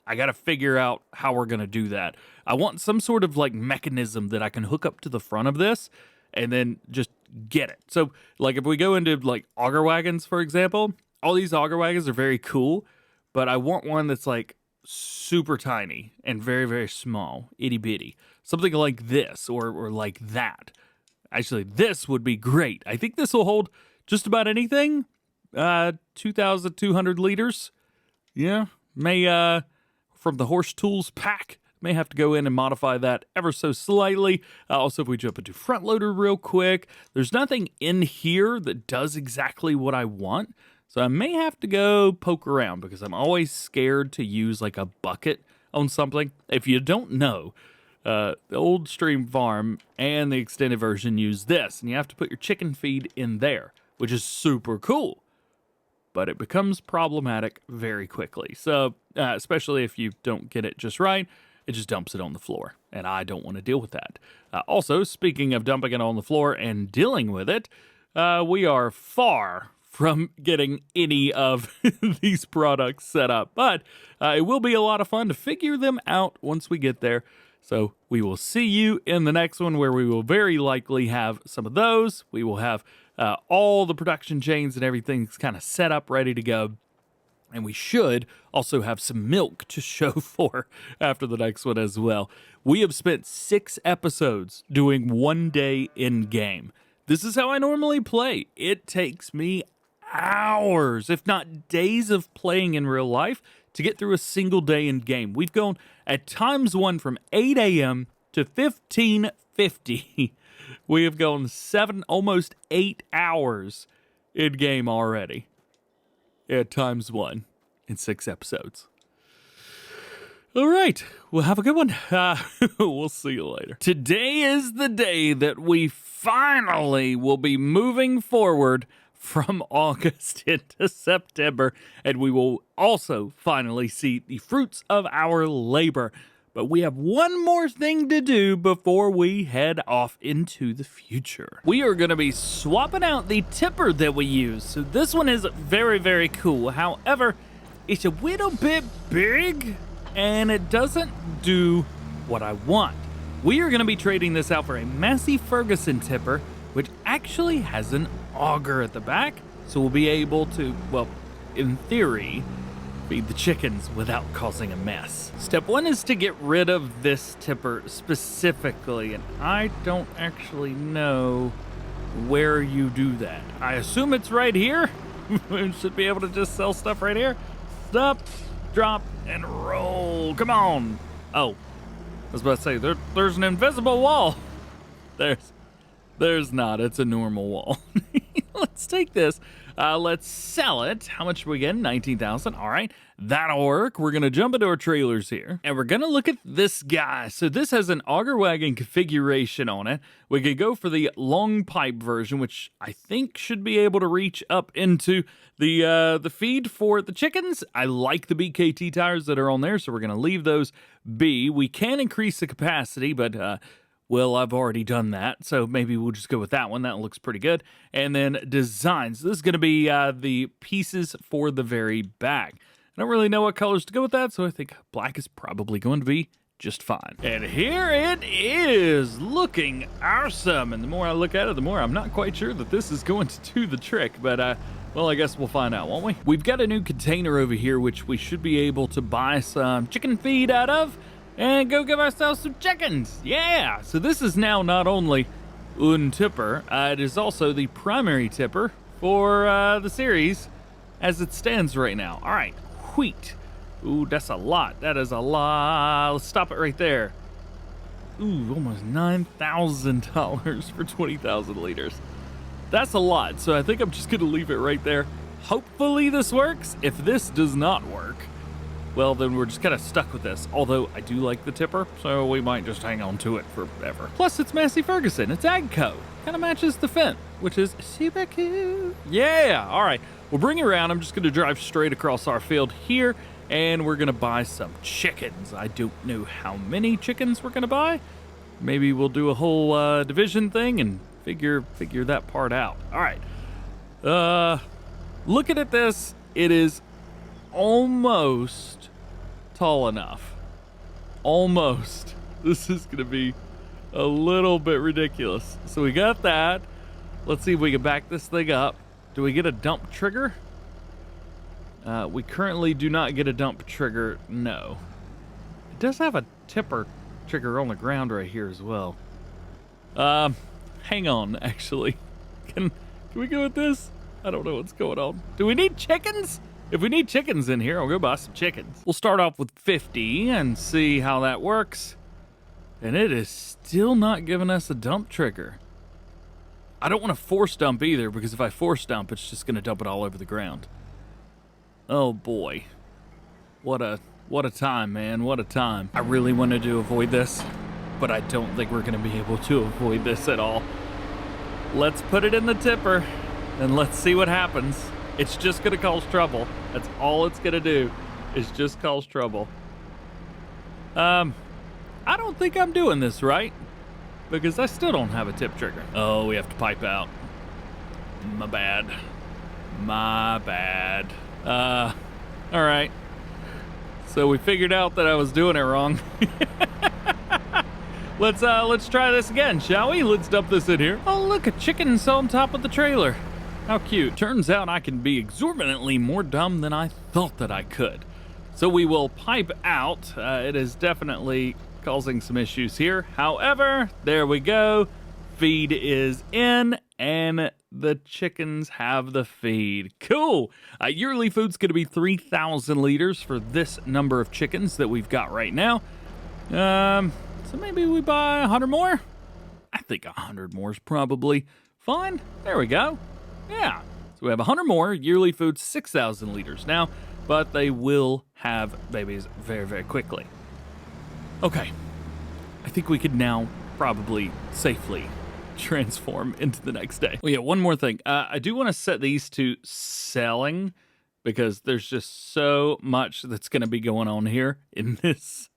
I got to figure out how we're going to do that. I want some sort of like mechanism that I can hook up to the front of this and then just get it. So like if we go into like auger wagons, for example, all these auger wagons are very cool, but I want one that's like super tiny and very, very small, itty bitty. Something like this or like that. Actually, this would be great. I think this will hold just about anything. 2,200 liters. Yeah, may from the Horse Tools pack. May have to go in and modify that ever so slightly. Also, if we jump into front loader real quick, there's nothing in here that does exactly what I want. So I may have to go poke around because I'm always scared to use like a bucket on something. If you don't know, the old Stream Farm and the extended version use this, and you have to put your chicken feed in there, which is super cool. But it becomes problematic very quickly. So, especially if you don't get it just right, it just dumps it on the floor, and I don't want to deal with that. Also, speaking of dumping it on the floor and dealing with it, we are far from getting any of these products set up, but it will be a lot of fun to figure them out once we get there. So we will see you in the next one, where we will very likely have some of those. We will have all the production chains and everything's kind of set up, ready to go. And we should also have some milk to show for after the next one as well. We have spent 6 episodes doing one day in game. This is how I normally play. It takes me hours, if not days, of playing in real life to get through a single day in game. We've gone at times one from 8 a.m. to 15:50 50. We have gone 7, almost 8 hours in game already. At times 1 in 6 episodes. All right, well, have a good one. We'll see you later. Today is the day that we finally will be moving forward from August into September, and we will also finally see the fruits of our labor. But we have one more thing to do before we head off into the future. We are going to be swapping out the tipper that we use. So this one is very, very cool. However, it's a little bit big, and it doesn't do what I want. We are going to be trading this out for a Massey Ferguson tipper, which actually has an auger at the back. So we'll be able to, well, in theory, feed the chickens without causing a mess. Step 1 is to get rid of this tipper specifically, and I don't actually know where you do that. I assume it's right here. We should be able to just sell stuff right here. Stop, drop, and roll. Come on. Oh, I was about to say, there's an invisible wall. There's not. It's a normal wall. Let's take this. Let's sell it. How much are we getting? 19,000. All right, that'll work. We're going to jump into our trailers here, and we're going to look at this guy. So this has an auger wagon configuration on it. We could go for the long pipe version, which I think should be able to reach up into the feed for the chickens. I like the BKT tires that are on there, so we're going to leave those be. We can increase the capacity, but well, I've already done that, so maybe we'll just go with that one. That looks pretty good. And then designs. This is going to be the pieces for the very back. I don't really know what colors to go with that, so I think black is probably going to be just fine. And here it is, looking awesome. And the more I look at it, the more I'm not quite sure that this is going to do the trick. But, well, I guess we'll find out, won't we? We've got a new container over here, which we should be able to buy some chicken feed out of. And go give ourselves some chickens. Yeah. So this is now not only un tipper, it is also the primary tipper for the series as it stands right now. All right, wheat. Ooh, that's a lot. That is a lot. Let's stop it right there. Ooh, almost $9,000 for 20,000 liters. That's a lot. So I think I'm just going to leave it right there. Hopefully this works. If this does not work, well, then we're just kind of stuck with this. Although I do like the tipper, so we might just hang on to it forever. Plus, it's Massey Ferguson. It's AGCO. Kind of matches the Fendt, which is super cute. Yeah, all right. We'll bring it around. I'm just going to drive straight across our field here, and we're going to buy some chickens. I don't know how many chickens we're going to buy. Maybe we'll do a whole division thing and figure that part out. All right. Looking at this, it is almost tall enough. Almost. This is going to be a little bit ridiculous. So we got that. Let's see if we can back this thing up. Do we get a dump trigger? We currently do not get a dump trigger. No. It does have a tipper trigger on the ground right here as well. Hang on, actually. Can we go with this? I don't know what's going on. Do we need chickens? If we need chickens in here, I'll go buy some chickens. We'll start off with 50 and see how that works. And it is still not giving us a dump trigger. I don't want to force dump either, because if I force dump, it's just going to dump it all over the ground. Oh boy. What a time, man. What a time. I really wanted to avoid this, but I don't think we're going to be able to avoid this at all. Let's put it in the tipper and let's see what happens. It's just going to cause trouble. That's all it's going to do, is just cause trouble. I don't think I'm doing this right, because I still don't have a tip trigger. Oh, we have to pipe out. My bad. My bad. All right. So we figured out that I was doing it wrong. Let's try this again, shall we? Let's dump this in here. Oh, look, a chicken's on top of the trailer. How cute. Turns out I can be exorbitantly more dumb than I thought that I could. So we will pipe out. It is definitely causing some issues here. However, there we go. Feed is in, and the chickens have the feed. Cool. Yearly food's going to be 3,000 liters for this number of chickens that we've got right now. So maybe we buy 100 more? I think 100 more is probably fine. There we go. Yeah. So we have 100 more, yearly food, 6,000 liters now, but they will have babies very, very quickly. Okay. I think we could now probably safely transform into the next day. Oh yeah, one more thing. I do want to set these to selling because there's just so much that's going to be going on here in this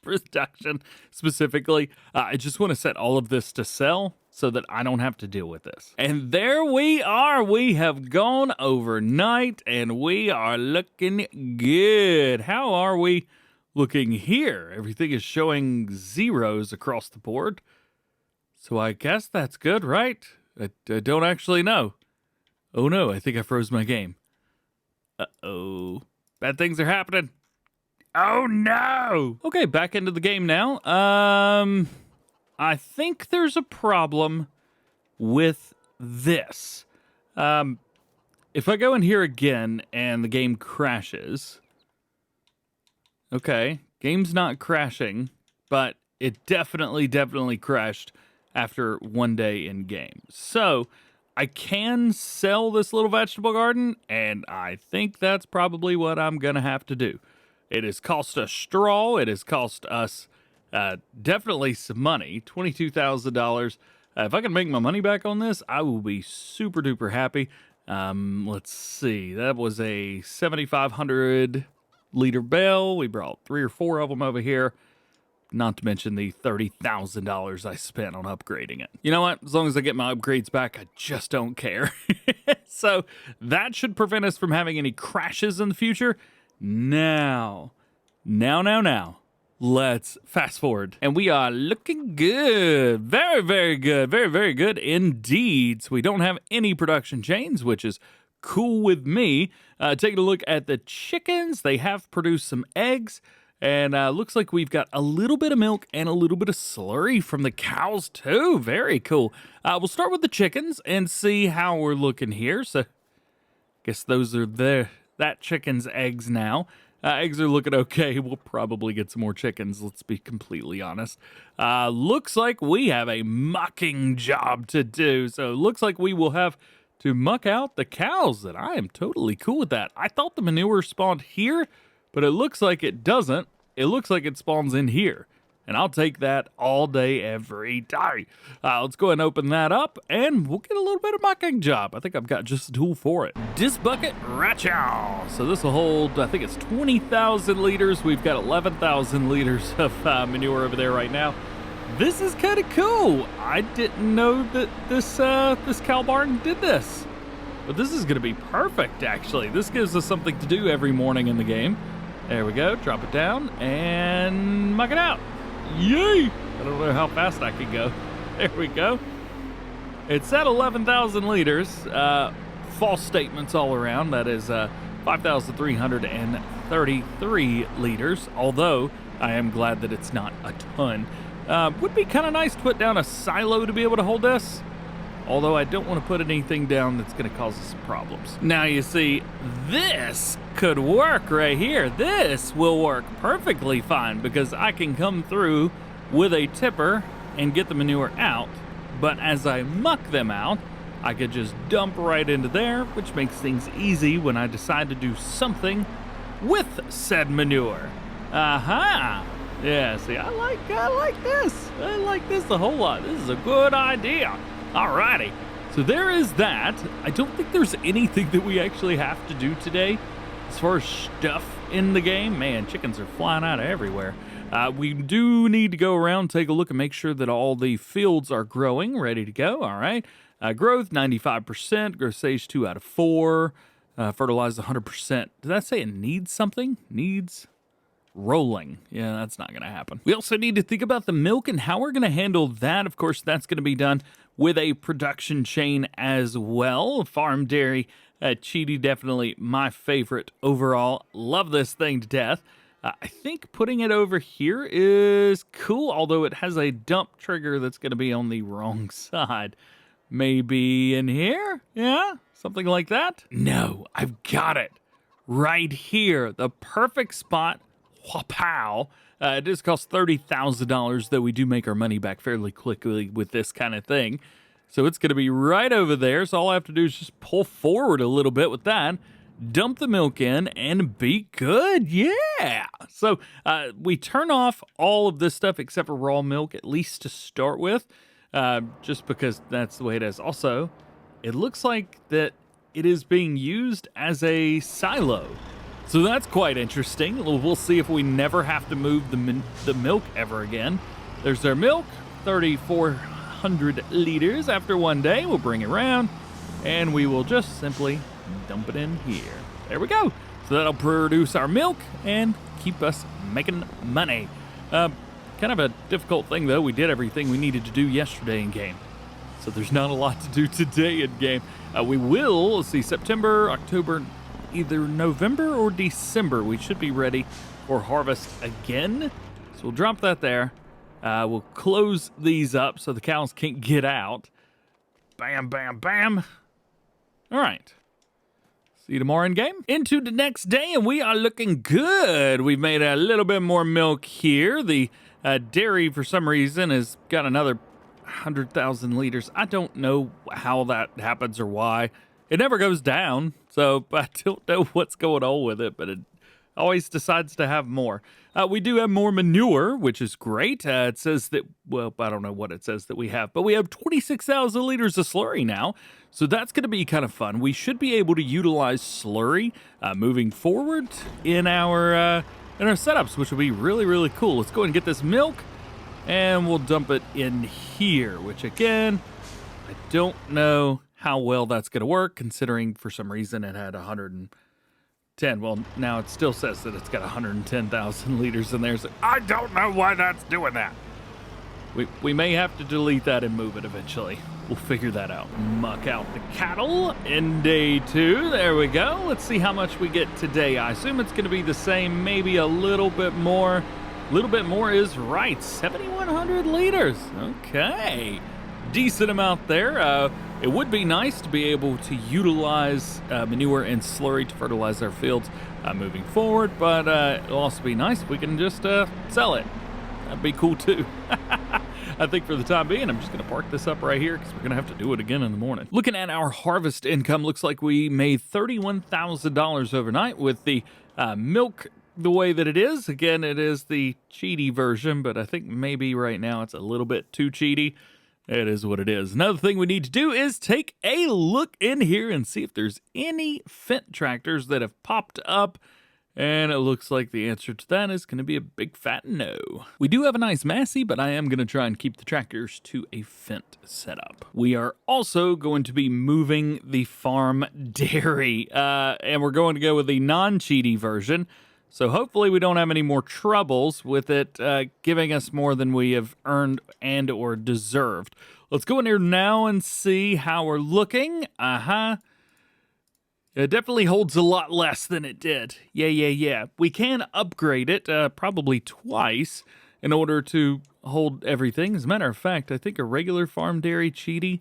production specifically. I just want to set all of this to sell so that I don't have to deal with this. And there we are. We have gone overnight and we are looking good. How are we looking here? Everything is showing zeros across the board. So I guess that's good, right? I don't actually know. Oh no, I think I froze my game. Uh-oh. Bad things are happening. Oh no! Okay, back into the game now. I think there's a problem with this. If I go in here again and the game crashes. Okay, game's not crashing, but it definitely crashed after one day in game. So I can sell this little vegetable garden, and I think that's probably what I'm gonna have to do. It has cost us straw. It has cost us definitely some money, $22,000. If I can make my money back on this, I will be super duper happy. Let's see. That was a 7,500 liter bale. We brought 3 or 4 of them over here. Not to mention the $30,000 I spent on upgrading it. You know what? As long as I get my upgrades back, I just don't care. So that should prevent us from having any crashes in the future. Now, let's fast forward. And we are looking good. Very, very good. Very, very good indeed. So we don't have any production chains, which is cool with me. Taking a look at the chickens. They have produced some eggs. And looks like we've got a little bit of milk and a little bit of slurry from the cows too. Very cool. We'll start with the chickens and see how we're looking here. So, guess those are that chicken's eggs now. Eggs are looking okay. We'll probably get some more chickens, let's be completely honest. Looks like we have a mucking job to do. So looks like we will have to muck out the cows, and I am totally cool with that. I thought the manure spawned here, but it looks like it doesn't. It looks like it spawns in here. And I'll take that all day, every day. Let's go ahead and open that up, and we'll get a little bit of mucking job. I think I've got just the tool for it. Disc bucket, ratchow. So this will hold, I think it's 20,000 liters. We've got 11,000 liters of manure over there right now. This is kind of cool. I didn't know that this cow barn did this. But this is going to be perfect, actually. This gives us something to do every morning in the game. There we go. Drop it down and muck it out. Yay! I don't know how fast I can go. There we go. It's at 11,000 liters. False statements all around. That is 5,333 liters. Although I am glad that it's not a ton. Would be kind of nice to put down a silo to be able to hold this. Although I don't want to put anything down that's going to cause us some problems. Now you see, this could work right here. This will work perfectly fine because I can come through with a tipper and get the manure out. But as I muck them out, I could just dump right into there, which makes things easy when I decide to do something with said manure. Aha! Yeah, see, I like this. I like this a whole lot. This is a good idea. Alrighty, so there is that. I don't think there's anything that we actually have to do today as far as stuff in the game. Man, chickens are flying out of everywhere. We do need to go around, take a look, and make sure that all the fields are growing, ready to go. All right, growth 95%, growth stage 2 out of 4, fertilized 100%. Did that say it needs something? Needs rolling. Yeah, that's not going to happen. We also need to think about the milk and how we're going to handle that. Of course, that's going to be done with a production chain as well. Farm dairy, Cheaty, definitely my favorite overall. Love this thing to death. I think putting it over here is cool, although it has a dump trigger that's going to be on the wrong side. Maybe in here? Yeah, something like that? No, I've got it. Right here, the perfect spot. Whapow. It does cost $30,000, though we do make our money back fairly quickly with this kind of thing. So it's going to be right over there. So all I have to do is just pull forward a little bit with that, dump the milk in, and be good. Yeah. So we turn off all of this stuff except for raw milk, at least to start with, just because that's the way it is. Also, it looks like that it is being used as a silo. So that's quite interesting. We'll see if we never have to move the milk ever again. There's our milk, 3,400 liters after one day. We'll bring it around, and we will just simply dump it in here. There we go. So that'll produce our milk and keep us making money. Kind of a difficult thing, though. We did everything we needed to do yesterday in game, so there's not a lot to do today in game. We will, let's see, September, October, either November or December, we should be ready for harvest again. So we'll drop that there. We'll close these up so the cows can't get out. Bam, bam, bam. All right. See you tomorrow in game. Into the next day, and we are looking good. We've made a little bit more milk here. The dairy, for some reason, has got another 100,000 liters. I don't know how that happens or why. It never goes down, so I don't know what's going on with it, but it always decides to have more. We do have more manure, which is great. It says that, well, I don't know what it says that we have, but we have 26,000 liters of slurry now, so that's going to be kind of fun. We should be able to utilize slurry moving forward in our setups, which will be really, really cool. Let's go ahead and get this milk, and we'll dump it in here, which, again, I don't know how well that's going to work, considering for some reason it had 110. Well, now it still says that it's got 110,000 liters in there, so I don't know why that's doing that. We may have to delete that and move it eventually. We'll figure that out. Muck out the cattle in day 2. There we go. Let's see how much we get today. I assume it's going to be the same, maybe a little bit more. A little bit more is right. 7,100 liters. Okay. Decent amount there. It would be nice to be able to utilize manure and slurry to fertilize our fields moving forward, but it'll also be nice if we can just sell it. That'd be cool too. I think for the time being, I'm just going to park this up right here because we're going to have to do it again in the morning. Looking at our harvest income, looks like we made $31,000 overnight with the milk the way that it is. Again, it is the cheaty version, but I think maybe right now it's a little bit too cheaty. It is what it is. Another thing we need to do is take a look in here and see if there's any Fendt tractors that have popped up. And it looks like the answer to that is going to be a big fat no. We do have a nice Massey, but I am going to try and keep the tractors to a Fendt setup. We are also going to be moving the farm dairy, and we're going to go with the non-cheaty version. So hopefully we don't have any more troubles with it giving us more than we have earned and or deserved. Let's go in here now and see how we're looking. It definitely holds a lot less than it did. Yeah. We can upgrade it probably twice in order to hold everything. As a matter of fact, I think a regular farm dairy cheaty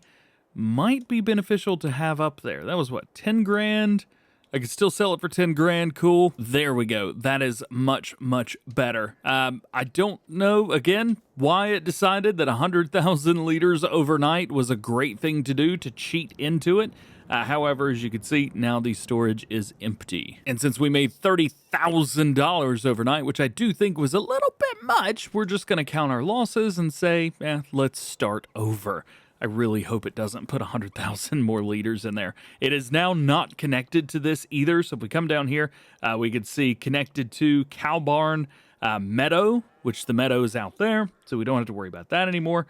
might be beneficial to have up there. That was what, 10 grand? I could still sell it for 10 grand. Cool. There we go. That is much, much better. I don't know, again, why it decided that 100,000 liters overnight was a great thing to do to cheat into it. However, as you can see, now the storage is empty. And since we made $30,000 overnight, which I do think was a little bit much, we're just going to count our losses and say, let's start over. I really hope it doesn't put 100,000 more liters in there. It is now not connected to this either. So if we come down here, we can see connected to cow barn meadow, which the meadow is out there. So we don't have to worry about that anymore.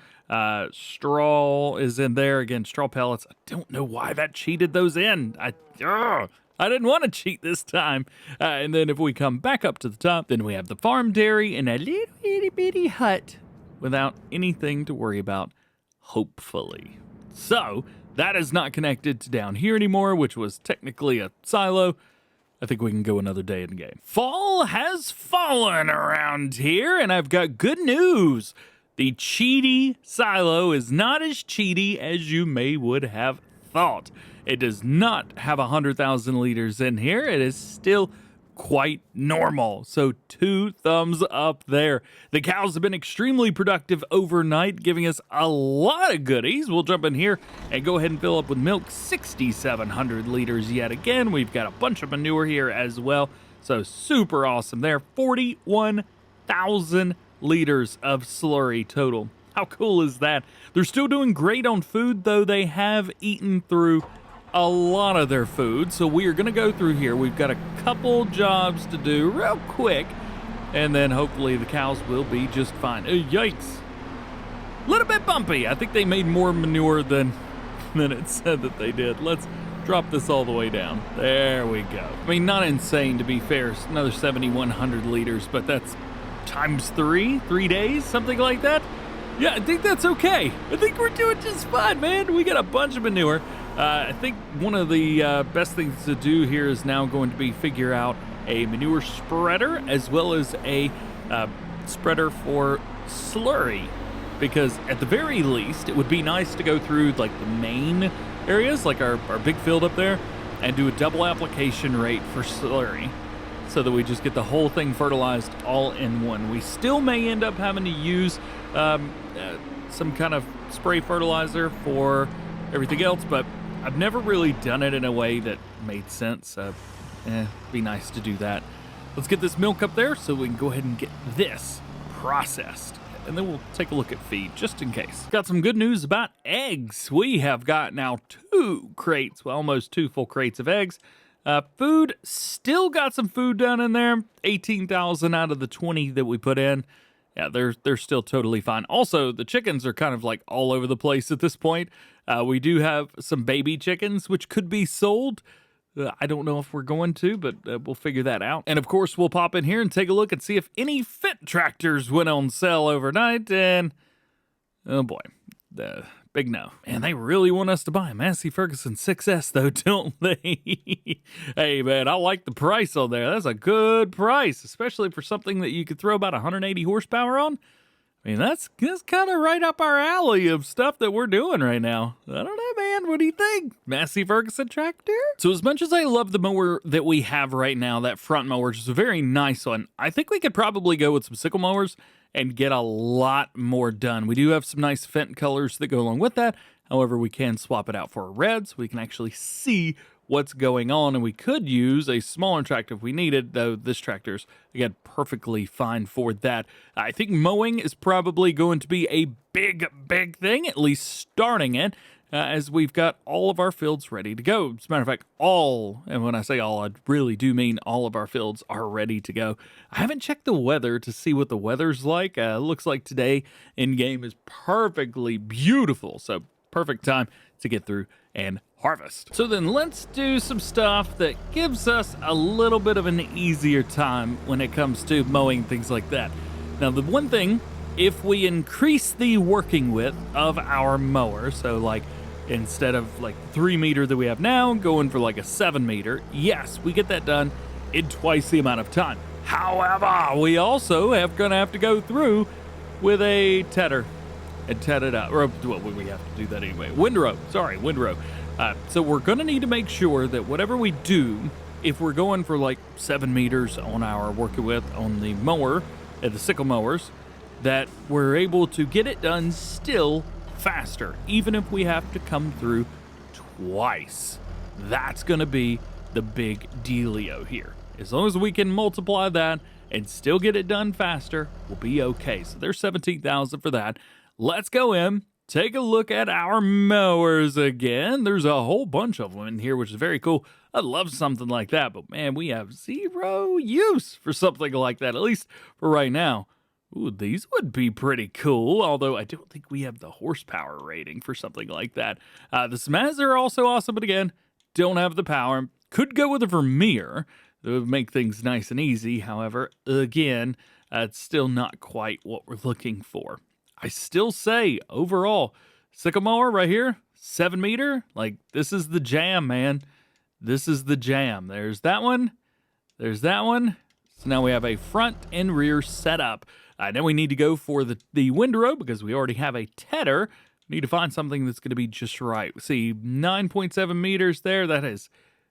Straw is in there. Again, straw pellets. I don't know why that cheated those in. I didn't want to cheat this time. And then if we come back up to the top, then we have the farm dairy in a little itty bitty hut without anything to worry about. Hopefully. So that is not connected to down here anymore, which was technically a silo. I think we can go another day in the game. Fall has fallen around here, and I've got good news. The cheaty silo is not as cheaty as you would have thought. It does not have 100,000 liters in here. It is still quite normal. So 2 thumbs up there. The cows have been extremely productive overnight, giving us a lot of goodies. We'll jump in here and go ahead and fill up with milk. 6,700 liters yet again. We've got a bunch of manure here as well. So super awesome there. 41,000 liters of slurry total. How cool is that? They're still doing great on food, though. They have eaten through a lot of their food, so we are going to go through here. We've got a couple jobs to do real quick, and then hopefully the cows will be just fine. Yikes. A little bit bumpy. I think they made more manure than it said that they did. Let's drop this all the way down. There we go. I mean, not insane to be fair. It's another 7,100 liters, but that's times 3 days, something like that. Yeah, I think that's okay. I think we're doing just fine, man. We got a bunch of manure. I think one of the best things to do here is now going to be figure out a manure spreader as well as a spreader for slurry. Because at the very least, it would be nice to go through like the main areas, like our big field up there, and do a double application rate for slurry, so that we just get the whole thing fertilized all in one. We still may end up having to use some kind of spray fertilizer for everything else, but I've never really done it in a way that made sense. Be nice to do that. Let's get this milk up there so we can go ahead and get this processed. And then we'll take a look at feed just in case. Got some good news about eggs. We have got now 2 crates, well, almost 2 full crates of eggs. Food, still got some food down in there. 18,000 out of the 20 that we put in. Yeah, they're still totally fine. Also, the chickens are kind of like all over the place at this point. We do have some baby chickens, which could be sold. I don't know if we're going to, but we'll figure that out. And of course, we'll pop in here and take a look and see if any fit tractors went on sale overnight. And oh boy, big no. And they really want us to buy a Massey Ferguson 6S though, don't they? Hey man, I like the price on there. That's a good price, especially for something that you could throw about 180 horsepower on. I mean, that's kind of right up our alley of stuff that we're doing right now. I don't know, man. What do you think? Massey Ferguson tractor? So as much as I love the mower that we have right now, that front mower, which is a very nice one, I think we could probably go with some sickle mowers and get a lot more done. We do have some nice Fendt colors that go along with that. However, we can swap it out for a red so we can actually see what's going on, and we could use a smaller tractor if we needed, though this tractor's, again, perfectly fine for that. I think mowing is probably going to be a big thing, at least starting it, as we've got all of our fields ready to go. As a matter of fact, all, and when I say all, I really do mean all of our fields are ready to go. I haven't checked the weather to see what the weather's like. Looks like today in-game is perfectly beautiful, so perfect time to get through and harvest. So then let's do some stuff that gives us a little bit of an easier time when it comes to mowing, things like that. Now, the one thing, if we increase the working width of our mower, so like instead of like 3 meter that we have now, going for like a 7 meter, yes, we get that done in twice the amount of time. However, we also gonna have to go through with a Tedar and ted it up, or well, we have to do that anyway. Windrow. So we're going to need to make sure that whatever we do, if we're going for like 7 meters on our working width on the mower, the sickle mowers, that we're able to get it done still faster, even if we have to come through twice. That's going to be the big dealio here. As long as we can multiply that and still get it done faster, we'll be okay. So there's 17,000 for that. Let's go in, take a look at our mowers again. There's a whole bunch of them in here, which is very cool. I love something like that, but man, we have zero use for something like that, at least for right now. Ooh, these would be pretty cool, although I don't think we have the horsepower rating for something like that. The Smaz are also awesome, but again, don't have the power. Could go with a Vermeer. That would make things nice and easy. However, again, it's still not quite what we're looking for. I still say, overall, sickle mower right here, 7 meter, like, this is the jam, man. This is the jam. There's that one. There's that one. So now we have a front and rear setup. Then we need to go for the windrow because we already have a Tedar. We need to find something that's going to be just right. See, 9.7 meters there. That is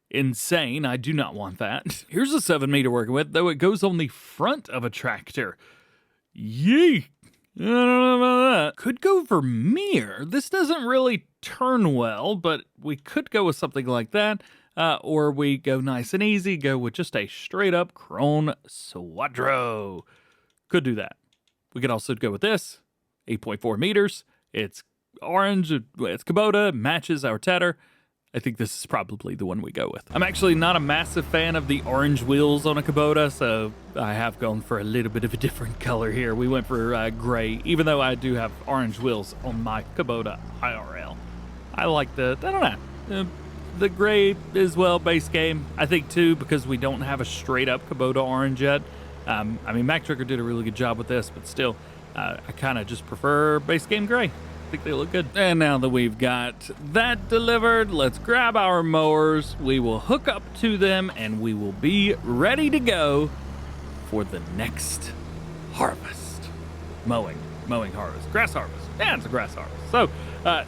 insane. I do not want that. Here's a 7 meter working with, though it goes on the front of a tractor. Yee! I don't know about that. Could go Vermeer. This doesn't really turn well, but we could go with something like that. Or we go nice and easy, go with just a straight up Krone Squadro. Could do that. We could also go with this, 8.4 meters. It's orange, it's Kubota, matches our Tedar. I think this is probably the one we go with. I'm actually not a massive fan of the orange wheels on a Kubota, so I have gone for a little bit of a different color here. We went for gray, even though I do have orange wheels on my Kubota IRL. I like I don't know, the gray is, well, base game. I think, too, because we don't have a straight-up Kubota orange yet. I mean, Mac Trucker did a really good job with this, but still, I kind of just prefer base game gray. I think they look good. And now that we've got that delivered, let's grab our mowers. We will hook up to them, and we will be ready to go for the next harvest. Mowing harvest, grass harvest. Yeah, it's a grass harvest. So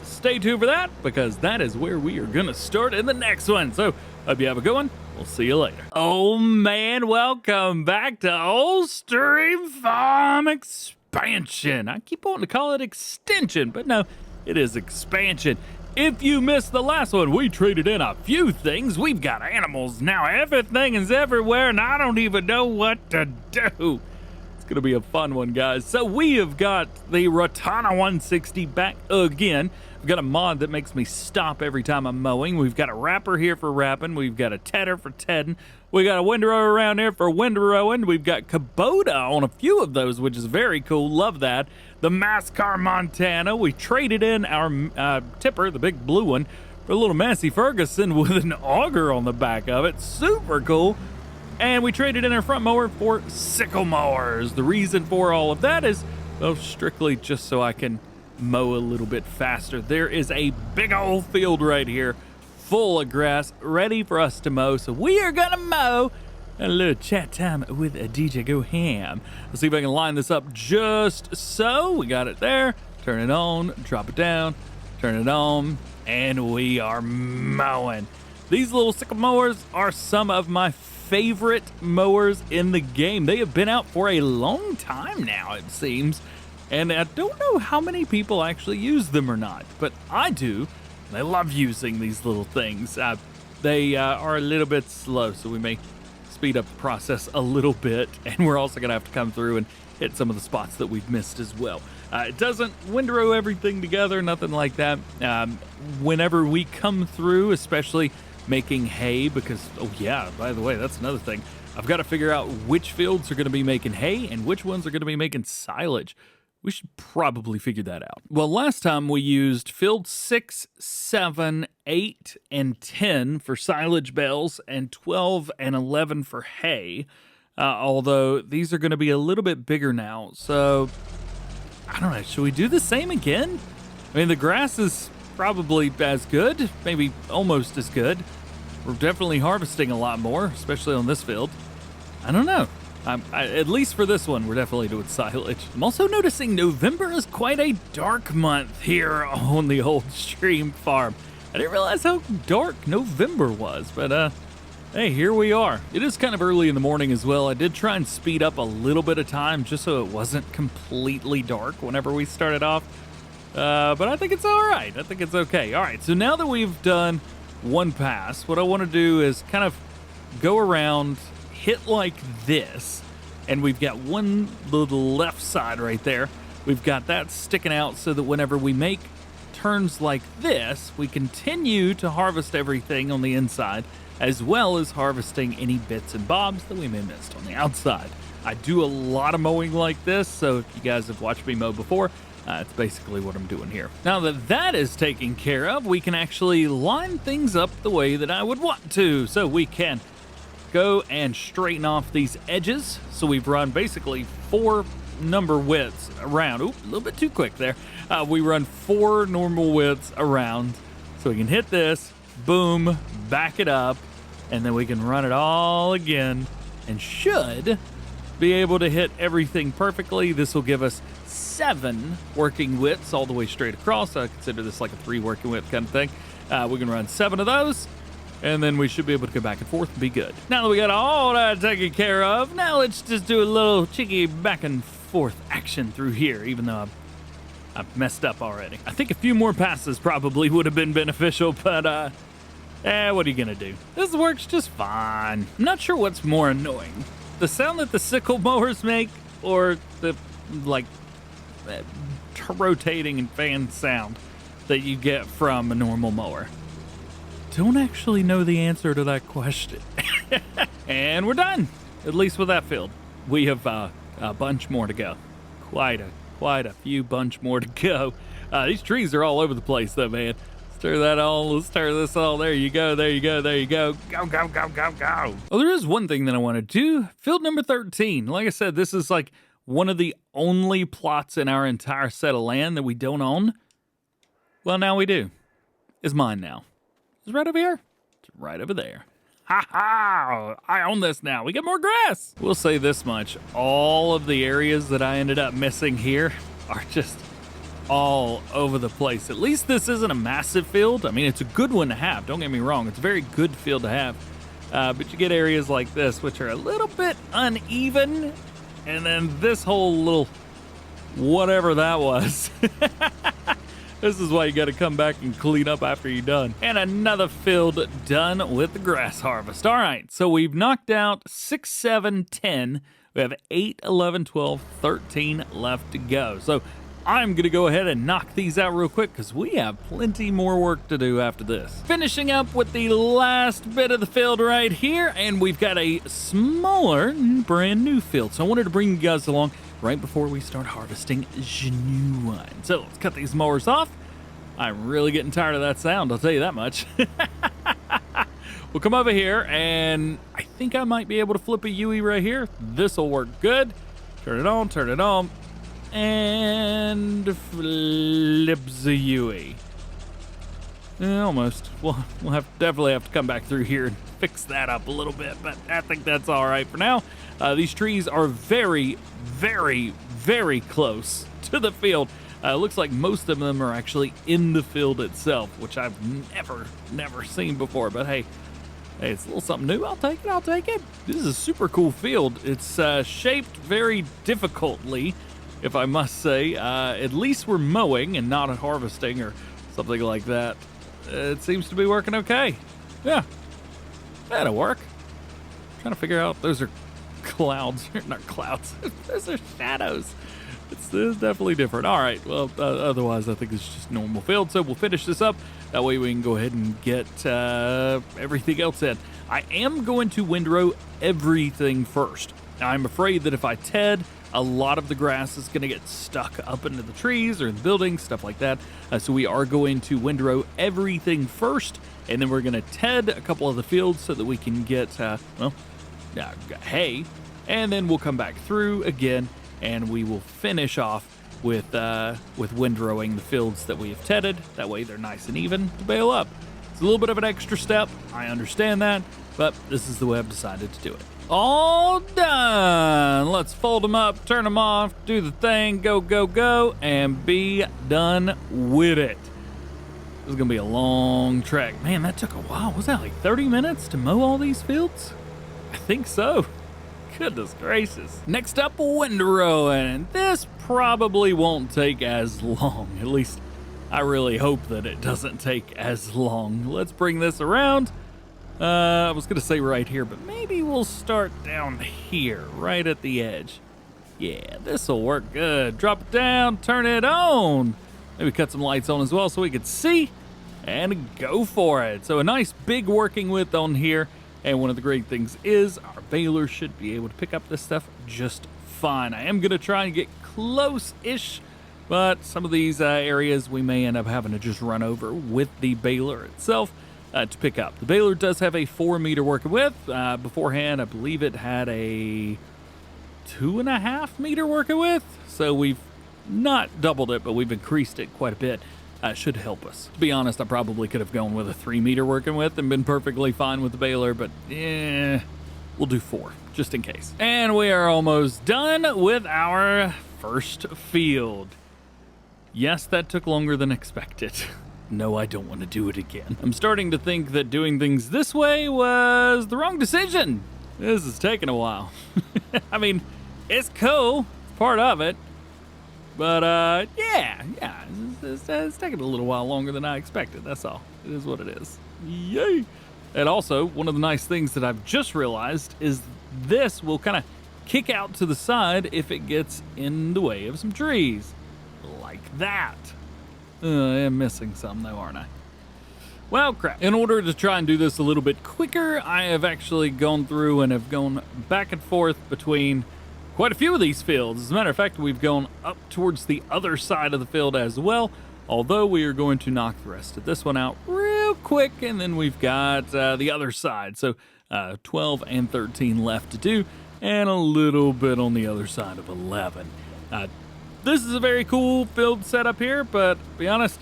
stay tuned for that, because that is where we are going to start in the next one. So hope you have a good one. We'll see you later. Oh, man, welcome back to Old Stream Farm Expansion. I keep wanting to call it extension, but no, it is expansion. If you missed the last one, we traded in a few things. We've got animals now. Everything is everywhere, and I don't even know what to do. It's going to be a fun one, guys. So we have got the Rotana 160 back again. We've got a mod that makes me stop every time I'm mowing. We've got a wrapper here for wrapping. We've got a Tedar for tedding. We got a windrower around there for windrowing. We've got Kubota on a few of those, which is very cool. Love that. The Mascar Montana. We traded in our tipper, the big blue one, for a little Massey Ferguson with an auger on the back of it. Super cool. And we traded in our front mower for sickle mowers. The reason for all of that is, well, strictly just so I can mow a little bit faster. There is a big old field right here full of grass ready for us to mow, so we are gonna mow. A little chat time with a DjGoHam. Let's see if I can line this up just so. We got it there. Turn it on, drop it down, turn it on, and we are mowing. These little sickle mowers are some of my favorite mowers in the game. They have been out for a long time now, it seems. And I don't know how many people actually use them or not, but I do. I love using these little things. They are a little bit slow, so we may speed up the process a little bit, and we're also going to have to come through and hit some of the spots that we've missed as well. It doesn't windrow everything together, nothing like that. Whenever we come through, especially making hay, because, oh yeah, by the way, that's another thing. I've got to figure out which fields are going to be making hay and which ones are going to be making silage. We should probably figure that out. Well, last time we used field 6, 7, 8, and 10 for silage bales and 12 and 11 for hay. Although these are going to be a little bit bigger now. So, I don't know. Should we do the same again? I mean, the grass is probably as good, maybe almost as good. We're definitely harvesting a lot more, especially on this field. I don't know. At least for this one, we're definitely doing silage. I'm also noticing November is quite a dark month here on the Old Stream Farm. I didn't realize how dark November was, but hey, here we are. It is kind of early in the morning as well. I did try and speed up a little bit of time just so it wasn't completely dark whenever we started off. But I think it's all right. I think it's okay. All right, so now that we've done one pass, what I want to do is kind of go around, hit like this, and we've got one little left side right there. We've got that sticking out so that whenever we make turns like this, we continue to harvest everything on the inside, as well as harvesting any bits and bobs that we may have missed on the outside. I do a lot of mowing like this, so if you guys have watched me mow before, it's basically what I'm doing here. Now that that is taken care of, we can actually line things up the way that I would want to. So we can go and straighten off these edges. So we've run basically 4 number widths around. Oop, a little bit too quick there. We run 4 normal widths around. So we can hit this, boom, back it up, and then we can run it all again and should be able to hit everything perfectly. This will give us 7 working widths all the way straight across. I consider this like a 3 working width kind of thing. We can run 7 of those, and then we should be able to go back and forth and be good. Now that we got all that taken care of, now let's just do a little cheeky back and forth action through here, even though I've messed up already. I think a few more passes probably would have been beneficial, but what are you gonna do? This works just fine. I'm not sure what's more annoying, the sound that the sickle mowers make, or the like rotating and fan sound that you get from a normal mower. Don't actually know the answer to that question. And we're done, at least with that field. We have a bunch more to go. Quite a few bunch more to go. These trees are all over the place though, man. Stir that all, let's stir this all. There you go, there you go, there you go. Go, go, go, go, go. Oh, there is one thing that I want to do. Field number 13. Like I said, this is like one of the only plots in our entire set of land that we don't own. Well, now we do. It's mine now. It's right over here. It's right over there. Ha ha! I own this now. We get more grass. We'll say this much. All of the areas that I ended up missing here are just all over the place. At least this isn't a massive field. I mean, it's a good one to have. Don't get me wrong. It's a very good field to have. But you get areas like this, which are a little bit uneven. And then this whole little whatever that was. This is why you got to come back and clean up after you're done. And another field done with the grass harvest. All right, so we've knocked out 6, 7, 10. We have 8, 11, 12, 13 left to go. So I'm going to go ahead and knock these out real quick because we have plenty more work to do after this. Finishing up with the last bit of the field right here, and we've got a smaller, brand new field. So I wanted to bring you guys along right before we start harvesting the new one. So let's cut these mowers off. I'm really getting tired of that sound, I'll tell you that much. We'll come over here, and I think I might be able to flip a UE right here. This will work good. Turn it on, and flip the UE. Almost. We'll definitely have to come back through here and fix that up a little bit, but I think that's all right for now. These trees are very, very, very close to the field. Looks like most of them are actually in the field itself, which I've never seen before. But hey, it's a little something new. I'll take it. This is a super cool field. It's shaped very difficultly, if I must say. At least we're mowing and not harvesting or something like that. It seems to be working okay. Yeah, that'll work. I'm trying to figure out, those are clouds. Not clouds. Those are shadows. It's definitely different. All right, well, otherwise I think it's just normal field. So we'll finish this up. That way we can go ahead and get everything else in. I am going to windrow everything first. Now, I'm afraid that if I TED, a lot of the grass is going to get stuck up into the trees or in the buildings, stuff like that. So we are going to windrow everything first, and then we're going to TED a couple of the fields so that we can get, hay. And then we'll come back through again, and we will finish off with windrowing the fields that we have tedded. That way they're nice and even to bale up. It's a little bit of an extra step. I understand that, but this is the way I've decided to do it. All done. Let's fold them up, turn them off, do the thing, go, go, go, and be done with it. This is going to be a long trek. Man, that took a while. Was that like 30 minutes to mow all these fields? I think so. Goodness gracious. Next up, windrowing. This probably won't take as long. At least I really hope that it doesn't take as long. Let's bring this around. I was going to say right here, but maybe we'll start down here, right at the edge. Yeah, this will work good. Drop it down, turn it on. Maybe cut some lights on as well so we can see and go for it. So a nice big working width on here. And one of the great things is our baler should be able to pick up this stuff just fine. I am going to try and get close-ish, but some of these areas we may end up having to just run over with the baler itself to pick up. The baler does have a 4-meter working width. Beforehand, I believe it had a 2.5 meter working width. So we've not doubled it, but we've increased it quite a bit. Should help us. To be honest, I probably could have gone with a 3-meter working width and been perfectly fine with the baler, but we'll do 4 just in case. And we are almost done with our first field. Yes, that took longer than expected. No, I don't want to do it again. I'm starting to think that doing things this way was the wrong decision. This is taking a while. I mean, it's cool. It's part of it. But, yeah, it's taking a little while longer than I expected. That's all. It is what it is. Yay! And also, one of the nice things that I've just realized is this will kind of kick out to the side if it gets in the way of some trees. Like that. I'm missing some though, aren't I? Well, crap. In order to try and do this a little bit quicker, I have actually gone through and have gone back and forth between quite a few of these fields. As a matter of fact, we've gone up towards the other side of the field as well, although we are going to knock the rest of this one out real quick, and then we've got the other side. So 12 and 13 left to do, and a little bit on the other side of 11. This is a very cool field setup here, but to be honest,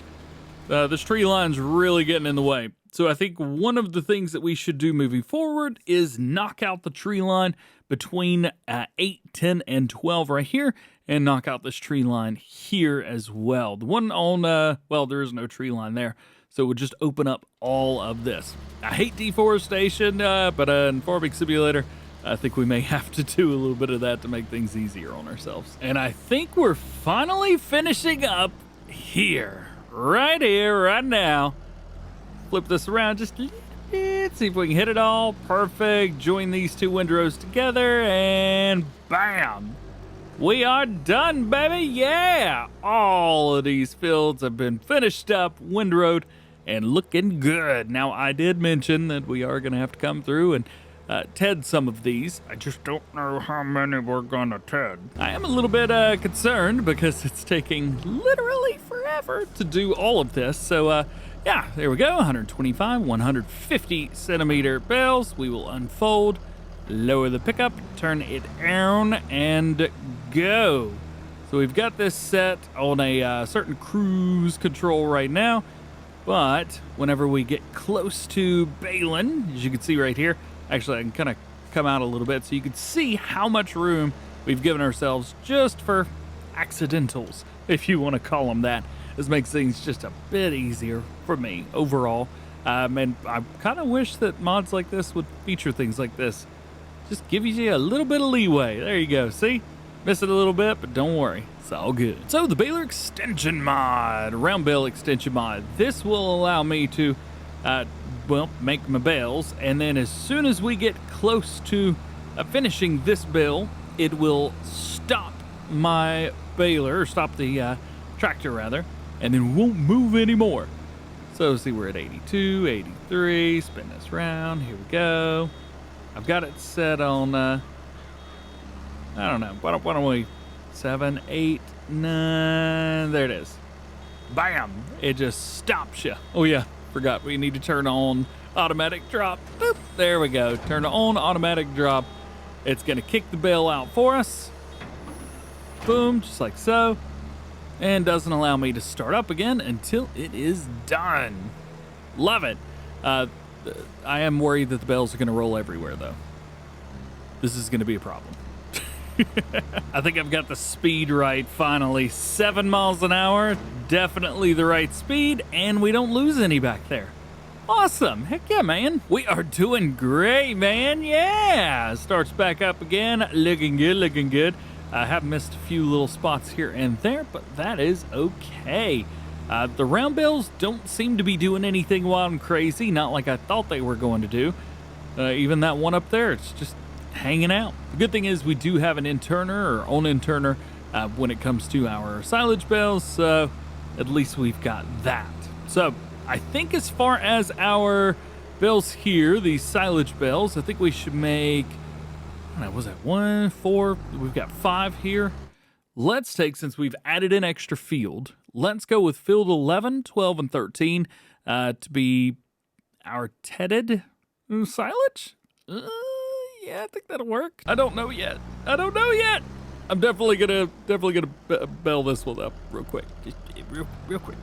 this tree line's really getting in the way. So I think one of the things that we should do moving forward is knock out the tree line between 8, 10, and 12 right here, and knock out this tree line here as well. The one on, well, there is no tree line there, so it would just open up all of this. I hate deforestation, but in Farming Simulator, I think we may have to do a little bit of that to make things easier on ourselves. And I think we're finally finishing up here, right now. Flip this around just a little bit, see if we can hit it all. Perfect. Join these two windrows together, and bam! We are done, baby. Yeah! All of these fields have been finished up, windrowed, and looking good. Now, I did mention that we are going to have to come through and TED some of these. I just don't know how many we're gonna TED. I am a little bit concerned because it's taking literally forever to do all of this. So yeah, there we go. 125, 150 centimeter bales. We will unfold, lower the pickup, turn it down, and go. So we've got this set on a certain cruise control right now, but whenever we get close to baling, as you can see right here, actually, I can kind of come out a little bit so you can see how much room we've given ourselves just for accidentals, if you want to call them that. This makes things just a bit easier for me overall. And I kind of wish that mods like this would feature things like this. Just give you a little bit of leeway. There you go. See? Miss it a little bit, but don't worry. It's all good. So the baler extension mod, round bale extension mod. This will allow me to well, make my bales, and then as soon as we get close to finishing this bale, it will stop my baler, or stop the tractor rather, and then won't move anymore. So see, we're at 82, 83, spin this round, here we go. I've got it set on, I don't know, why don't we, 7, 8, 9, there it is. Bam, it just stops you. Oh yeah. Forgot we need to turn on automatic drop. Boop, there we go. Turn on automatic drop. It's going to kick the bale out for us. Boom, just like so. And doesn't allow me to start up again until it is done. Love it. I am worried that the bales are going to roll everywhere, though. This is going to be a problem. I think I've got the speed right finally. 7 miles an hour, definitely the right speed, and we don't lose any back there. Awesome. Heck yeah, man. We are doing great, man. Yeah. Starts back up again. Looking good, looking good. I have missed a few little spots here and there, but that is okay. The round bales don't seem to be doing anything wild and crazy, not like I thought they were going to do. Even that one up there, it's just hanging out. The good thing is we do have an interner, or own interner, when it comes to our silage bales, so at least we've got that. So I think as far as our bales here, these silage bales, I think we should make, I don't know, was that 1, 4? We've got 5 here. Let's take, since we've added an extra field, let's go with field 11, 12, and 13 to be our tedded silage. Yeah, I think that'll work. I don't know yet. I'm definitely gonna bell this one up real quick. Just real quick.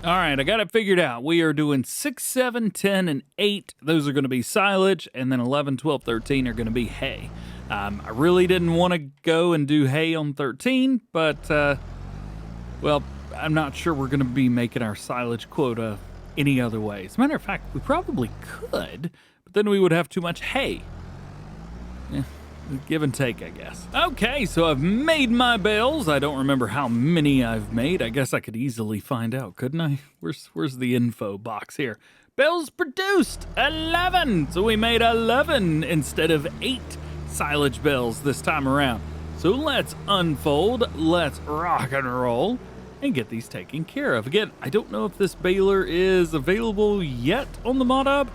All right, I got it figured out. We are doing 6, 7, 10, and 8. Those are gonna be silage, and then 11, 12, 13 are gonna be hay. I really didn't want to go and do hay on 13, but well, I'm not sure we're going to be making our silage quota any other way. As a matter of fact, we probably could, but then we would have too much hay. Yeah, give and take, I guess. Okay, so I've made my bales. I don't remember how many I've made. I guess I could easily find out, couldn't I? Where's the info box here? Bales produced 11. So we made 11 instead of 8 silage bales this time around. So let's unfold, let's rock and roll, and get these taken care of. Again, I don't know if this baler is available yet on the mod hub.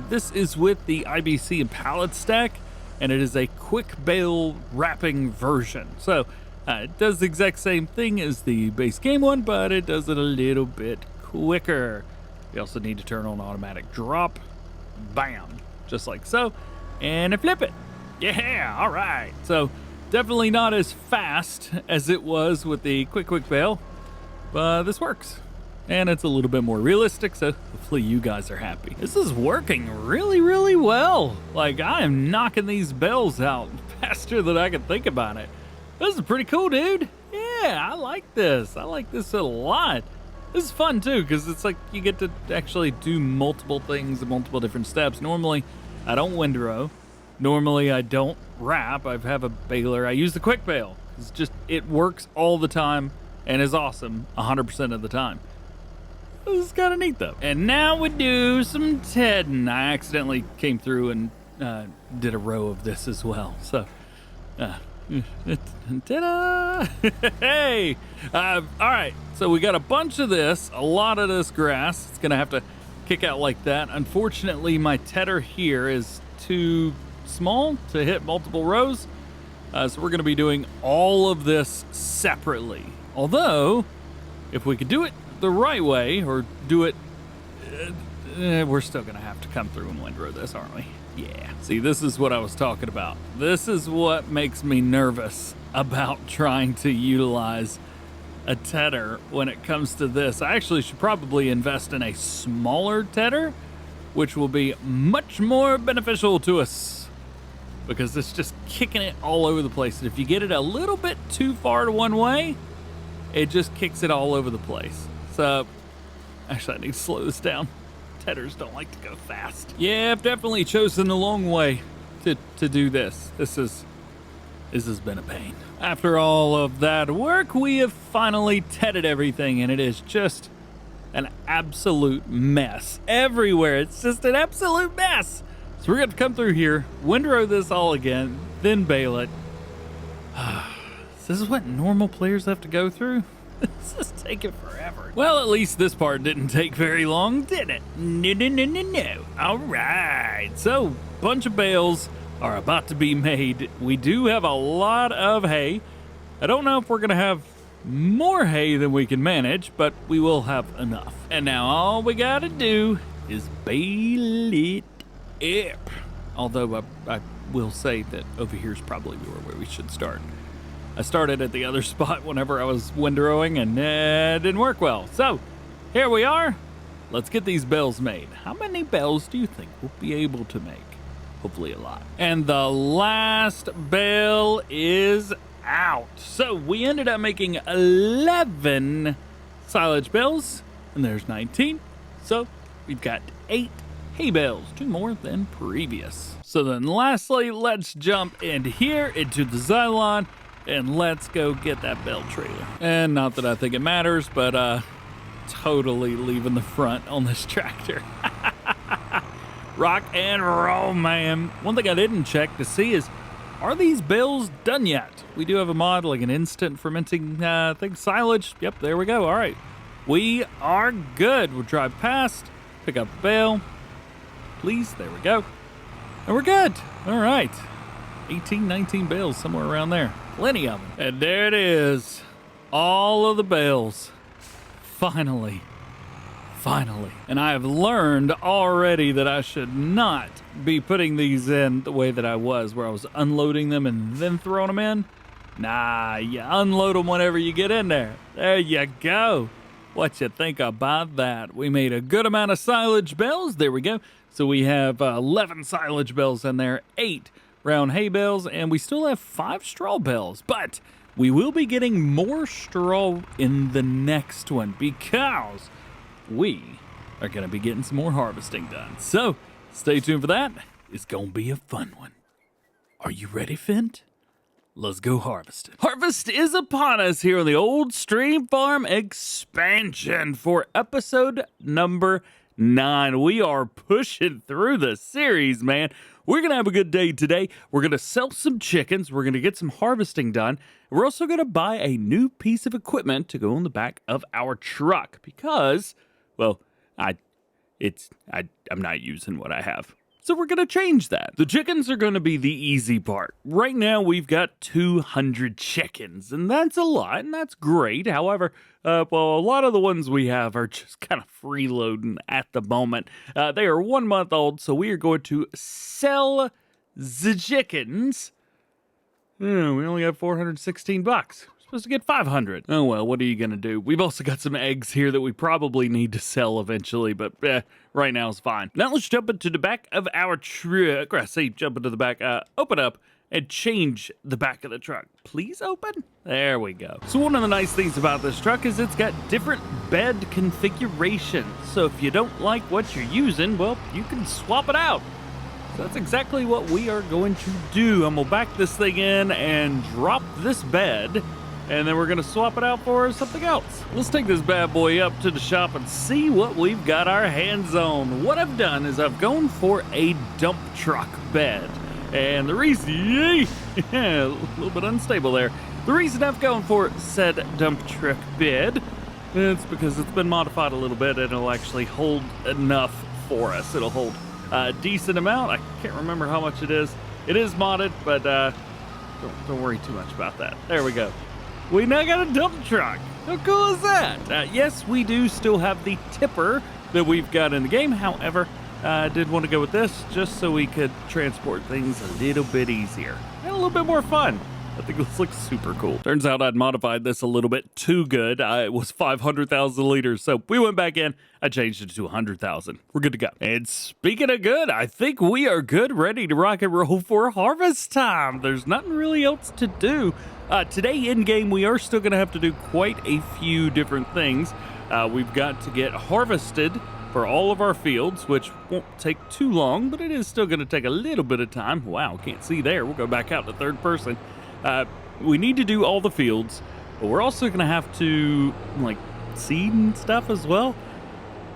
This is with the IBC and pallet stack, and it is a quick bale wrapping version. So it does the exact same thing as the base game one, but it does it a little bit quicker. You also need to turn on automatic drop. Bam, just like so, and flip it. Yeah, all right. So definitely not as fast as it was with the quick bale, but this works. And it's a little bit more realistic, so hopefully you guys are happy. This is working really, really well. Like, I am knocking these bales out faster than I can think about it. This is pretty cool, dude. Yeah, I like this. I like this a lot. This is fun, too, because it's like you get to actually do multiple things in multiple different steps. Normally, I don't windrow. Normally, I don't wrap. I have a baler. I use the quick bale. It's just, it works all the time and is awesome 100% of the time. This is kind of neat, though. And now we do some tedding. I accidentally came through and did a row of this as well. So, ta-da! Hey! All right, so we got a bunch of this, a lot of this grass. It's going to have to kick out like that. Unfortunately, my tedder here is too small to hit multiple rows. So we're going to be doing all of this separately. Although, if we could do it the right way, or do it, we're still going to have to come through and windrow this, aren't we? Yeah. See, this is what I was talking about. This is what makes me nervous about trying to utilize a tedder when it comes to this. I actually should probably invest in a smaller tedder, which will be much more beneficial to us, because it's just kicking it all over the place. And if you get it a little bit too far to one way, it just kicks it all over the place. So, actually, I need to slow this down. Tedders don't like to go fast. Yeah, I've definitely chosen the long way to do this. This has been a pain. After all of that work, we have finally tedded everything, and it is just an absolute mess everywhere. It's just an absolute mess. So we're going to come through here, windrow this all again, then bale it. This is what normal players have to go through? This is taking forever. Well, at least this part didn't take very long, did it? No. All right. So, bunch of bales are about to be made. We do have a lot of hay. I don't know if we're going to have more hay than we can manage, but we will have enough. And now all we got to do is bale it up. Although I will say that over here is probably where we should start. I started at the other spot whenever I was windrowing, and it didn't work well. So, here we are. Let's get these bales made. How many bales do you think we'll be able to make? Hopefully a lot. And the last bale is out. So, we ended up making 11 silage bales, and there's 19. So, we've got 8 hay bales, 2 more than previous. So then lastly, let's jump in here into the Xylon, and let's go get that bale trailer. And not that I think it matters, but totally leaving the front on this tractor. Rock and roll, man. One thing I didn't check to see is, are these bales done yet? We do have a mod, like an instant fermenting thing, silage. Yep, there we go. All right, we are good. We'll drive past, pick up the bale. Please, there we go. And we're good. All right. 18, 19 bales, somewhere around there. Plenty of them. And there it is. All of the bales. Finally. And I have learned already that I should not be putting these in the way that I was, where I was unloading them and then throwing them in. Nah, you unload them whenever you get in there. There you go. What you think about that? We made a good amount of silage bales. There we go. So we have 11 silage bales in there, 8 round hay bales, and we still have 5 straw bales. But we will be getting more straw in the next one because we are going to be getting some more harvesting done. So stay tuned for that. It's going to be a fun one. Are you ready, Fint? Let's go harvest it. Harvest is upon us here on the Old Stream Farm expansion for episode number 9. We are pushing through the series, man. We're going to have a good day today. We're going to sell some chickens. We're going to get some harvesting done. We're also going to buy a new piece of equipment to go on the back of our truck because, well, I'm not using what I have. So we're going to change that. The chickens are going to be the easy part. Right now, we've got 200 chickens, and that's a lot, and that's great. However, well, a lot of the ones we have are just kind of freeloading at the moment. They are 1 month old, so we are going to sell the chickens. We only have $416. We're supposed to get 500. Oh, well, what are you going to do? We've also got some eggs here that we probably need to sell eventually, but right now is fine. Now let's jump into the back of our truck. Or I say jump into the back, open up and change the back of the truck. Please open. There we go. So one of the nice things about this truck is it's got different bed configurations. So if you don't like what you're using, well, you can swap it out. So that's exactly what we are going to do. I'm gonna back this thing in and drop this bed, and then we're gonna swap it out for something else. Let's take this bad boy up to the shop and see what we've got our hands on. What I've done is I've gone for a dump truck bed. And the reason, a little bit unstable there. The reason I've gone for said dump truck bed, it's because it's been modified a little bit and it'll actually hold enough for us. It'll hold a decent amount. I can't remember how much it is. It is modded, but don't worry too much about that. There we go. We now got a dump truck. How cool is that? Yes, we do still have the tipper that we've got in the game. However, I did want to go with this just so we could transport things a little bit easier and a little bit more fun. I think this looks super cool. Turns out I'd modified this a little bit too good. It was 500,000 liters, so we went back in. I changed it to 100,000. We're good to go. And speaking of good, I think we are good, ready to rock and roll for harvest time. There's nothing really else to do. Today in game, we are still going to have to do quite a few different things. We've got to get harvested for all of our fields, which won't take too long, but it is still going to take a little bit of time. Wow, can't see there. We'll go back out to third person. We need to do all the fields, but we're also going to have to like seed and stuff as well.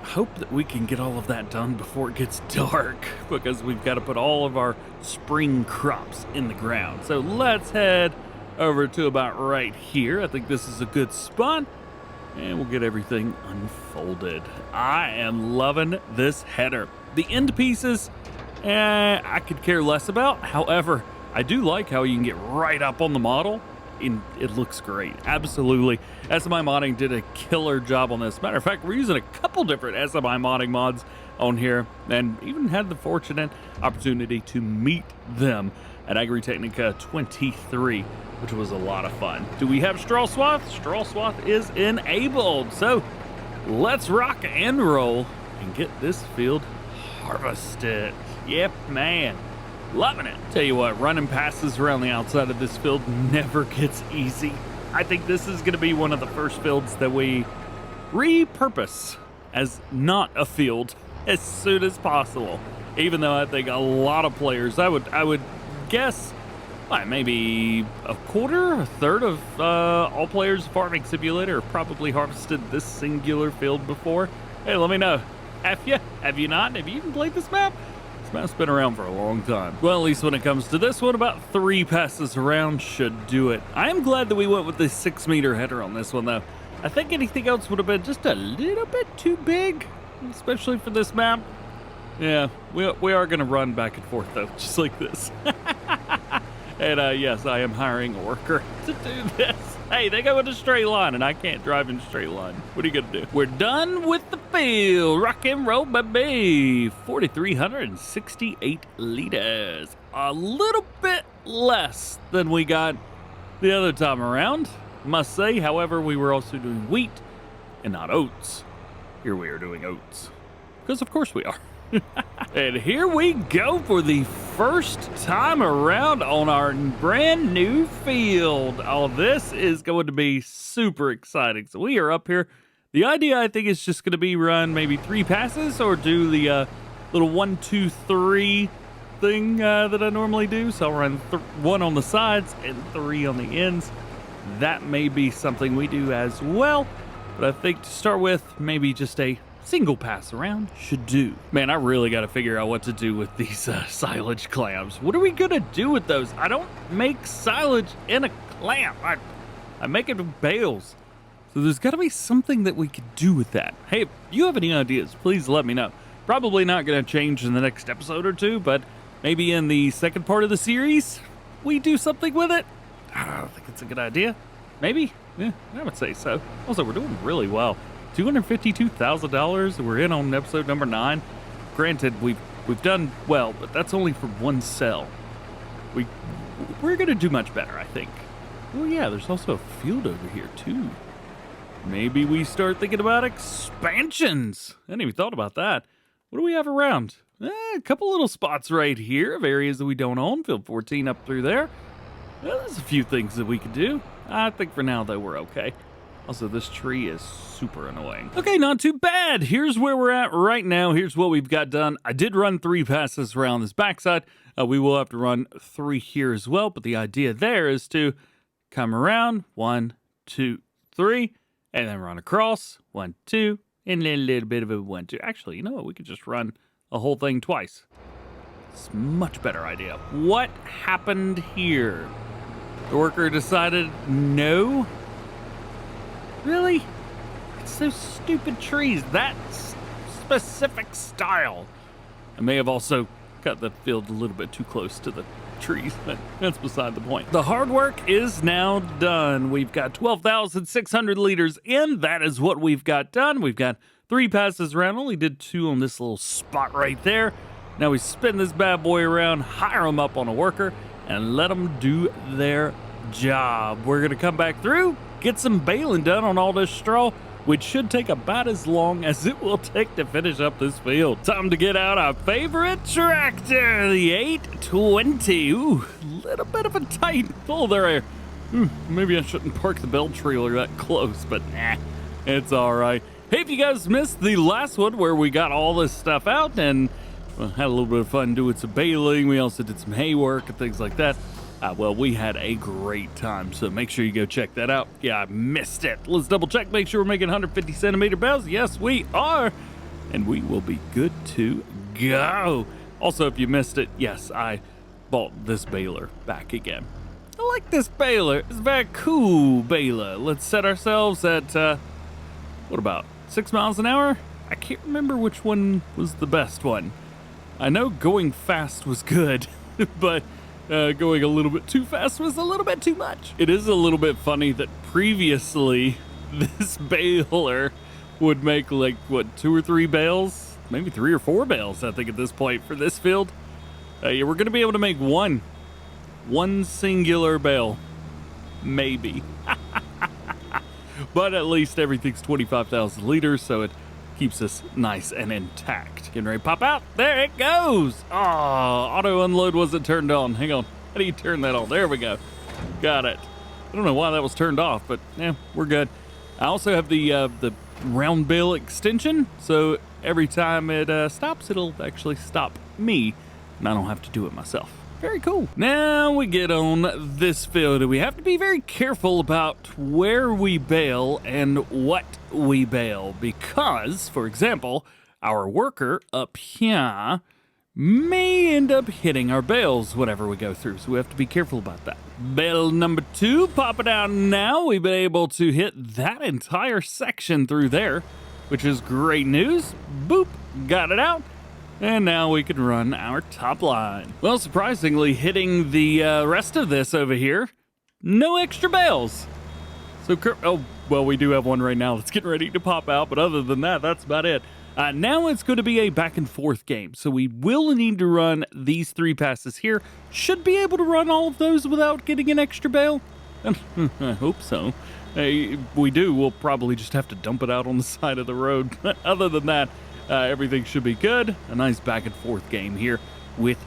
I hope that we can get all of that done before it gets dark because we've got to put all of our spring crops in the ground. So let's head over to about right here. I think this is a good spot, and we'll get everything unfolded. I am loving this header. The end pieces, I could care less about. However, I do like how you can get right up on the model. It looks great. Absolutely. SMI Modding did a killer job on this. Matter of fact, we're using a couple different SMI Modding mods on here and even had the fortunate opportunity to meet them at Agritechnica 23, which was a lot of fun. Do we have straw swath? Straw swath is enabled. So let's rock and roll and get this field harvested. Yep, man. Loving it. Tell you what, running passes around the outside of this field never gets easy. I think this is going to be one of the first fields that we repurpose as not a field as soon as possible. Even though I think a lot of players, I would guess, maybe a third of all players of Farming Simulator have probably harvested this singular field before. Hey, let me know. Have you? Have you not? Have you even played this map? This map's been around for a long time. Well, at least when it comes to this one, about 3 passes around should do it. I am glad that we went with the 6-meter header on this one, though. I think anything else would have been just a little bit too big, especially for this map. Yeah, we are going to run back and forth, though, just like this. And yes, I am hiring a worker to do this. Hey, they go in a straight line, and I can't drive in a straight line. What are you going to do? We're done with the field. Rock and roll, baby. 4,368 liters. A little bit less than we got the other time around, must say. However, we were also doing wheat and not oats. Here we are doing oats. Because of course we are. And here we go for the first time around on our brand new field. Oh, this is going to be super exciting. So we are up here. The idea, I think, is just going to be run maybe 3 passes or do the little 1, 2, 3 thing that I normally do. So I'll run 1 on the sides and 3 on the ends. That may be something we do as well. But I think to start with, maybe just a single pass around should do. Man, I really got to figure out what to do with these silage clamps. What are we going to do with those? I don't make silage in a clamp. I make it with bales. So there's got to be something that we could do with that. Hey, if you have any ideas, please let me know. Probably not going to change in the next episode or 2, but maybe in the second part of the series, we do something with it. I don't think it's a good idea. Maybe? Yeah, I would say so. Also, we're doing really well. $252,000. We're in on episode number 9. Granted, we've done well, but that's only for 1 cell. We're gonna do much better, I think. Oh yeah, there's also a field over here too. Maybe we start thinking about expansions. I hadn't even thought about that. What do we have around? A couple little spots right here of areas that we don't own. Field 14 up through there. There's a few things that we could do. I think for now, though, we're okay. Also, this tree is super annoying. Okay, not too bad. Here's where we're at right now. Here's what we've got done. I did run 3 passes around this backside. We will have to run 3 here as well, but the idea there is to come around 1, 2, 3, and then run across 1, 2, and then a little bit of a 1, 2. Actually, you know what? We could just run a whole thing twice. It's a much better idea. What happened here? The worker decided no. Really? It's those stupid trees. That specific style. I may have also cut the field a little bit too close to the trees, but that's beside the point. The hard work is now done. We've got 12,600 liters in. That is what we've got done. We've got 3 passes around. Only did 2 on this little spot right there. Now we spin this bad boy around, hire them up on a worker, and let them do their job. We're going to come back through, get some baling done on all this straw, which should take about as long as it will take to finish up this field. Time to get out our favorite tractor, the 820. Ooh, little bit of a tight pull there. Maybe I shouldn't park the bell trailer that close, but it's all right. Hey, if you guys missed the last one where we got all this stuff out and had a little bit of fun doing some baling, we also did some hay work and things like that. Well, we had a great time, so make sure you go check that out. Yeah, I missed it. Let's double check, make sure we're making 150 centimeter bales. Yes, we are, and we will be good to go. Also, if you missed it, yes, I bought this baler back again. I like this baler. It's a very cool baler. Let's set ourselves at, what about 6 miles an hour? I can't remember which one was the best one. I know going fast was good, but going a little bit too fast was a little bit too much. It is a little bit funny that previously this baler would make like, what, 2 or 3 bales? Maybe 3 or 4 bales, I think, at this point for this field. Yeah, we're going to be able to make one singular bale. Maybe. But at least everything's 25,000 liters, so it keeps us nice and intact. Getting ready to pop out. There it goes. Oh, auto unload wasn't turned on. Hang on. How do you turn that on? There we go. Got it. I don't know why that was turned off, but yeah, we're good. I also have the round bale extension, so every time it stops, it'll actually stop me, and I don't have to do it myself. Very cool. Now we get on this field. We have to be very careful about where we bale and what we bale because, for example, our worker up here may end up hitting our bales whenever we go through, so we have to be careful about that. Bale number 2, pop it out now. We've been able to hit that entire section through there, which is great news. Boop, got it out. And now we can run our top line. Well, surprisingly, hitting the rest of this over here, no extra bales. So, oh, well, we do have one right now that's getting ready to pop out, but other than that, that's about it. Now it's going to be a back and forth game, so we will need to run these 3 passes here. Should be able to run all of those without getting an extra bale. I hope so. We do. We'll probably just have to dump it out on the side of the road. But other than that, everything should be good. A nice back and forth game here with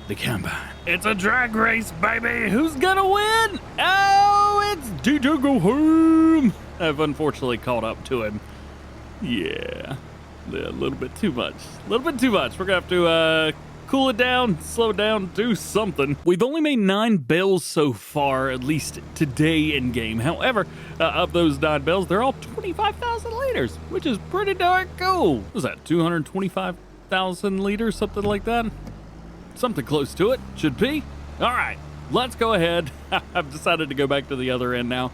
the combine. It's a drag race, baby. Who's gonna win? Oh, it's DjGoHam. I've unfortunately caught up to him. Yeah, a little bit too much. A little bit too much. We're gonna have to cool it down, slow it down, do something. We've only made 9 bales so far, at least today in game. However, of those 9 bales, they're all 25,000 liters, which is pretty darn cool. What was that, 225,000 liters, something like that? Something close to it, should be. All right, let's go ahead. I've decided to go back to the other end now.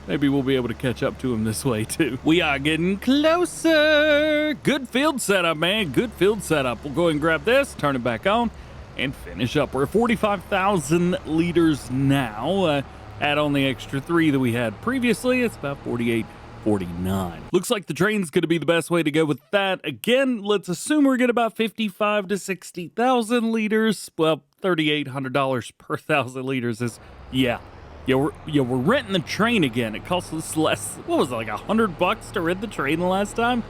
Maybe we'll be able to catch up to him this way too. We are getting closer. Good field setup, man. Good field setup. We'll go ahead and grab this, turn it back on, and finish up. We're 45,000 liters now. Add on the extra 3 that we had previously. It's about 48, 49. Looks like the train's going to be the best way to go with that. Again, let's assume we're getting about 55 to 60,000 liters. Well, $3,800 per 1,000 liters is, yeah, we're renting the train again. It costs us less. What was it, like $100 to rent the train the last time?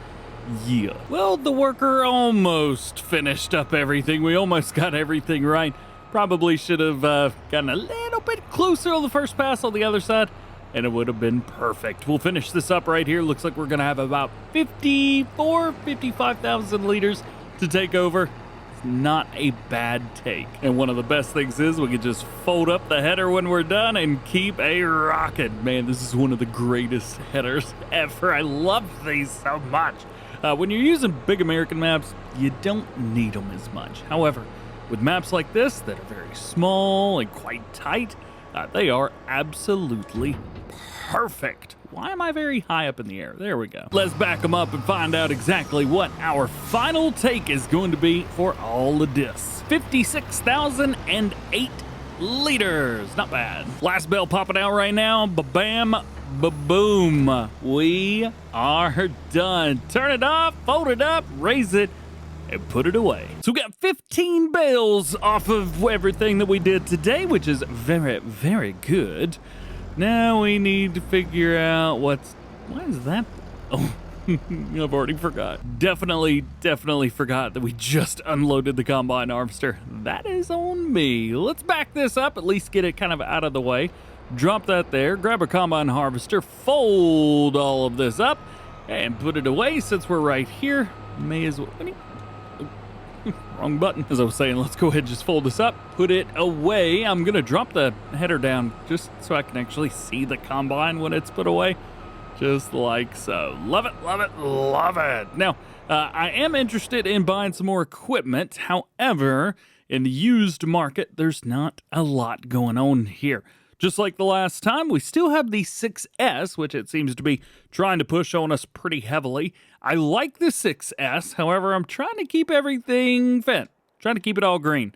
Yeah. Well, the worker almost finished up everything. We almost got everything right. Probably should have gotten a little bit closer on the first pass on the other side, and it would have been perfect. We'll finish this up right here. Looks like we're gonna have about 55,000 liters to take over. Not a bad take. And one of the best things is we can just fold up the header when we're done and keep a rocking. Man, this is one of the greatest headers ever. I love these so much. When you're using big American maps, you don't need them as much. However, with maps like this that are very small and quite tight, they are absolutely perfect. Why am I very high up in the air? There we go. Let's back them up and find out exactly what our final take is going to be for all of this. 56,008 liters. Not bad. Last bell popping out right now. Ba-bam, ba-boom. We are done. Turn it off, fold it up, raise it, and put it away. So we got 15 bales off of everything that we did today, which is very, very good. Now we need to figure out why is that? Oh, I've already forgot. Definitely forgot that we just unloaded the combine harvester. That is on me. Let's back this up, at least get it kind of out of the way. Drop that there, grab a combine harvester, fold all of this up, and put it away since we're right here. May as well. Wrong button. As I was saying, let's go ahead and just fold this up, put it away. I'm gonna drop the header down just so I can actually see the combine when it's put away, just like so. Love it, love it, love it. Now, I am interested in buying some more equipment. However, in the used market, there's not a lot going on here. Just like the last time, we still have the 6S, which it seems to be trying to push on us pretty heavily. I like the 6S, however, I'm trying to keep everything fit. Trying to keep it all green.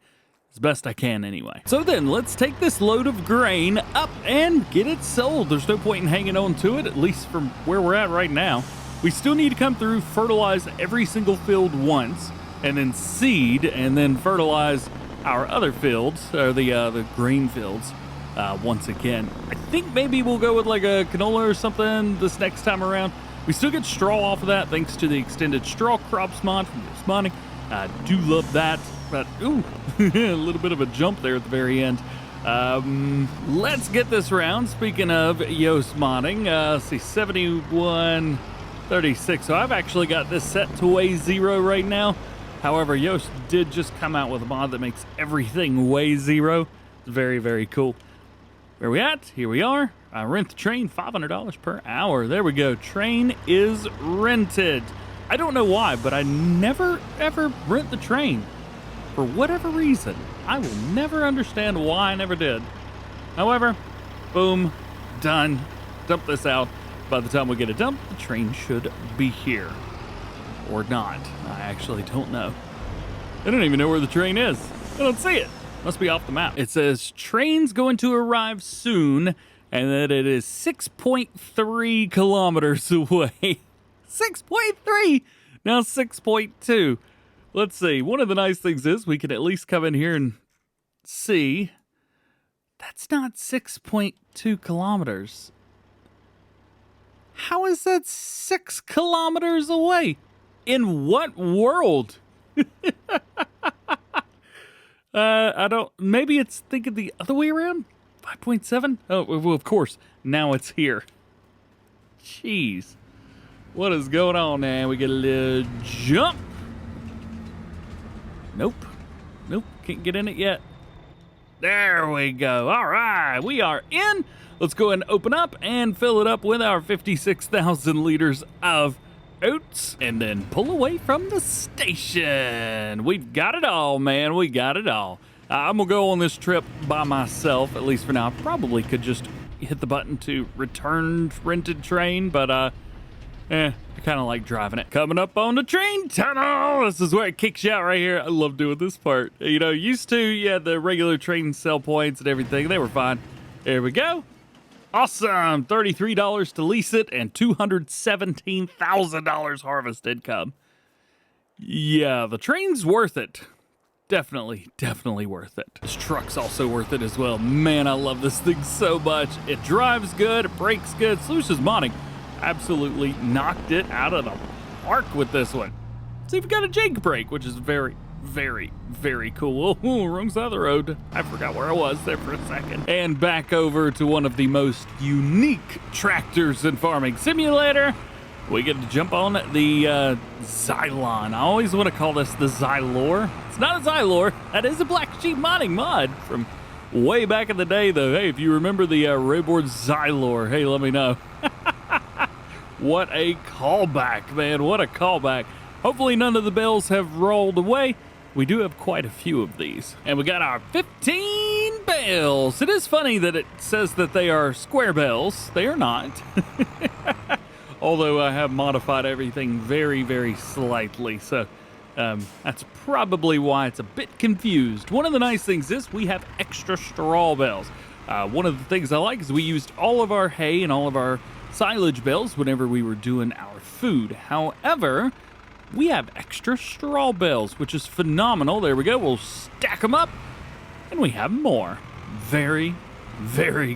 As best I can, anyway. So then, let's take this load of grain up and get it sold. There's no point in hanging on to it, at least from where we're at right now. We still need to come through, fertilize every single field once, and then seed, and then fertilize our other fields, or the grain fields. Once again, I think maybe we'll go with like a canola or something this next time around. We still get straw off of that thanks to the extended straw crops mod from this modding. I do love that, but ooh, a little bit of a jump there at the very end. Let's get this round. Speaking of Yoast modding, let's see, 7136. So I've actually got this set to weigh 0 right now. However, Yoast did just come out with a mod that makes everything weigh 0. It's very, very cool. Where we at? Here we are. I rent the train, $500 per hour. There we go. Train is rented. I don't know why, but I never, ever rent the train. For whatever reason. I will never understand why I never did. However, boom, done. Dump this out. By the time we get it dumped, the train should be here. Or not. I actually don't know. I don't even know where the train is. I don't see it. Must be off the map. It says train's going to arrive soon, and that it is 6.3 kilometers away. 6.3! Now 6.2. Let's see. One of the nice things is we can at least come in here and see. That's not 6.2 kilometers. How is that 6 kilometers away? In what world? I don't, maybe it's thinking the other way around? 5.7? Oh, well, of course. Now it's here. Jeez. What is going on now? We get a little jump. Nope. Nope. Can't get in it yet. There we go. All right. We are in. Let's go ahead and open up and fill it up with our 56,000 liters of oats and then pull away from the station. We've got it all, man. We got it all. I'm going to go on this trip by myself, at least for now. I probably could just hit the button to return rented train, but I kind of like driving it. Coming up on the train tunnel. This is where it kicks you out right here. I love doing this part. You know, used to, yeah, the regular train sell points and everything. They were fine. There we go. Awesome. $33 to lease it and $217,000 harvest income. Yeah, the train's worth it. Definitely worth it. This truck's also worth it as well. Man, I love this thing so much. It drives good, it brakes good. Sluice's modding absolutely knocked it out of the park with this one. It's even got a jake brake, which is very cool. Oh, wrong side of the road. I forgot where I was there for a second. And back over to one of the most unique tractors in Farming Simulator. We get to jump on the Xylon. I always want to call this the Xylor. It's not a Xylor. That is a Black Sheep modding mod from way back in the day, though. Hey, if you remember the Rayboard Xylor, hey, let me know. What a callback, man. What a callback. Hopefully none of the bells have rolled away. We do have quite a few of these. And we got our 15 bells. It is funny that it says that they are square bells. They are not. Although I have modified everything very slightly. So that's probably why it's a bit confused. One of the nice things is we have extra straw bales. One of the things I like is we used all of our hay and all of our silage bales whenever we were doing our food. However, we have extra straw bales, which is phenomenal. There we go. We'll stack them up and we have more. Very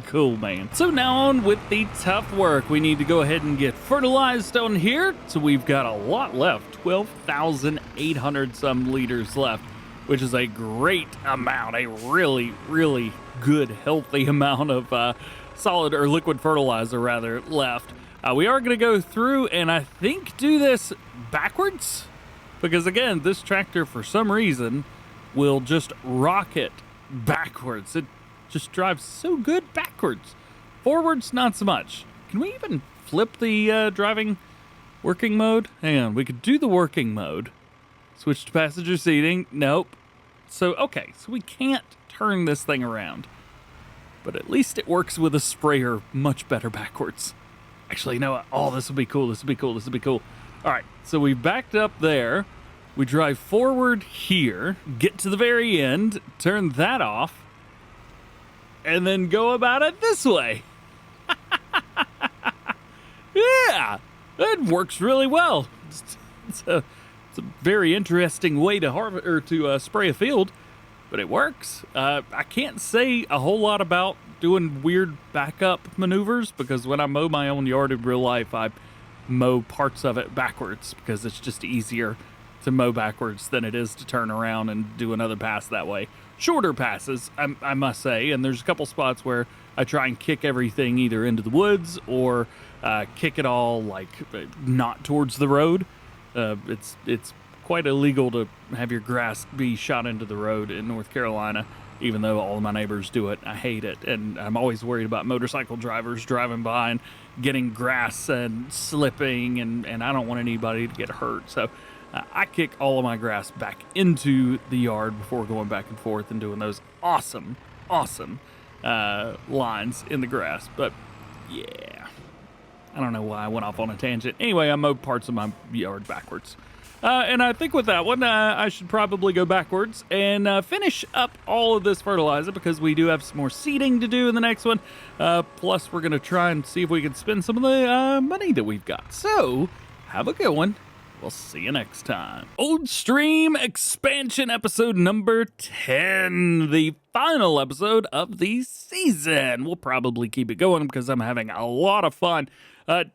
cool, man. So now on with the tough work. We need to go ahead and get fertilized on here. So we've got a lot left, 12,800 some liters left, which is a great amount, a really good, healthy amount of solid or liquid fertilizer rather left. We are going to go through and I think do this backwards because again, this tractor for some reason will just rocket backwards. It just drives so good backwards. Forwards, not so much. Can we even flip the driving working mode? Hang on, we could do the working mode. Switch to passenger seating. Nope. So, okay, so we can't turn this thing around. But at least it works with a sprayer much better backwards. Actually, you know what? Oh, this would be cool. This would be cool. This would be cool. All right, so we backed up there. We drive forward here, get to the very end, turn that off, and then go about it this way. Yeah, it works really well. It's a very interesting way to spray a field, but it works. I can't say a whole lot about doing weird backup maneuvers because when I mow my own yard in real life, I mow parts of it backwards because it's just easier to mow backwards than it is to turn around and do another pass that way. Shorter passes, I must say, and there's a couple spots where I try and kick everything either into the woods or kick it all like not towards the road. It's quite illegal to have your grass be shot into the road in North Carolina, even though all of my neighbors do it. I hate it, and I'm always worried about motorcycle drivers driving by and getting grass and slipping, and I don't want anybody to get hurt. So I kick all of my grass back into the yard before going back and forth and doing those awesome lines in the grass. But yeah, I don't know why I went off on a tangent. Anyway, I mowed parts of my yard backwards. And I think with that one, I should probably go backwards and finish up all of this fertilizer because we do have some more seeding to do in the next one. Plus, we're going to try and see if we can spend some of the money that we've got. So, have a good one. We'll see you next time. Old Stream Expansion episode number 10, the final episode of the season. We'll probably keep it going because I'm having a lot of fun.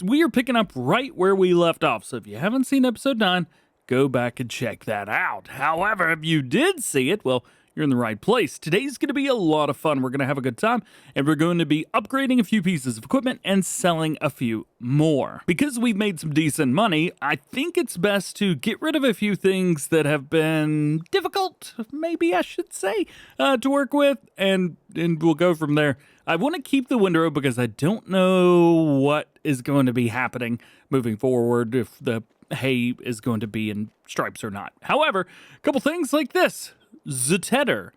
We are picking up right where we left off. So if you haven't seen episode 9, go back and check that out. However, if you did see it, well, you're in the right place. Today's going to be a lot of fun. We're going to have a good time, and we're going to be upgrading a few pieces of equipment and selling a few more. Because we've made some decent money, I think it's best to get rid of a few things that have been difficult, maybe I should say, to work with, and we'll go from there. I want to keep the windrow because I don't know what is going to be happening moving forward, if the hay is going to be in stripes or not. However, a couple things like this. The Tedar.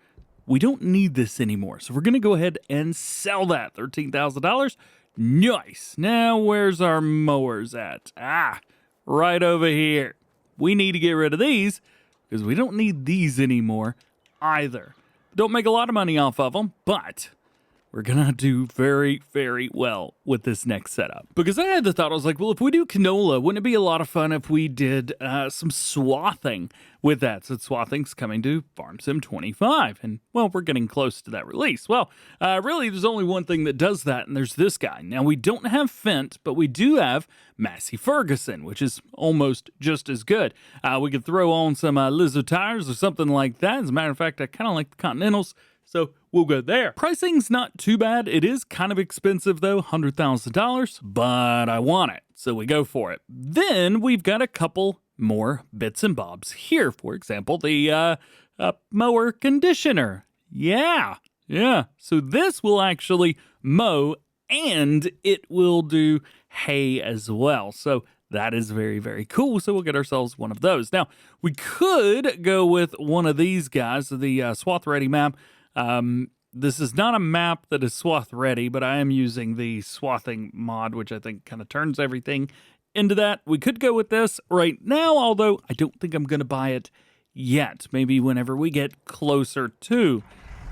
We don't need this anymore, so we're going to go ahead and sell that. $13,000. Nice. Now, where's our mowers at? Right over here. We need to get rid of these because we don't need these anymore either. Don't make a lot of money off of them, but we're going to do very, very well with this next setup. Because I had the thought, I was like, well, if we do canola, wouldn't it be a lot of fun if we did some swathing with that? So swathing's coming to Farm Sim 25. And, well, we're getting close to that release. Well, really, there's only one thing that does that, and there's this guy. Now, we don't have Fent, but we do have Massey Ferguson, which is almost just as good. We could throw on some Lizzo tires or something like that. As a matter of fact, I kind of like the Continentals, so we'll go there. Pricing's not too bad. It is kind of expensive, though, $100,000, but I want it, so we go for it. Then we've got a couple more bits and bobs here. For example, the mower conditioner. Yeah. So this will actually mow, and it will do hay as well. So that is very, very cool. So we'll get ourselves one of those. Now, we could go with one of these guys, the Swath Ready map. This is not a map that is swath ready, but I am using the swathing mod, which I think kind of turns everything into that. We could go with this right now, although I don't think I'm going to buy it yet. Maybe whenever we get closer to.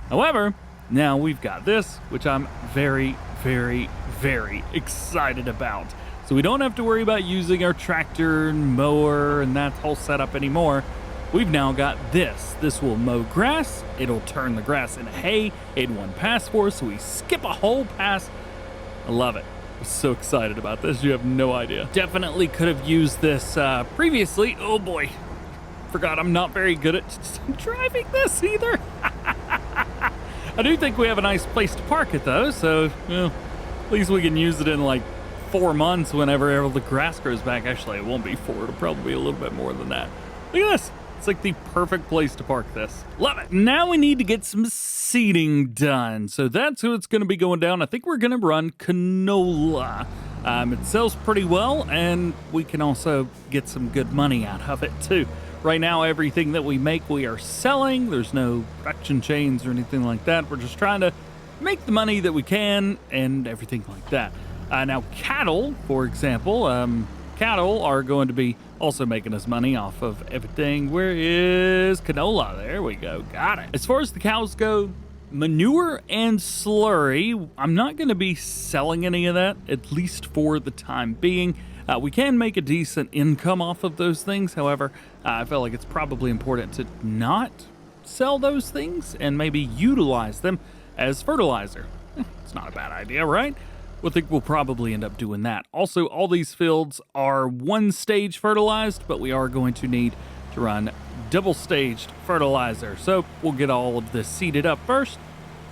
However, now we've got this, which I'm very, very, very excited about. So we don't have to worry about using our tractor and mower and that whole setup anymore. We've now got this. This will mow grass. It'll turn the grass into hay in one pass for us, so we skip a whole pass. I love it. I'm so excited about this. You have no idea. Definitely could have used this previously. Oh boy. Forgot I'm not very good at driving this either. I do think we have a nice place to park it though, so at least we can use it in like 4 months whenever all the grass grows back. Actually, it won't be 4. It'll probably be a little bit more than that. Look at this. It's like the perfect place to park this. Love it. Now we need to get some seeding done. So that's who it's going to be going down. I think we're going to run canola. It sells pretty well, and we can also get some good money out of it too. Right now, everything that we make, we are selling. There's no production chains or anything like that. We're just trying to make the money that we can and everything like that. Now, cattle, for example, cattle are going to be also making us money off of everything. Where is canola? There we go. Got it. As far as the cows go, manure and slurry, I'm not going to be selling any of that, at least for the time being. We can make a decent income off of those things. However, I feel like it's probably important to not sell those things and maybe utilize them as fertilizer. It's not a bad idea, right? I think we'll probably end up doing that. Also, all these fields are one-stage fertilized, but we are going to need to run double-staged fertilizer. So we'll get all of this seeded up first,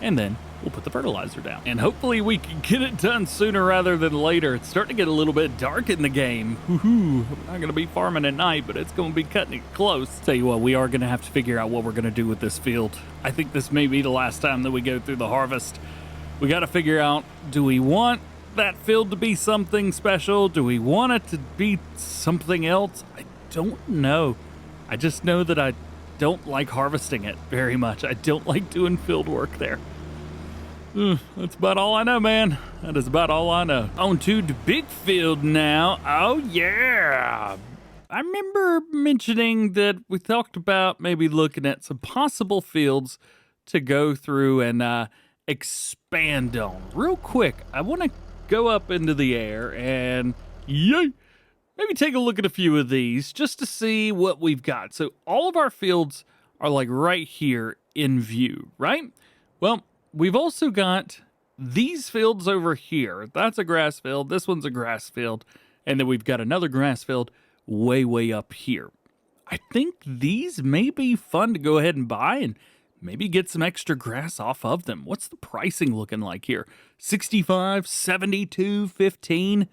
and then we'll put the fertilizer down. And hopefully we can get it done sooner rather than later. It's starting to get a little bit dark in the game. Woohoo! We're not going to be farming at night, but it's going to be cutting it close. Tell you what, we are going to have to figure out what we're going to do with this field. I think this may be the last time that we go through the harvest. We got to figure out, do we want that field to be something special? Do we want it to be something else? I don't know. I just know that I don't like harvesting it very much. I don't like doing field work there. That's about all I know, man. That is about all I know. On to the big field now. Oh, yeah. I remember mentioning that we talked about maybe looking at some possible fields to go through and expand on. Real quick, I want to go up into the air and maybe take a look at a few of these just to see what we've got. So all of our fields are like right here in view, right? Well, we've also got these fields over here. That's a grass field. This one's a grass field. And then we've got another grass field way, way up here. I think these may be fun to go ahead and buy and maybe get some extra grass off of them. What's the pricing looking like here? 65, 72, 15.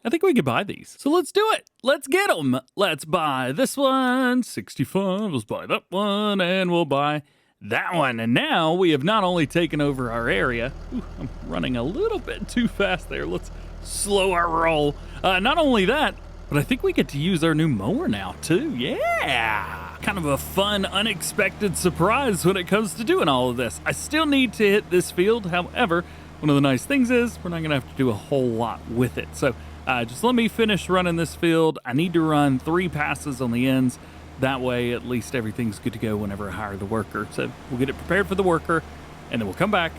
I think we could buy these. So let's do it. Let's get them. Let's buy this one, 65. Let's buy that one, and we'll buy that one. And now we have not only taken over our area. Ooh, I'm running a little bit too fast there. Let's slow our roll. Not only that, but I think we get to use our new mower now too. Yeah! Kind of a fun, unexpected surprise when it comes to doing all of this. I still need to hit this field. However, one of the nice things is we're not gonna have to do a whole lot with it. So just let me finish running this field. I need to run 3 passes on the ends. That way, at least everything's good to go whenever I hire the worker. So we'll get it prepared for the worker, and then we'll come back.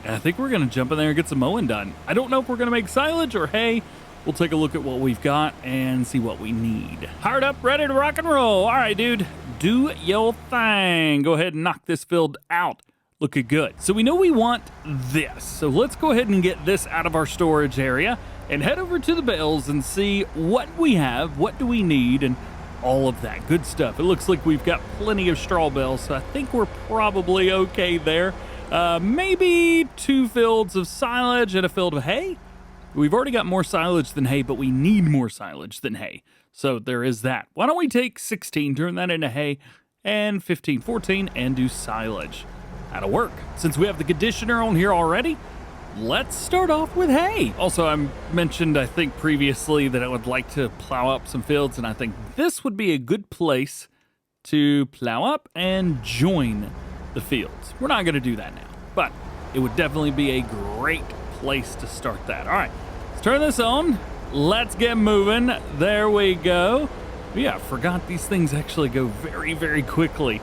And I think we're gonna jump in there and get some mowing done. I don't know if we're gonna make silage or hay. We'll take a look at what we've got and see what we need. Hired up, ready to rock and roll. All right, dude, do your thing. Go ahead and knock this field out. Looking good. So we know we want this. So let's go ahead and get this out of our storage area and head over to the bales and see what we have, what do we need, and all of that good stuff. It looks like we've got plenty of straw bales, so I think we're probably okay there. Maybe 2 fields of silage and a field of hay. We've already got more silage than hay, but we need more silage than hay. So there is that. Why don't we take 16, turn that into hay, and 15, 14, and do silage. That'll work. Since we have the conditioner on here already, let's start off with hay. Also, I mentioned, I think previously, that I would like to plow up some fields, and I think this would be a good place to plow up and join the fields. We're not going to do that now, but it would definitely be a great place to start that. All right, let's turn this on. Let's get moving. There we go. Yeah, I forgot these things actually go very, very quickly.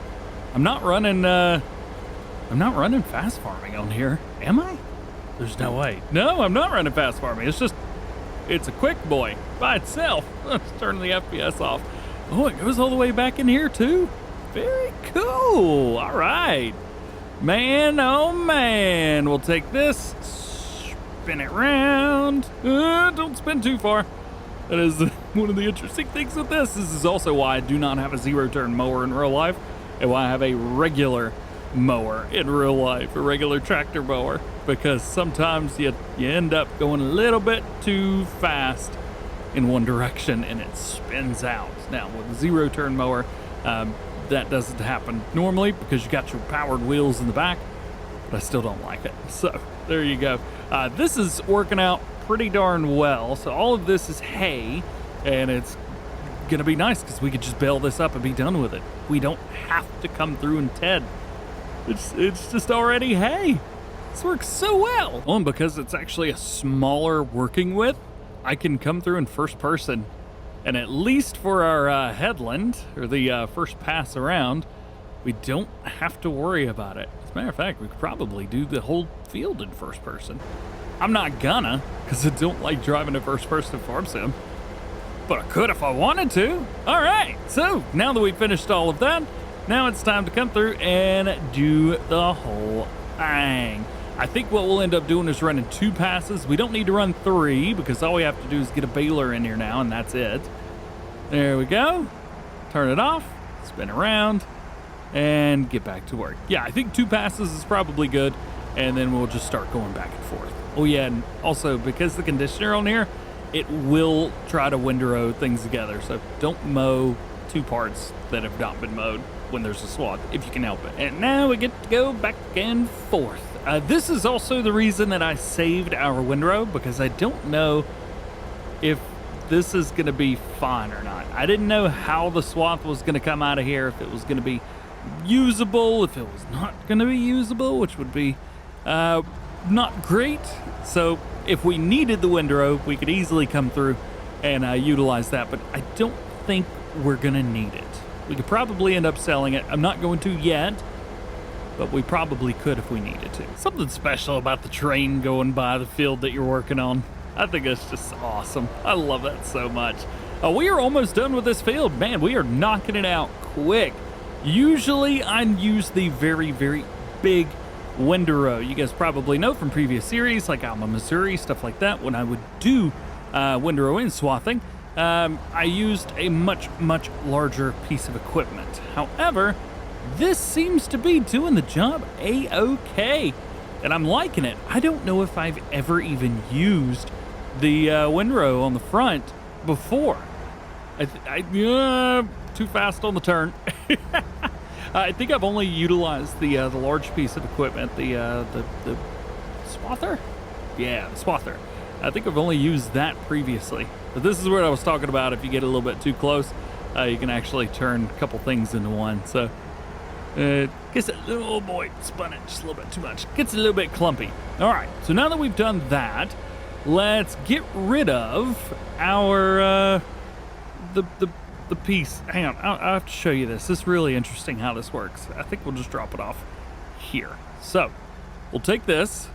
I'm not running fast farming on here, am I? There's no way. No, I'm not running fast farming. It's a quick boy by itself. Let's turn the FPS off. Oh, it goes all the way back in here too. Very cool. All right. Man, oh man. We'll take this, spin it around. Don't spin too far. That is one of the interesting things with this. This is also why I do not have a 0-turn mower in real life, and why I have a regular mower in real life, a regular tractor mower, because sometimes you end up going a little bit too fast in one direction and it spins out. Now with a 0-turn mower, that doesn't happen normally because you got your powered wheels in the back, but I still don't like it. So there you go. This is working out pretty darn well. So all of this is hay, and it's gonna be nice because we could just bale this up and be done with it. We don't have to come through and Ted. It's just already hay. This works so well. Oh, and because it's actually a smaller working width, I can come through in first person. And at least for our headland, or the first pass around, we don't have to worry about it. As a matter of fact, we could probably do the whole field in first person. I'm not gonna, because I don't like driving in first person in Farm Sim. But I could if I wanted to. All right, so now that we've finished all of that, now it's time to come through and do the whole thing. I think what we'll end up doing is running 2 passes. We don't need to run 3 because all we have to do is get a baler in here now, and that's it. There we go. Turn it off, spin around, and get back to work. Yeah, I think 2 passes is probably good, and then we'll just start going back and forth. Oh yeah, and also because the conditioner on here, it will try to windrow things together. So don't mow 2 parts that have not been mowed when there's a swath, if you can help it. And now we get to go back and forth. This is also the reason that I saved our windrow, because I don't know if this is going to be fine or not. I didn't know how the swath was going to come out of here, if it was going to be usable, if it was not going to be usable, which would be not great. So if we needed the windrow, we could easily come through and utilize that, but I don't think we're going to need it. We could probably end up selling it. I'm not going to yet, but we probably could if we needed to. Something special about the train going by the field that you're working on. I think that's just awesome. I love that so much. We are almost done with this field. Man, we are knocking it out quick. Usually I use the very, very big windrow. You guys probably know from previous series like Alma, Missouri, stuff like that. When I would do windrow and swathing, I used a much larger piece of equipment. However, this seems to be doing the job a-okay, and I'm liking it. I don't know if I've ever even used the windrow on the front before. Too fast on the turn. I think I've only utilized the large piece of equipment, the swather? Yeah, the swather. I think I've only used that previously. But this is what I was talking about. If you get a little bit too close, you can actually turn a couple things into one. So, gets a little, oh boy, spun it just a little bit too much. Gets a little bit clumpy. All right, so now that we've done that, let's get rid of our, the piece. Hang on, I'll have to show you this. This is really interesting how this works. I think we'll just drop it off here. So, we'll take this.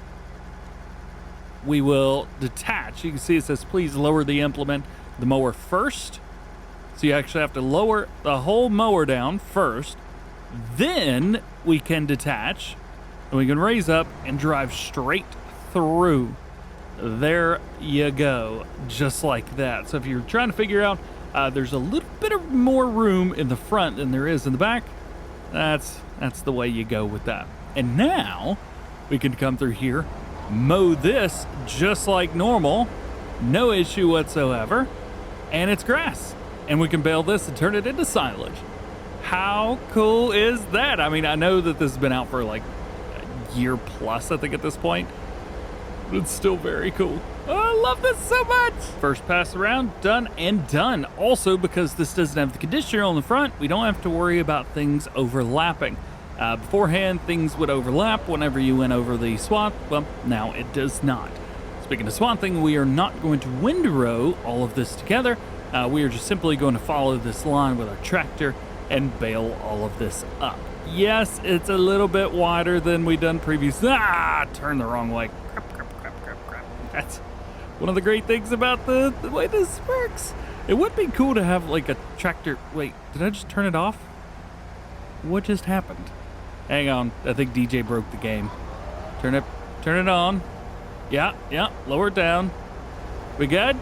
We will detach. You can see it says, please lower the implement, the mower first. So you actually have to lower the whole mower down first. Then we can detach, and we can raise up and drive straight through. There you go, just like that. So if you're trying to figure out, there's a little bit of more room in the front than there is in the back, that's the way you go with that. And now we can come through here, mow this just like normal, no issue whatsoever, and it's grass. And we can bale this and turn it into silage. How cool is that? I mean, I know that this has been out for like a year plus, I think, at this point, but it's still very cool. Oh, I love this so much. First pass around, done and done. Also, because this doesn't have the conditioner on the front, we don't have to worry about things overlapping. Beforehand, things would overlap whenever you went over the swath. Well, now it does not. Speaking of swathing, we are not going to windrow all of this together. We are just simply going to follow this line with our tractor and bale all of this up. Yes, it's a little bit wider than we done previously. Turn the wrong way. Crap. That's one of the great things about the way this works. It would be cool to have like a tractor. Wait, did I just turn it off? What just happened? Hang on, I think DJ broke the game. Turn it on. Yeah, lower it down. We good?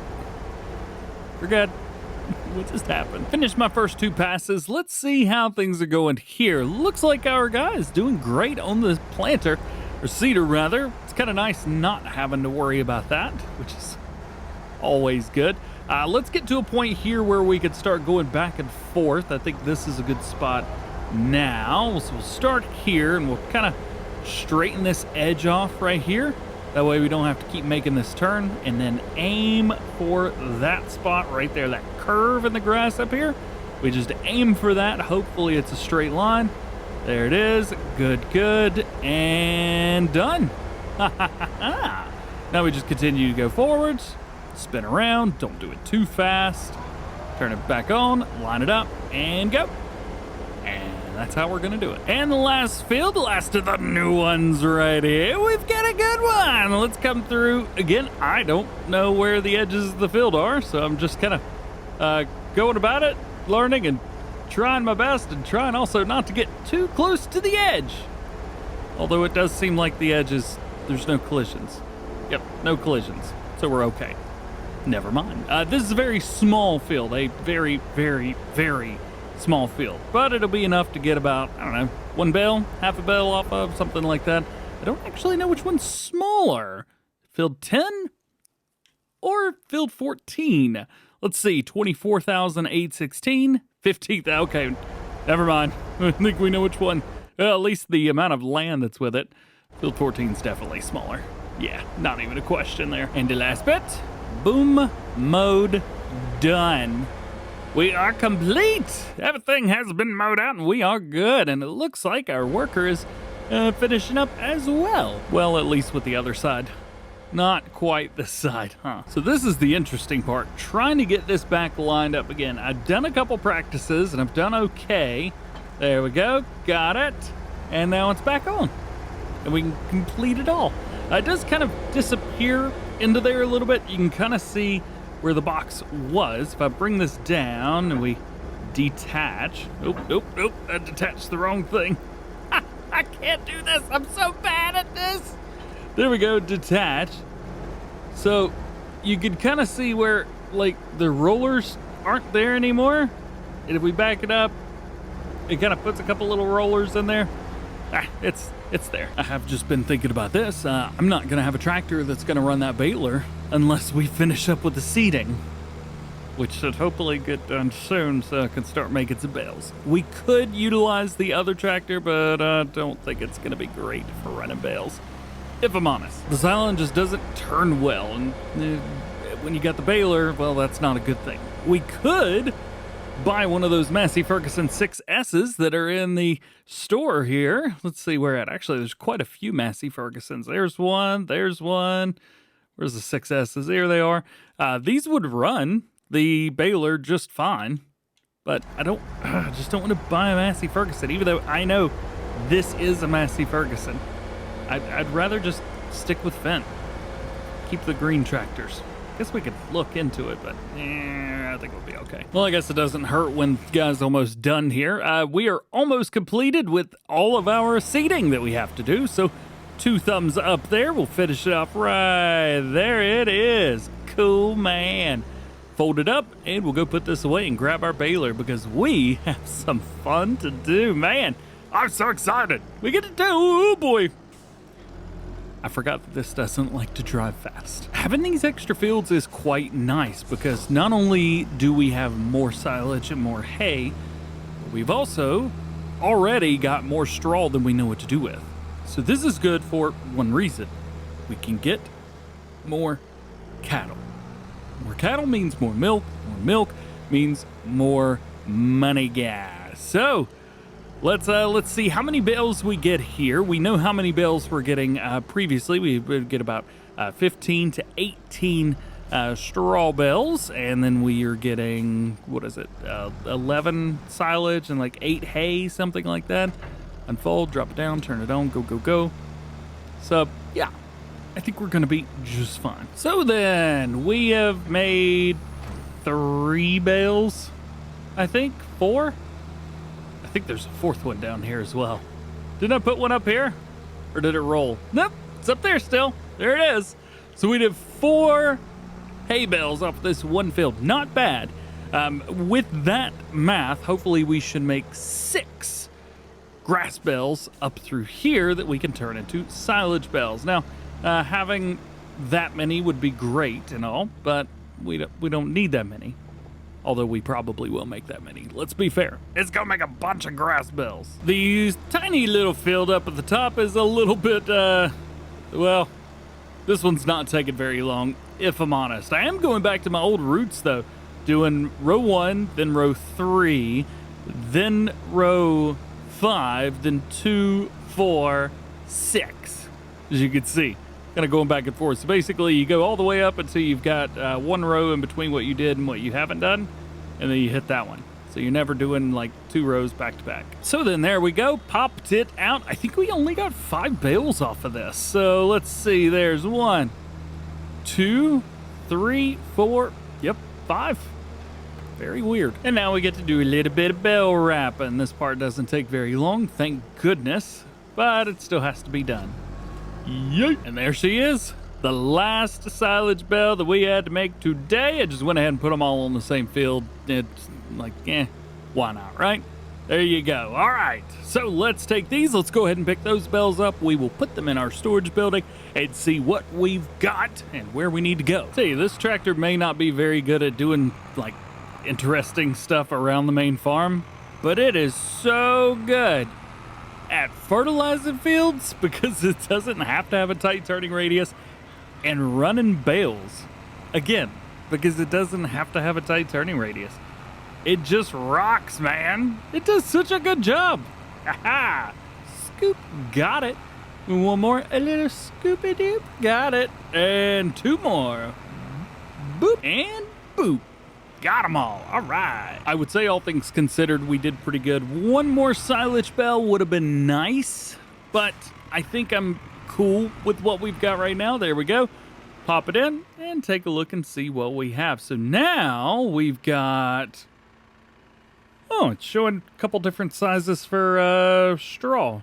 We're good. What just happened? Finished my first two passes. Let's see how things are going here. Looks like our guy is doing great on the planter, or seeder rather. It's kind of nice not having to worry about that, which is always good. Let's get to a point here where we could start going back and forth. I think this is a good spot now. So we'll start here and we'll kind of straighten this edge off right here. That way we don't have to keep making this turn, and then aim for that spot right there, that curve in the grass up here. We just aim for that. Hopefully it's a straight line. There it is. Good. And done. Now we just continue to go forwards, spin around. Don't do it too fast. Turn it back on, line it up, and go. And that's how we're gonna do it. And the last field, the last of the new ones right here. We've got a good one. Let's come through. Again, I don't know where the edges of the field are, so I'm just kind of going about it, learning and trying my best, and trying also not to get too close to the edge. Although it does seem like the edge is, there's no collisions. Yep, no collisions, so we're okay. Never mind. This is a very small field, a very small field, but it'll be enough to get about, I don't know, one bale, half a bale off of, something like that. I don't actually know which one's smaller, field 10 or field 14. Let's see, 24,816, 15,000. Okay, never mind. I think we know which one. Well, at least the amount of land that's with it. Field 14 is definitely smaller. Yeah, not even a question there. And the last bit, boom, mowed, done. We are complete. Everything has been mowed out and we are good. And it looks like our worker is finishing up as well. Well, at least with the other side. Not quite this side, huh? So this is the interesting part, trying to get this back lined up again. I've done a couple practices and I've done okay. There we go, got it. And now it's back on. And we can complete it all. It does kind of disappear into there a little bit. You can kind of see where the box was. If I bring this down and we detach. Nope, I detached the wrong thing. I can't do this, I'm so bad at this. There we go, detach. So you can kind of see where like the rollers aren't there anymore. And if we back it up, it kind of puts a couple little rollers in there. It's there. I have just been thinking about this. I'm not going to have a tractor that's going to run that baler unless we finish up with the seeding, which should hopefully get done soon so I can start making some bales. We could utilize the other tractor, but I don't think it's going to be great for running bales, if I'm honest. The Xylon just doesn't turn well, and when you got the baler, well, that's not a good thing. We could buy one of those Massey Ferguson 6S's that are in the store here. Let's see where at. Actually, there's quite a few Massey Fergusons. There's one. There's one. Where's the 6S's? Here they are. These would run the baler just fine, but I just don't want to buy a Massey Ferguson, even though I know this is a Massey Ferguson. I'd rather just stick with Fendt. Keep the green tractors. Guess we could look into it, but I think we'll be okay. Well, I guess it doesn't hurt when the guy's almost done here. We are almost completed with all of our seeding that we have to do, so 2 thumbs up there. We'll finish it off right there. It is. Cool, man. Fold it up, and we'll go put this away and grab our baler because we have some fun to do. Man, I'm so excited. We get to do, oh boy. I forgot that this doesn't like to drive fast. Having these extra fields is quite nice because not only do we have more silage and more hay, but we've also already got more straw than we know what to do with. So this is good for one reason. We can get more cattle. More cattle means more milk. More milk means more money, guys. So let's see how many bales we get here. We know how many bales we're getting previously. We would get about 15 to 18 straw bales, and then we are getting, 11 silage and like 8 hay, something like that. Unfold, drop it down, turn it on, go, go, go. So, yeah, I think we're going to be just fine. So then, we have made 3 bales, I think, 4? I think there's a 4th one down here as well. Didn't I put one up here? Or did it roll? Nope, it's up there still. There it is. So we did 4 hay bales off this one field. Not bad. With that math, hopefully we should make 6 grass bales up through here that we can turn into silage bales. Now, having that many would be great and all, but we don't need that many. Although we probably will make that many. Let's be fair. It's gonna make a bunch of grass bales. The tiny little field up at the top is a little bit, well, this one's not taking very long, if I'm honest. I am going back to my old roots, though. Doing row 1, then row 3, then row 5, then 2, 4, 6. As you can see. Kind of going back and forth. So basically you go all the way up until you've got 1 row in between what you did and what you haven't done, and then you hit that one. So you're never doing like 2 rows back to back. So then there we go, popped it out. I think we only got 5 bales off of this. So let's see, there's 1, 2, 3, 4, yep, 5. Very weird. And now we get to do a little bit of bale wrapping. This part doesn't take very long, thank goodness, but it still has to be done. Yay. And there she is, the last silage bale that we had to make today. I just went ahead and put them all on the same field. It's like, why not, right? There you go. All right, so let's take these. Let's go ahead and pick those bales up. We will put them in our storage building and see what we've got and where we need to go. See, this tractor may not be very good at doing like interesting stuff around the main farm, but it is so good at fertilizing fields because it doesn't have to have a tight turning radius, and running bales, again, because it doesn't have to have a tight turning radius. It just rocks, man. It does such a good job. Aha! Scoop, got it. One more, a little scoopy doop, got it. And 2 more. Boop, and boop. Got them all. All right. I would say all things considered, we did pretty good. 1 more silage bale would have been nice, but I think I'm cool with what we've got right now. There we go. Pop it in and take a look and see what we have. So now we've got, oh, it's showing a couple different sizes for straw.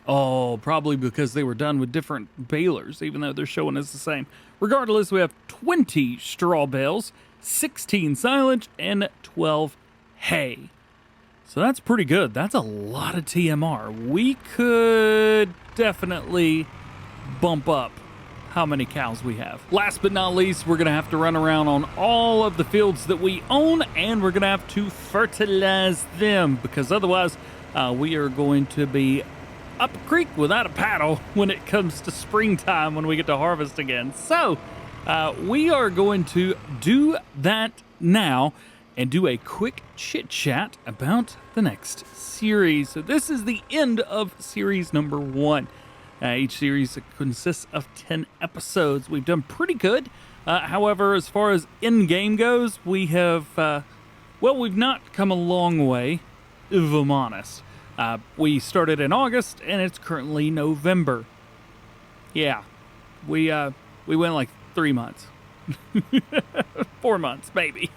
Oh, probably because they were done with different balers, even though they're showing us the same. Regardless, we have 20 straw bales. 16 silage, and 12 hay. So that's pretty good. That's a lot of TMR. We could definitely bump up how many cows we have. Last but not least, we're going to have to run around on all of the fields that we own, and we're going to have to fertilize them, because otherwise we are going to be up a creek without a paddle when it comes to springtime, when we get to harvest again. So we are going to do that now and do a quick chit chat about the next series. So this is the end of series number 1. Each series consists of 10 episodes. We've done pretty good. However, as far as in-game goes, we have, we've not come a long way, if I'm honest. We started in August, and it's currently November. Yeah, we went like 3 months. 4 months, maybe.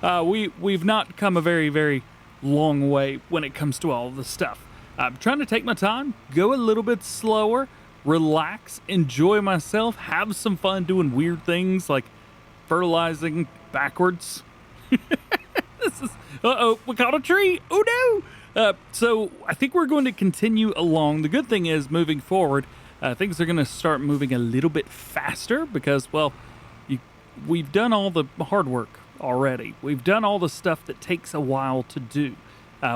We've not come a very, very long way when it comes to all of this stuff. I'm trying to take my time, go a little bit slower, relax, enjoy myself, have some fun doing weird things like fertilizing backwards. This is, we caught a tree. Oh no! So I think we're going to continue along. The good thing is, moving forward, things are going to start moving a little bit faster because, well, we've done all the hard work already. We've done all the stuff that takes a while to do.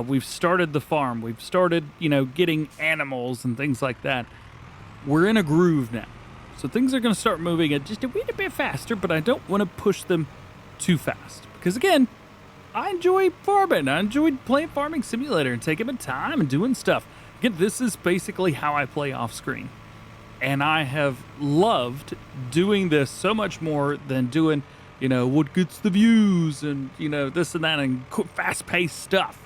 We've started the farm. We've started, getting animals and things like that. We're in a groove now. So things are going to start moving at just a wee bit faster, but I don't want to push them too fast. Because again, I enjoy farming. I enjoyed playing Farming Simulator and taking my time and doing stuff. Again, this is basically how I play off screen. And I have loved doing this so much more than doing, what gets the views and, this and that and fast-paced stuff.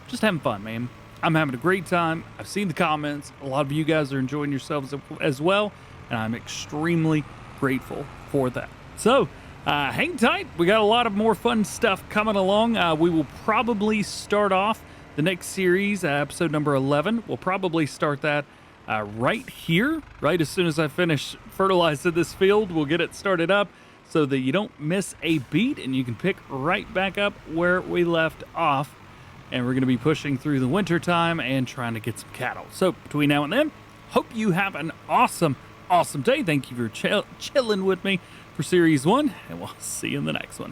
Just having fun, man. I'm having a great time. I've seen the comments. A lot of you guys are enjoying yourselves as well, and I'm extremely grateful for that. So, hang tight. We got a lot of more fun stuff coming along. We will probably start off the next series, episode number 11. We'll probably start that right here, right as soon as I finish fertilizing this field. We'll get it started up so that you don't miss a beat, and you can pick right back up where we left off. And we're going to be pushing through the winter time and trying to get some cattle. So between now and then, hope you have an awesome day. Thank you for chilling with me for series 1, and we'll see you in the next one.